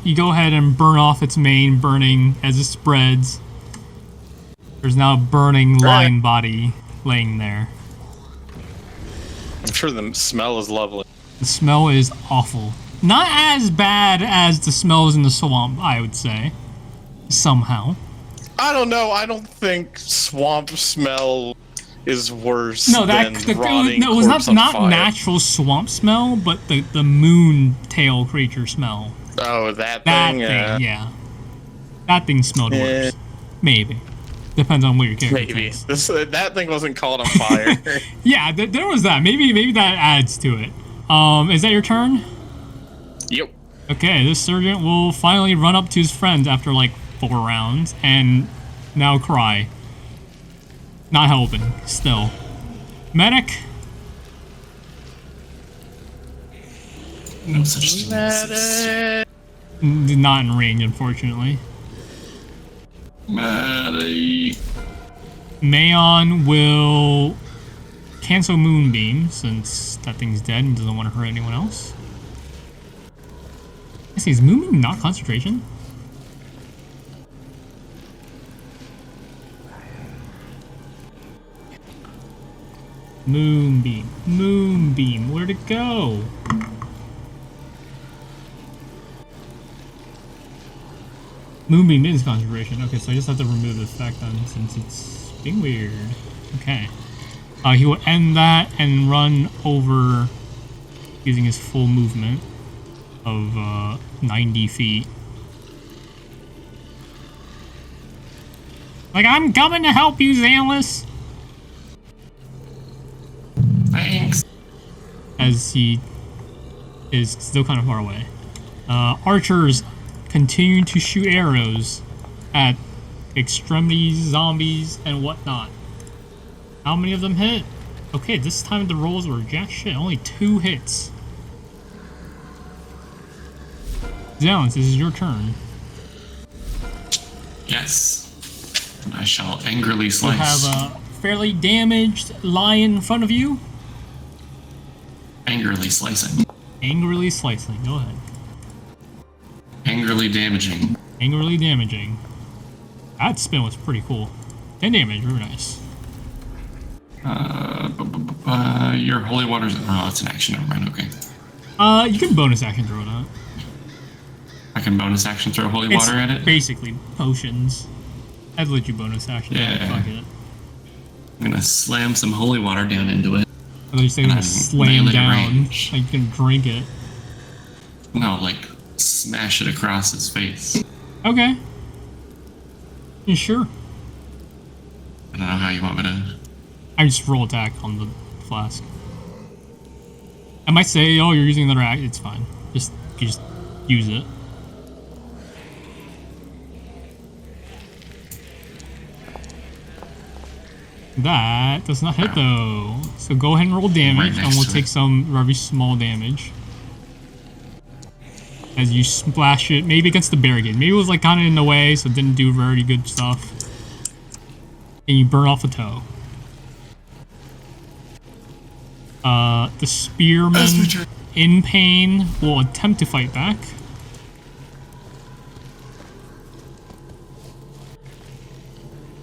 S1: you go ahead and burn off its mane, burning as it spreads. There's now a burning lion body laying there.
S2: I'm sure the smell is lovely.
S1: The smell is awful. Not as bad as the smells in the swamp, I would say. Somehow.
S2: I don't know. I don't think swamp smell is worse
S1: No,
S2: than rotting
S1: it was
S2: corpse on
S1: not
S2: fire.
S1: natural swamp smell, but the moon tail creature smell.
S2: Oh, that
S1: That
S2: thing?
S1: thing, yeah. That thing smelled worse. Maybe. Depends on what your character
S2: Maybe.
S1: thinks.
S2: That thing wasn't caught on fire.
S1: Yeah, there was that. Maybe that adds to it. Is that your turn?
S2: Yep.
S1: Okay, this sergeant will finally run up to his friends after like 4 rounds and now cry. Not helping, still. Medic?
S5: No such thing.
S1: Not in range, unfortunately.
S5: Maddie.
S1: Maon will cancel Moonbeam since that thing's dead and doesn't want to hurt anyone else. I see, is Moonbeam not concentration? Moonbeam. Moonbeam. Where'd it go? Moonbeam is concentration. Okay, so I just have to remove the effect then since it's being weird. Okay. He will end that and run over using his full movement of 90 feet. Like, I'm coming to help you, Xanlis!
S5: Thanks.
S1: As he is still kind of far away. Archers continue to shoot arrows at extremities, zombies, and whatnot. How many of them hit? Okay, this time the rolls were jack shit. Only 2 hits. Xanlis, this is your turn.
S5: Yes. I shall angrily
S1: You
S5: slice.
S1: have a fairly damaged lion in front of you.
S5: Angrily slicing.
S1: Angrily slicing. Go ahead.
S5: Angrily damaging.
S1: Angrily damaging. That spin was pretty cool. 10 damage, very nice.
S5: Your holy water's. Oh, it's an action. Never mind. Okay.
S1: You can bonus action throw it out.
S5: I can bonus action throw holy
S1: It's
S5: water at it.
S1: basically potions. I'd let you bonus action.
S5: Yeah.
S1: Fuck it.
S5: I'm gonna slam some holy water down into it.
S1: I thought you said you're gonna
S5: And
S1: slam
S5: melee
S1: down.
S5: range.
S1: Like you can drink it.
S5: No, like smash it across his face.
S1: Okay. You sure?
S5: I don't know how you want me to.
S1: I just roll attack on the flask. I might say, oh, you're using another act. It's fine. You just use it. That does not hit though. So go ahead and roll damage,
S5: Right
S1: and
S5: next
S1: we'll
S5: to
S1: take
S5: it.
S1: some very small damage. As you splash it, maybe against the barricade. Maybe it was like kind of in the way, so it didn't do very good stuff. And you burn off a toe. The spearman
S5: That's my turn.
S1: in pain will attempt to fight back.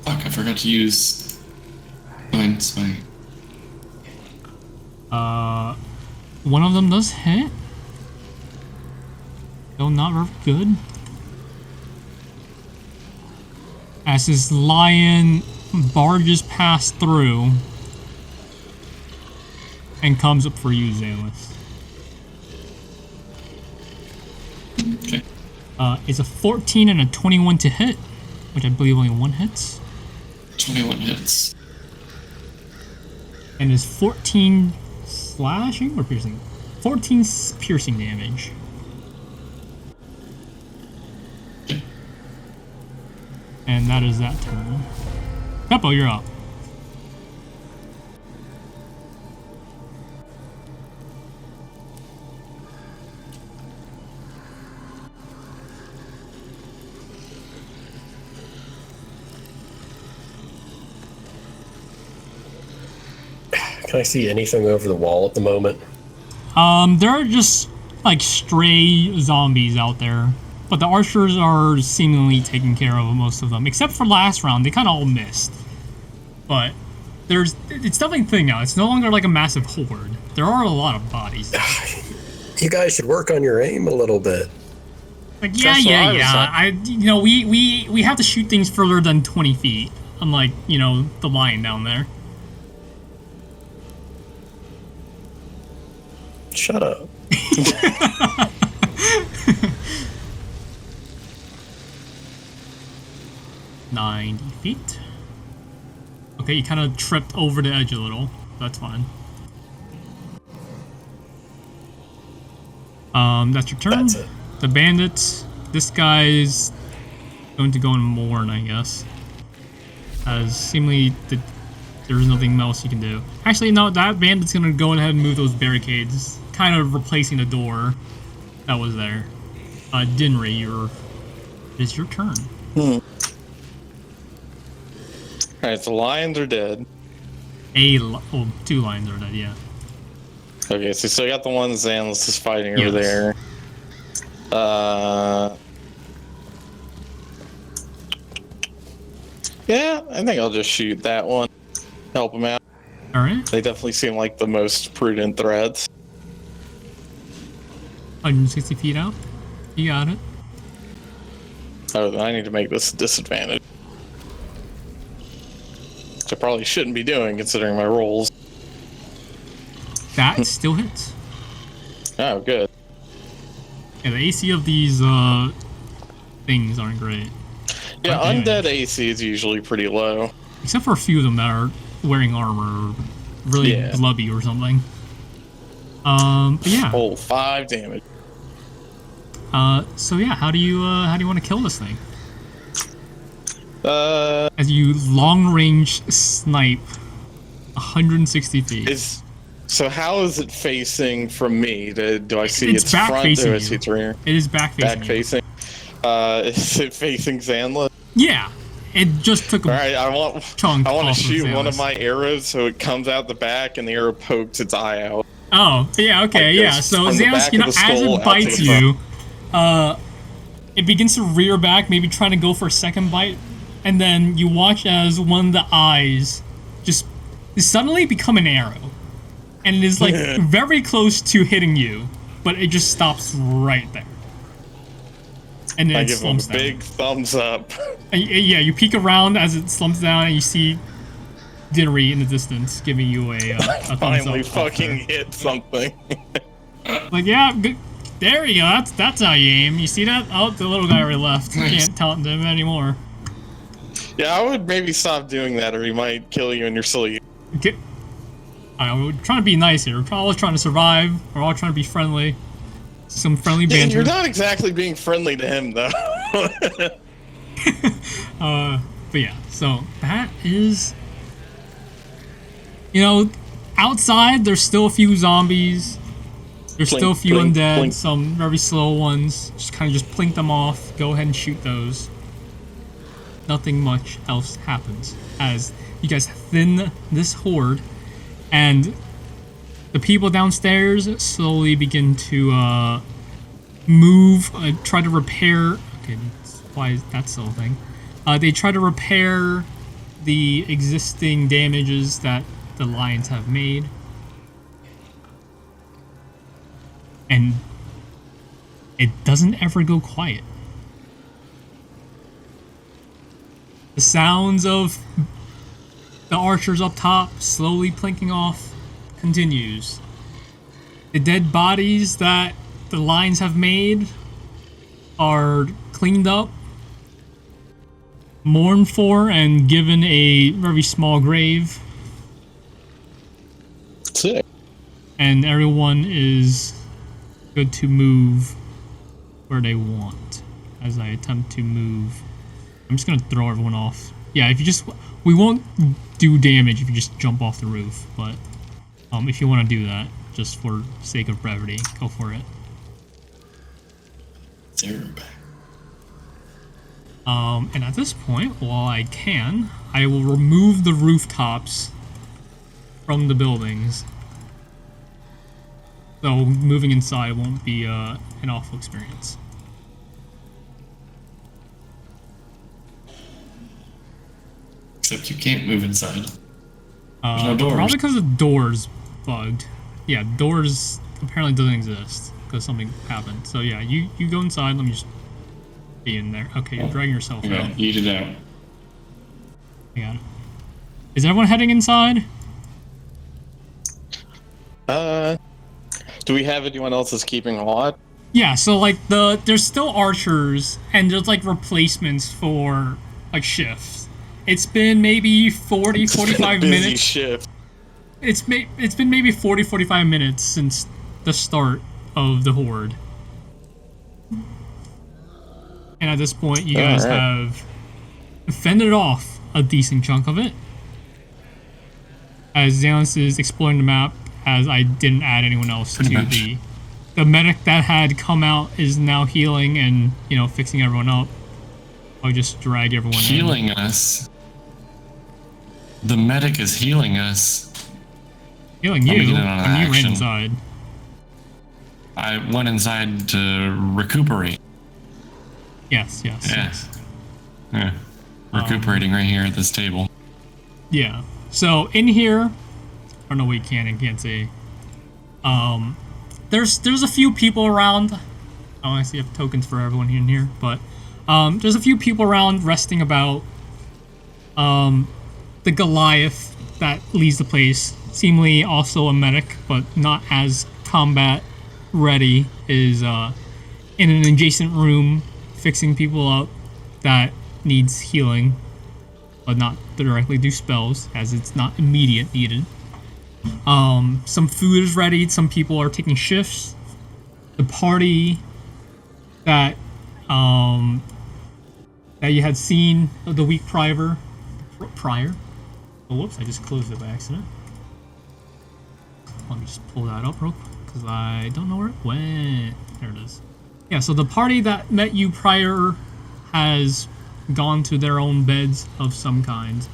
S5: Fuck! I forgot to use. Fine, it's fine.
S1: One of them does hit. Though not very good. As this lion barges past through and comes up for you, Xanlis.
S5: Okay.
S1: It's a 14 and a 21 to hit, which I believe only 1 hits.
S5: 21 hits.
S1: And is 14 slashing or piercing? 14 piercing damage.
S5: Okay.
S1: And that is that turn. Tuppo, you're up.
S3: Can I see anything over the wall at the moment?
S1: There are just like stray zombies out there, but the archers are seemingly taking care of most of them, except for last round. They kind of all missed, but it's definitely a thing now. It's no longer like a massive horde. There are a lot of bodies.
S3: You guys should work on your aim a little bit.
S1: Like
S2: That's what I was
S1: we have to shoot things further than 20 feet, unlike the lion down there.
S3: Shut up.
S1: $90 feet. Okay, you kind of tripped over the edge a little. That's fine. That's your turn.
S3: That's it.
S1: The bandits. This guy's going to go and mourn, I guess. As seemingly there's nothing else you can do. Actually, no, that bandit's gonna go ahead and move those barricades, kind of replacing the door that was there. Dinri, it's your turn.
S2: Alright, the lions are dead.
S1: Two lions are dead, yeah.
S2: Okay, so you still got the one Xanlis is fighting
S1: Yes.
S2: over there. Yeah, I think I'll just shoot that one. Help him out.
S1: Alright.
S2: They definitely seem like the most prudent threats.
S1: 160 feet out. You got it.
S2: Oh, I need to make this a disadvantage. Which I probably shouldn't be doing considering my rolls.
S1: That still hits.
S2: Oh, good.
S1: Yeah, the AC of these things aren't great.
S2: Yeah,
S1: Aren't
S2: undead
S1: damaged.
S2: AC is usually pretty low.
S1: Except for a few of them that are wearing armor or really
S2: Yeah.
S1: blubby or something. But yeah.
S2: Oh, 5 damage.
S1: So yeah, how do you want to kill this thing?
S2: Uh,
S1: As you long range snipe 160 feet.
S2: So how is it facing from me? Do I see
S1: It's
S2: its
S1: back
S2: front?
S1: facing
S2: Do I
S1: you.
S2: see its rear?
S1: It is back facing.
S2: Back
S1: you.
S2: facing. Is it facing Xanlis?
S1: Yeah. It just took a
S2: All right, I want
S1: chunk
S2: to
S1: off of
S2: shoot one of
S1: Xanlis.
S2: my arrows so it comes out the back and the arrow pokes its eye out.
S1: Oh, yeah, okay,
S2: Like
S1: yeah.
S2: this,
S1: So
S2: from the
S1: Xanlis,
S2: back
S1: you know,
S2: of the
S1: as
S2: skull
S1: it
S2: out
S1: bites
S2: to the
S1: you, it begins to rear back, maybe trying to go for a second bite, and then you watch as one of the eyes just suddenly become an arrow. And it is like very close to hitting you, but it just stops right there. And then
S2: I
S1: it
S2: give him a
S1: slumps down.
S2: big thumbs up.
S1: And, yeah, you peek around as it slumps down, and you see Dinri in the distance giving you a thumbs
S2: Finally
S1: up.
S2: fucking hit something.
S1: Like, yeah, good. There you go. That's how you aim. You see that? Oh, the little guy already left. You can't taunt him anymore.
S2: Yeah, I would maybe stop doing that or he might kill you in your sleep.
S1: Okay. We're trying to be nice here. We're all trying to survive. We're all trying to be friendly. Some friendly
S2: Yeah,
S1: banter.
S2: you're not exactly being friendly to him, though.
S1: But yeah, so that is... You know, outside, there's still a few zombies. There's
S2: Plink,
S1: still a few
S2: plink,
S1: undead,
S2: plink.
S1: some very slow ones. Just kind of just plink them off. Go ahead and shoot those. Nothing much else happens as you guys thin this horde, and the people downstairs slowly begin to move, try to repair. Okay, why is that still a thing? They try to repair the existing damages that the lions have made. And it doesn't ever go quiet. The sounds of the archers up top slowly plinking off continues. The dead bodies that the lions have made are cleaned up, mourned for, and given a very small grave.
S2: Sick.
S1: And everyone is good to move where they want as I attempt to move. I'm just gonna throw everyone off. Yeah, if you just... We won't do damage if you just jump off the roof, but if you want to do that, just for sake of brevity, go for it. And at this point, while I can, I will remove the rooftops from the buildings. So moving inside won't be an awful experience.
S5: Except you can't move inside. There's no doors.
S1: Probably because the doors bugged. Yeah, doors apparently doesn't exist because something happened. So yeah, you go inside. Let me just be in there. Okay, you're dragging yourself
S5: Yeah,
S1: out.
S5: eat it out.
S1: I got it. Is everyone heading inside?
S2: Do Do we have anyone else that's keeping watch?
S1: Yeah, so like there's still archers and there's like replacements for like shifts. It's been maybe 40, 45
S2: busy
S1: minutes.
S2: Shift.
S1: It's been maybe 40, 45 minutes since the start of the horde. And at this point, you guys have fended off a decent chunk of it. As Xanlis is exploring the map, as I didn't add anyone else to the medic that had come out is now healing and, you know, fixing everyone up. I'll just drag everyone
S5: healing us. The medic is healing us.
S1: Healing you when you ran inside.
S5: I went inside to recuperate.
S1: Yes.
S5: Yeah. Recuperating right here at this table.
S1: Yeah. So in here, or no, we can't see. There's a few people around. Oh, I see I have tokens for everyone in here, but there's a few people around resting about. The Goliath that leads the place, seemingly also a medic, but not as combat ready, is in an adjacent room fixing people up that needs healing, but not directly do spells, as it's not immediate needed. Some food is ready, some people are taking shifts. The party that you had seen the week prior. Oh, whoops, I just closed it by accident. Let me just pull that up real quick, because I don't know where it went. There it is. Yeah, so the party that met you prior has gone to their own beds of some kind.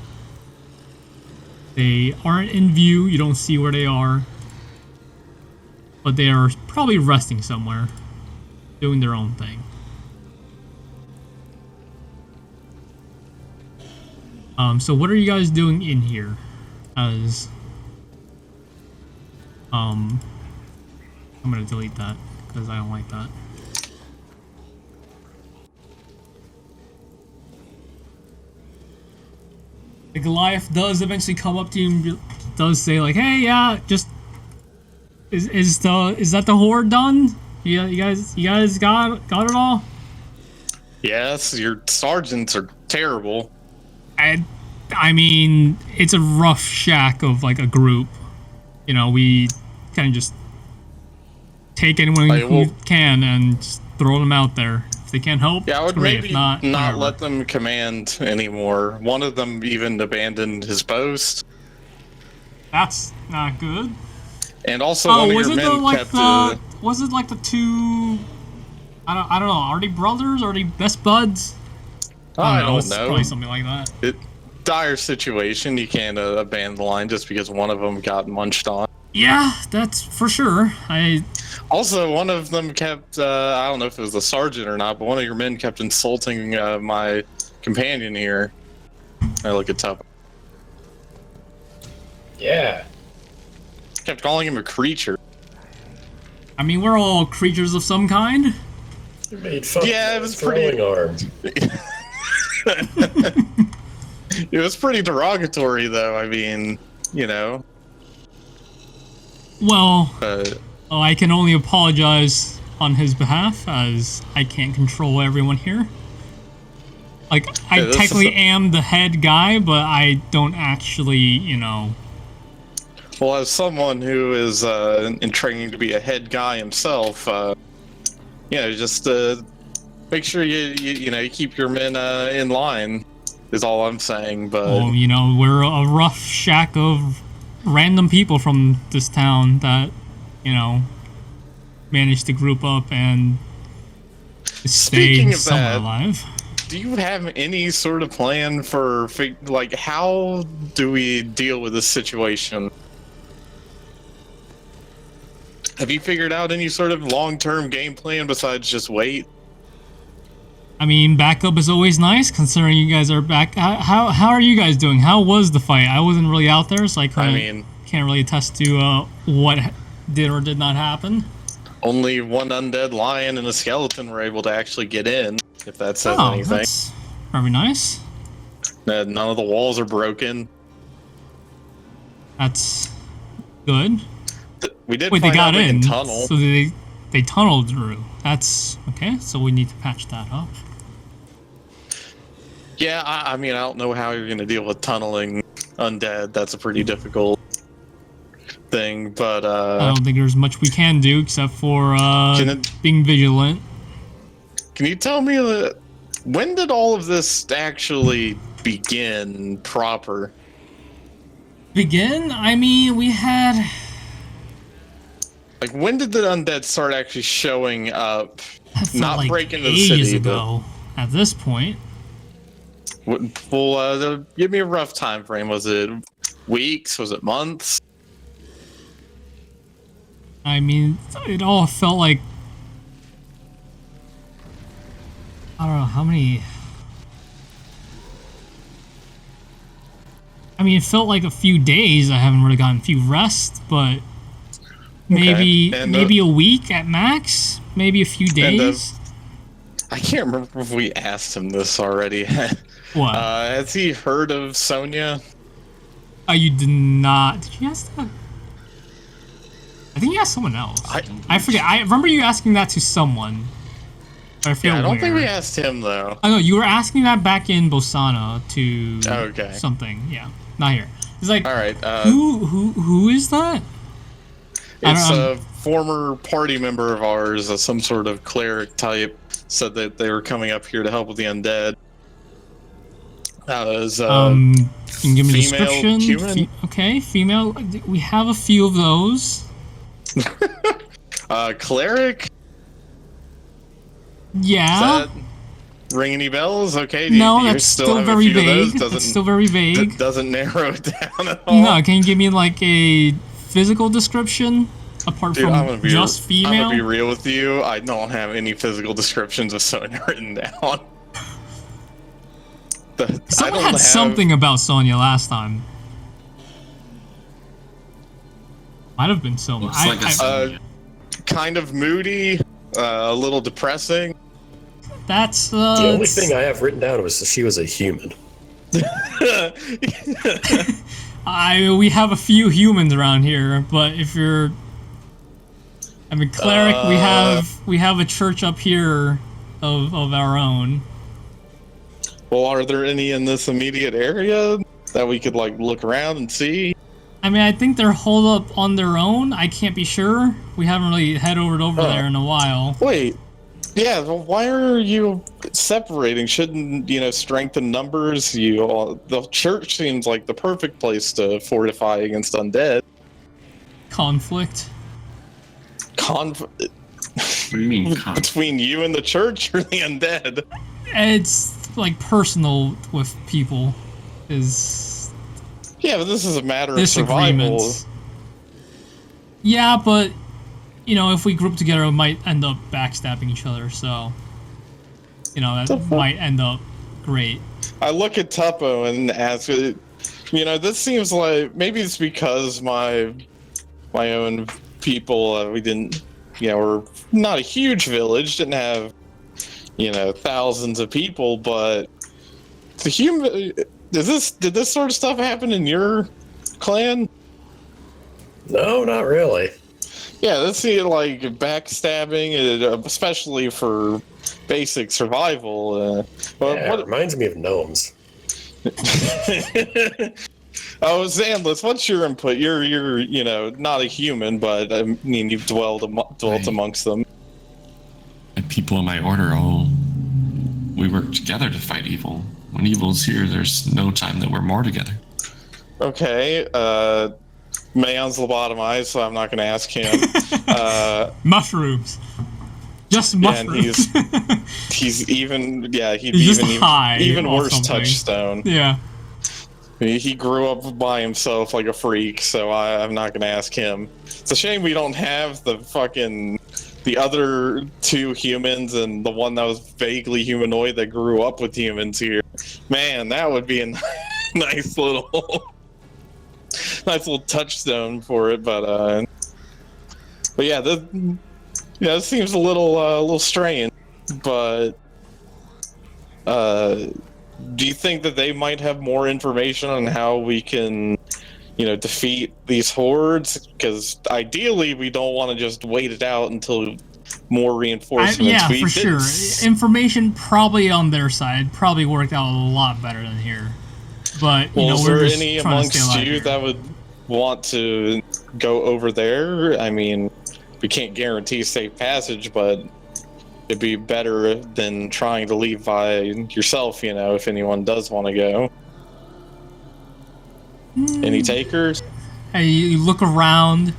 S1: They aren't in view, you don't see where they are. But they are probably resting somewhere, doing their own thing. So what are you guys doing in here? As I'm gonna delete that because I don't like that. The Goliath does eventually come up to you and does say like, "Hey, yeah, just is that the horde done? You guys got it all?"
S2: Yes, your sergeants are terrible.
S1: I mean, it's a rough shack of like a group. You know, we kind of just take anyone who can and just throw them out there. If they can't help,
S2: yeah, I would
S1: great.
S2: maybe
S1: If not
S2: let them command anymore. One of them even abandoned his post.
S1: That's not good.
S2: And also, one of your men
S1: was it like the two? I don't know. Are they brothers? Are they best buds?
S2: I don't
S1: it's
S2: know.
S1: Probably something like that.
S2: Dire situation. You can't abandon the line just because one of them got munched on.
S1: Yeah, that's for sure.
S2: Also, one of them kept, I don't know if it was the sergeant or not, but one of your men kept insulting my companion here. I look at Tuppo.
S3: Yeah.
S2: Kept calling him a creature.
S3: I mean,
S1: we're all creatures of some kind.
S3: You made fun of
S2: it was
S3: throwing arm.
S2: It was pretty derogatory, though. I mean, you know.
S1: Well, I can only apologize on his behalf, as I can't control everyone here. Like, I technically am the head guy, but I don't actually, you know.
S2: Well, as someone who is in training to be a head guy himself, just make sure you keep your men in line. Is all I'm saying. But
S1: we're a rough shack of random people from this town that, managed to group up and stay somewhat alive.
S2: Do you have any sort of plan for, like, how do we deal with this situation? Have you figured out any sort of long-term game plan besides just wait?
S1: I mean, backup is always nice, considering you guys are back. How are you guys doing? How was the fight? I wasn't really out there, so I can't really attest to what did or did not happen.
S2: Only one undead lion and a skeleton were able to actually get in, if that says anything.
S1: That's very nice.
S2: None of the walls are broken.
S1: That's good.
S2: We did
S1: Wait, they
S2: find
S1: got
S2: out they
S1: in.
S2: can tunnel.
S1: So they tunneled through. That's okay. So we need to patch that up.
S2: Yeah, I mean, I don't know how you're gonna deal with tunneling undead. That's a pretty difficult thing, but
S1: I don't think there's much we can do except for being vigilant.
S2: Can you tell me when did all of this actually begin proper?
S1: Begin? I mean, we had...
S2: Like, when did the undead start actually showing up? Not
S1: like
S2: breaking into the city,
S1: ages ago. At this point.
S2: Well, give me a rough time frame. Was it weeks? Was it months?
S1: I mean, it all felt like... I don't know, how many... I mean, it felt like a few days. I haven't really gotten a few rest, but... Maybe maybe a week at max? Maybe a few days?
S2: I can't remember if we asked him this already.
S1: What?
S2: Has he heard of Sonya?
S1: You did not. Did you ask that? I think you asked someone else. I forget. I remember you asking that to someone. I
S2: don't think we asked him, though.
S1: I know, you were asking that back in Bosana to something. Yeah, not here. It's like,
S2: all right,
S1: who is that?
S2: It's a former party member of ours, some sort of cleric type, said that they were coming up here to help with the undead. Can
S1: you give me a description?
S2: Human?
S1: Okay, female. We have a few of those.
S2: Cleric?
S1: Yeah.
S2: Does that ring any bells? Okay.
S1: No, that's still very vague. That's still very vague.
S2: Doesn't narrow it down at all.
S1: No, can you give me like a physical description apart from just female?
S2: I'm gonna be real with you. I don't have any physical descriptions of Sonya written down.
S1: Someone had something about Sonya last time. Might have been someone.
S2: Kind of moody, a little depressing.
S1: That's
S3: the only thing I have written down was that she was a human.
S1: We have a few humans around here, but if you're, I mean, cleric, we have a church up here of our own.
S2: Well, are there any in this immediate area that we could like look around and see?
S1: I mean, I think they're holed up on their own. I can't be sure. We haven't really head over there in a while.
S2: Wait. Yeah, well, why are you separating? Shouldn't, strengthen numbers? The church seems like the perfect place to fortify against undead.
S1: Conflict.
S5: What do you mean,
S2: between you and the church or the undead?
S1: It's like personal with people.
S2: Yeah, but this is a matter of survival.
S1: Yeah, but if we group together, we might end up backstabbing each other, so, that might end up great.
S2: I look at Tuppo and ask, this seems like, maybe it's because my own people, we didn't, we're not a huge village, didn't have, thousands of people, but did this sort of stuff happen in your clan?
S3: No, not really.
S2: Yeah, let's see, like, backstabbing, especially for basic survival.
S3: It reminds me of gnomes.
S2: Oh, Xanlis, what's your input? You're not a human, but I mean, you've dwelt amongst them.
S5: And people in my order, we work together to fight evil. When evil's here, there's no time that we're more together.
S2: Okay, Maon's lobotomized, so I'm not going to ask him.
S1: Mushrooms. Just mushrooms.
S2: And he's even worse touchstone.
S1: Yeah.
S2: He grew up by himself like a freak, so I'm not going to ask him. It's a shame we don't have the other two humans and the one that was vaguely humanoid that grew up with humans here. Man, that would be a nice little touchstone for it, but yeah, this seems a little strange. But do you think that they might have more information on how we can, defeat these hordes, because ideally we don't want to just wait it out until more reinforcements.
S1: Yeah, for sure. Information probably on their side probably worked out a lot better than here. But you know,
S2: is
S1: we're
S2: there
S1: just
S2: any
S1: trying to stay
S2: amongst
S1: alive
S2: you
S1: here.
S2: that would want to go over there? I mean, we can't guarantee safe passage, but it'd be better than trying to leave by yourself, you know, if anyone does want to go. Any takers?
S1: Hey, you look around,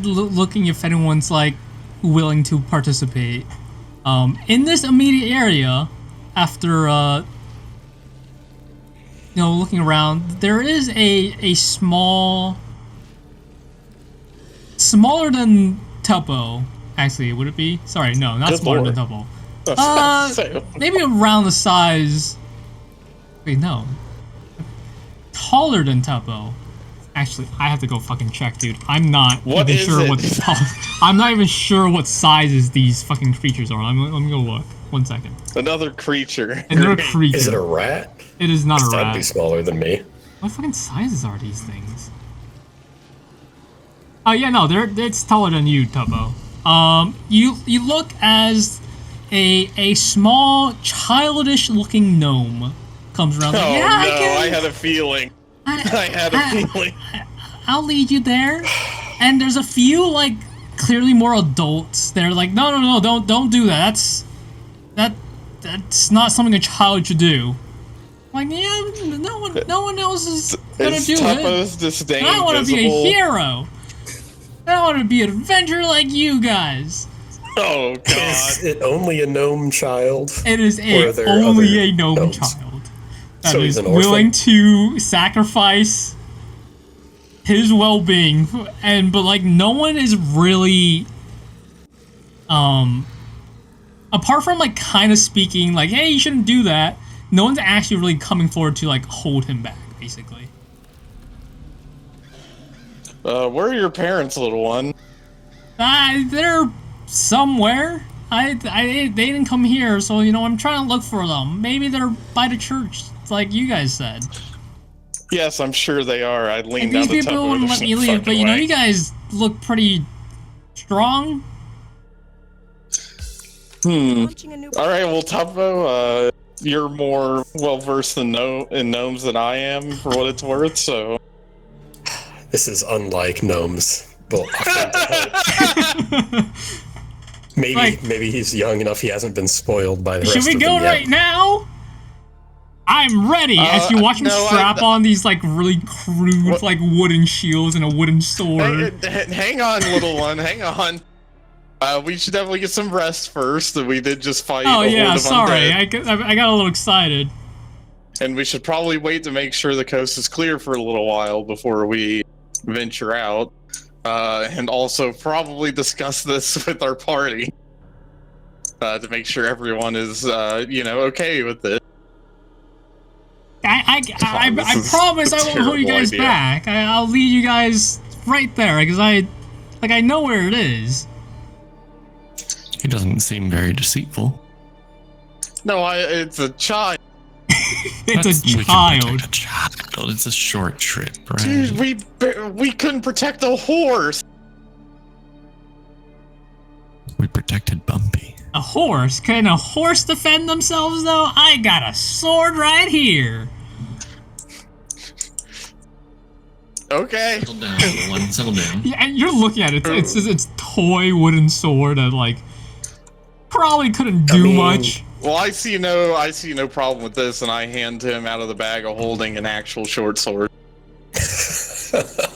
S1: looking if anyone's like willing to participate. In this immediate area, after you know, looking around, there is a smaller than Tuppo. Actually, would it be? Sorry, no, not
S2: Good
S1: smaller
S2: Lord.
S1: than Tuppo. Maybe around the size. Wait, no. Taller than Tuppo. Actually, I have to go fucking check, dude. I'm not
S2: What
S1: even
S2: is
S1: sure
S2: it?
S1: what. I'm not even sure what sizes these fucking creatures are. Let me go look. 1 second.
S2: Another creature.
S1: Another creature.
S3: Is it a rat?
S1: It is not a
S3: That'd be
S1: rat.
S3: smaller than me.
S1: What fucking sizes are these things? Oh yeah, no, it's taller than you, Tuppo. You look as a small, childish-looking gnome comes around.
S2: Oh
S1: Like, yeah,
S2: no, I had a feeling. I had a feeling.
S1: I'll lead you there. And there's a few like clearly more adults. They're like, no, don't do that. That's not something a child should do. Like, yeah, no one else is gonna do
S2: Tuppo's
S1: it.
S2: disdain
S1: I want to be a
S2: visible?
S1: hero. I want to be an adventurer like you guys.
S2: Oh god.
S3: Is it only a gnome child?
S1: It is
S3: Or are there
S1: only
S3: other
S1: a gnome
S3: gnomes?
S1: child that
S3: So
S1: is
S3: he's an orphan?
S1: willing to sacrifice his well-being, but like no one is really, apart from like kind of speaking like, hey, you shouldn't do that. No one's actually really coming forward to like hold him back, basically.
S2: Where are your parents, little one?
S1: They're somewhere. They didn't come here, so you know I'm trying to look for them. Maybe they're by the church, like you guys said.
S2: Yes, I'm sure they are. I leaned
S1: And
S2: down
S1: these
S2: the
S1: people
S2: Tuppo.
S1: wouldn't
S2: There's
S1: let
S2: no
S1: me leave, but
S2: fucking
S1: you know
S2: way.
S1: you guys look pretty strong.
S6: Launching a new
S2: All right, well, Tuppo, you're more well versed in gnomes than I am, for what it's worth. So
S3: This is unlike gnomes. Well, maybe he's young enough he hasn't been spoiled by the
S1: Should
S3: rest
S1: we
S3: of
S1: go
S3: them yet.
S1: right now? I'm ready. As you watch him
S2: no,
S1: strap on these like really crude like wooden shields and a wooden sword.
S2: hang on, little one, hang on. We should definitely get some rest first. We did just fight.
S1: Oh
S2: a
S1: yeah,
S2: horde of
S1: sorry.
S2: undead.
S1: I got a little excited.
S2: And we should probably wait to make sure the coast is clear for a little while before we venture out. And also probably discuss this with our party. To make sure everyone is, okay with it.
S1: I
S2: this is
S1: promise
S2: a
S1: I won't hold you
S2: terrible
S1: guys
S2: idea.
S1: back. I'll lead you guys right there because I know where it is.
S5: He doesn't seem very deceitful.
S2: No, it's a child.
S1: It's
S5: We
S1: a
S5: can
S1: child.
S5: protect a child. It's a short trip, right?
S2: Dude, we couldn't protect a horse.
S5: We protected Bumpy.
S1: A horse? Can a horse defend themselves though? I got a sword right here.
S2: Okay.
S5: Settle down, little one. Settle down.
S1: Yeah, and you're looking at it. It's toy wooden sword that like probably couldn't do much.
S2: Well, I see no problem with this, and I hand him out of the bag of holding an actual short sword.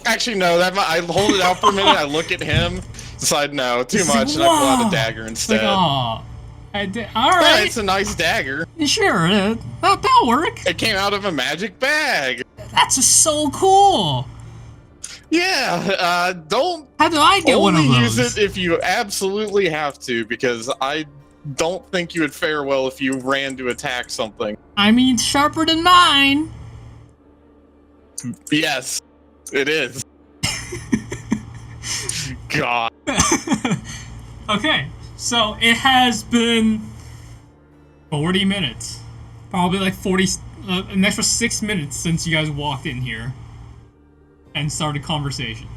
S2: Actually, no. I hold it out for a minute. I look at him, decide no, too much, and I pull out a dagger instead.
S1: Like, all
S2: Yeah,
S1: right,
S2: it's a nice dagger.
S1: sure, that'll work.
S2: It came out of a magic bag.
S1: That's just so cool.
S2: Yeah, don't
S1: How do I get one
S2: only
S1: of those?
S2: use it if you absolutely have to, because I don't think you would fare well if you ran to attack something.
S1: I mean, sharper than mine.
S2: Yes, it is. God.
S1: Okay, so it has been 40 minutes. Probably like 40, an extra 6 minutes since you guys walked in here. and start a conversation.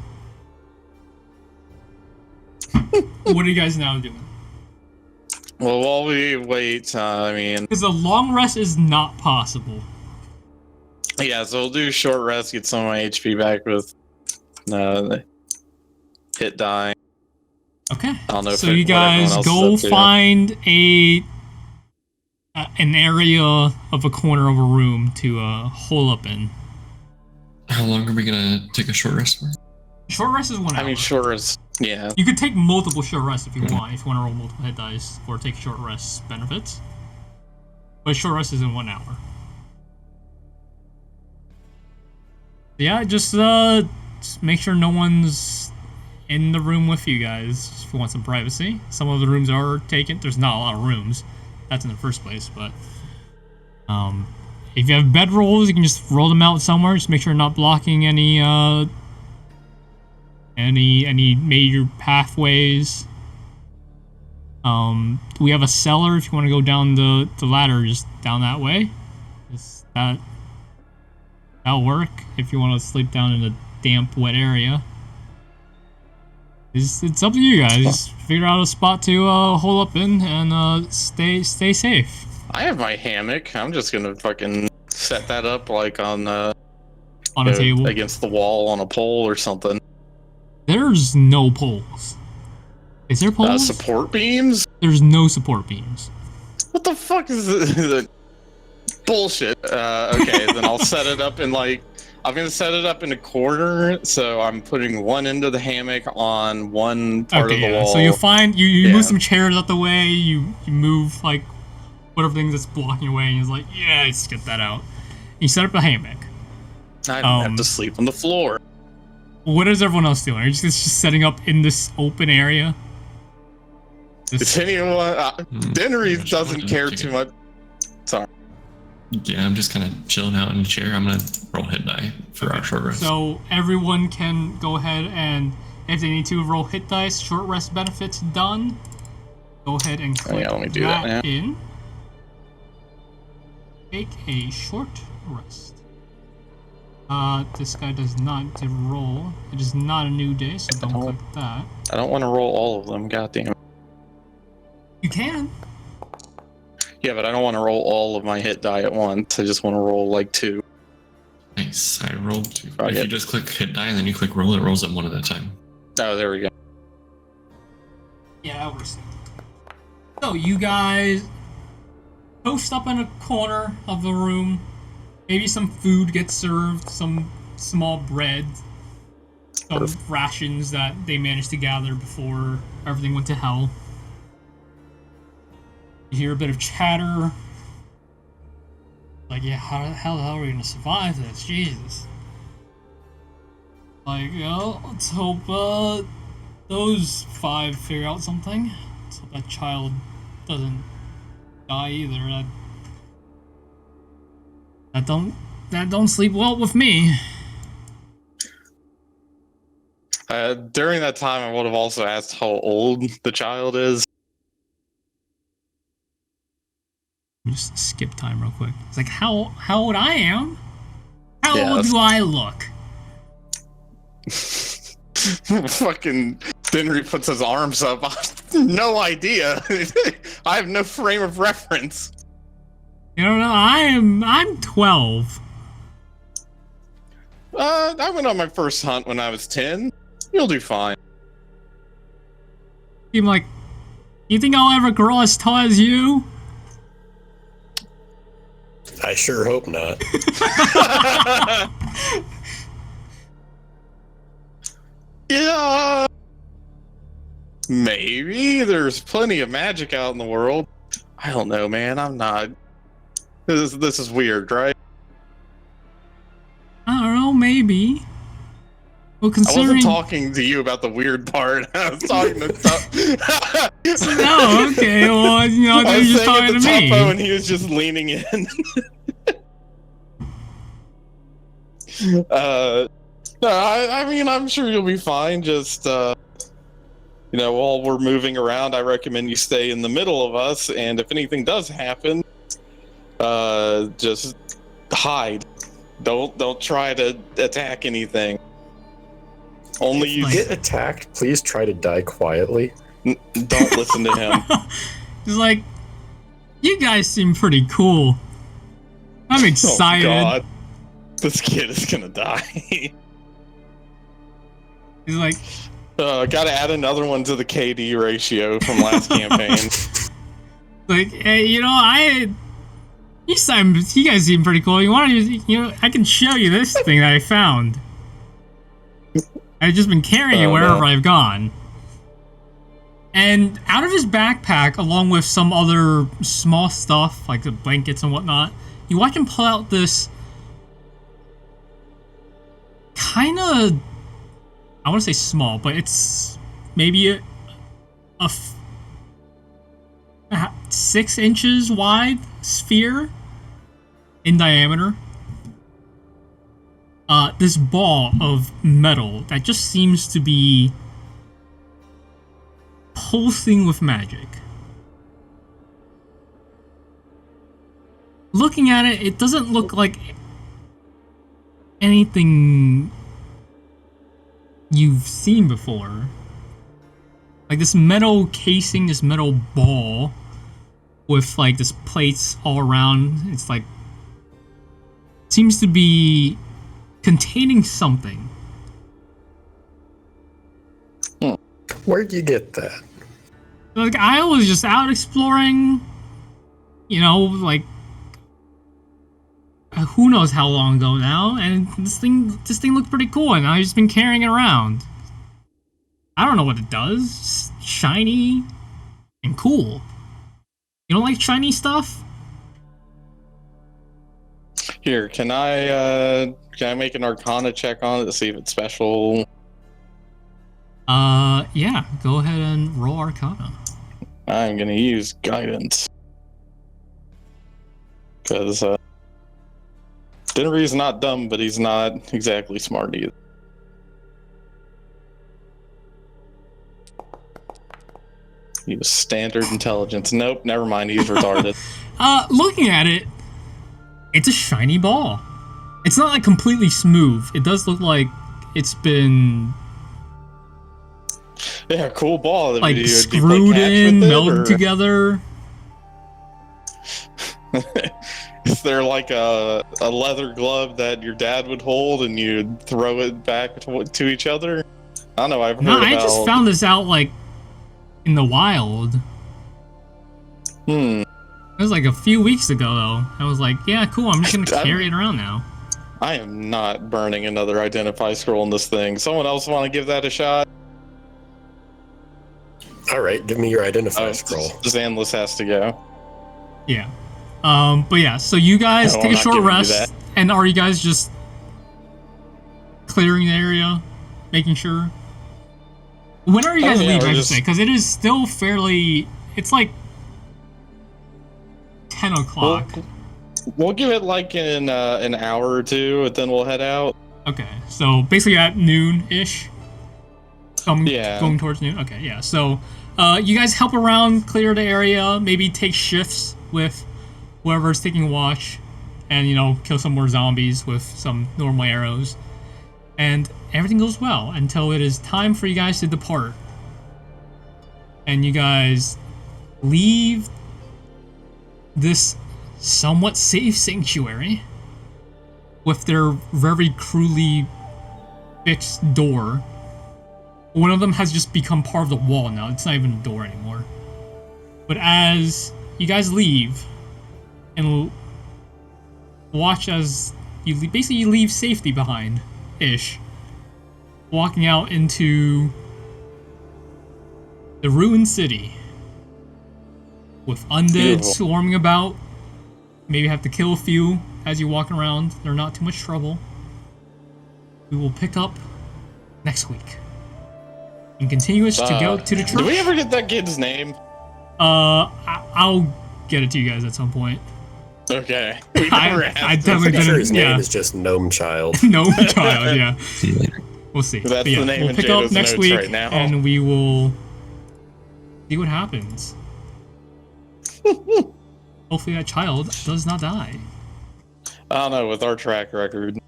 S1: What are you guys now doing?
S2: Well, while we wait, I mean...
S1: Because a long rest is not possible.
S2: Yeah, so we'll do short rest, get some of my HP back with hit die.
S1: Okay.
S2: I don't know
S1: so you guys go find an area of a corner of a room to hole up in.
S5: How long are we gonna take a short rest for?
S1: Short rest is 1 hour.
S2: I mean, short rest, yeah.
S1: You could take multiple short rests if you want. If you want to roll multiple hit dice or take short rest benefits. But short rest is in 1 hour. Yeah, just make sure no one's in the room with you guys if you want some privacy. Some of the rooms are taken. There's not a lot of rooms. That's in the first place, but if you have bedrolls, you can just roll them out somewhere. Just make sure you're not blocking any major pathways. We have a cellar if you want to go down the ladder, just down that way. That'll work if you want to sleep down in a damp, wet area. It's up to you guys. Just figure out a spot to hole up in and stay safe.
S2: I have my hammock. I'm just gonna fucking set that up like on a
S1: table
S2: against the wall on a pole or something.
S1: There's no poles. Is there poles?
S2: Support beams?
S1: There's no support beams.
S2: What the fuck is this? Bullshit. Okay, then I'll set it up in I'm gonna set it up in a corner, so I'm putting one end of the hammock on one part of the wall.
S1: So you find you move some chairs out the way, you move like whatever things that's blocking your way, and he's like, yeah, let's get that out. You set up a hammock.
S2: I don't have to sleep on the floor. What
S1: is everyone else doing? Are you just setting up in this open area?
S2: If anyone, Dinri doesn't care too much. Sorry.
S5: Yeah, I'm just kind of chilling out in a chair. I'm gonna roll hit die for our short rest.
S1: So everyone can go ahead and, if they need to, roll hit dice. Short rest benefits done. Go ahead and click
S2: let me do that
S1: in. Take a short rest. This guy does not roll. It is not a new day, so don't click that.
S2: I don't want to roll all of them. Goddamn.
S1: You can.
S2: Yeah, but I don't want to roll all of my hit die at once. I just want to roll like 2.
S5: Nice. I rolled 2. If you just click hit die and then you click roll, it rolls them one at a time.
S2: Oh, there we go.
S1: Yeah, that works. So you guys post up in a corner of the room. Maybe some food gets served, some small bread, some rations that they managed to gather before everything went to hell. You hear a bit of chatter. Like, yeah, how the hell are we gonna survive this? Jesus. Like, let's hope those 5 figure out something. Let's hope that child doesn't die either. That don't sleep well with me.
S2: During that time, I would have also asked how old the child is.
S1: Just skip time real quick. It's like how old I am? How old do I look?
S2: Fucking Dinri puts his arms up. No idea. I have no frame of reference.
S1: You don't know? I'm 12.
S2: I went on my first hunt when I was 10. You'll do fine.
S1: I'm like, you think I'll ever grow as tall as you?
S3: I sure hope not.
S2: Yeah. Maybe. There's plenty of magic out in the world. I don't know, man. I'm not. This is weird, right?
S1: I don't know, maybe. Well, considering...
S2: I wasn't talking to you about the weird part. I was talking to
S1: No, okay. Well, you're just talking to me.
S2: Tuppo and he was just leaning in. No, I mean, I'm sure you'll be fine. Just, while we're moving around, I recommend you stay in the middle of us. And if anything does happen, just hide. Don't try to attack anything. Only
S3: If
S2: you
S3: you get attacked, please try to die quietly.
S2: don't listen to him.
S1: He's like, you guys seem pretty cool. I'm excited.
S2: Oh God, this kid is gonna die.
S1: He's like,
S2: gotta add another one to the KD ratio from last campaign.
S1: like, hey, you know, you guys seem pretty cool. You want to, I can show you this thing that I found. I've just been carrying it wherever I've gone. And out of his backpack, along with some other small stuff, like the blankets and whatnot, you watch him pull out this kind of, I want to say small, but it's maybe a 6 inches wide sphere in diameter. This ball of metal that just seems to be pulsing with magic. Looking at it, it doesn't look like anything you've seen before. Like this metal casing, this metal ball with like this plates all around. It's like, seems to be containing something.
S3: Where'd you get that?
S1: Like, I was just out exploring, like, who knows how long ago now, and this thing looked pretty cool, and I've just been carrying it around. I don't know what it does. It's shiny and cool. You don't like shiny stuff?
S2: Here, can I make an Arcana check on it to see if it's special?
S1: Yeah, go ahead and roll Arcana.
S2: I'm gonna use Guidance. Because, Dinri's not dumb, but he's not exactly smart either. He was standard intelligence. Nope, never mind, he's retarded.
S1: Looking at it, it's a shiny ball. It's not like completely smooth. It does look like it's been
S2: Yeah, cool ball.
S1: like screwed in, melded together.
S2: Is there like a leather glove that your dad would hold and you'd throw it back to each other? I don't know, I've heard
S1: I just found this out like in the wild. It was like a few weeks ago though. I was like, yeah, cool, I'm just gonna carry it around now.
S2: I am not burning another identify scroll in this thing. Someone else want to give that a shot?
S3: Alright, give me your identify scroll.
S2: Xanlis has to go.
S1: Yeah. But yeah, so you guys take a short rest, and are you guys just clearing the area, making sure? When are you guys leaving, I should say? Because it is still fairly, it's like 10 o'clock.
S2: We'll give it like in an hour or two, and then we'll head out.
S1: Okay, so basically at noon-ish?
S2: Yeah.
S1: Going towards noon? Okay, yeah. So, you guys help around, clear the area, maybe take shifts with whoever's taking watch, and, kill some more zombies with some normal arrows. And everything goes well until it is time for you guys to depart. And you guys leave this somewhat safe sanctuary with their very crudely fixed door. One of them has just become part of the wall now. It's not even a door anymore. But as you guys leave and watch as you basically leave safety behind-ish, walking out into the ruined city with undead swarming about. Maybe have to kill a few as you walk around. They're not too much trouble. We will pick up next week and continue to go to the church.
S2: Did we ever get that kid's name?
S1: I'll get it to you guys at some point.
S2: Okay. We never have.
S1: I definitely didn't.
S3: Sure his name is just Gnome Child.
S1: Gnome Child, yeah.
S5: See you later.
S1: We'll see.
S2: That's the name
S1: we'll
S2: in
S1: pick up
S2: Jadow's
S1: next
S2: notes
S1: week,
S2: right now.
S1: and we will see what happens. Hopefully that child does not die.
S2: I don't know, with our track record.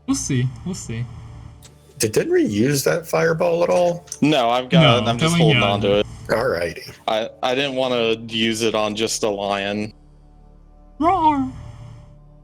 S1: We'll see. We'll see.
S3: Did Dinri use that fireball at all?
S2: No, I've got it.
S1: No,
S2: I'm just
S1: Billy
S2: holding on to it.
S3: Alrighty.
S2: I didn't want to use it on just a lion.
S1: Roar!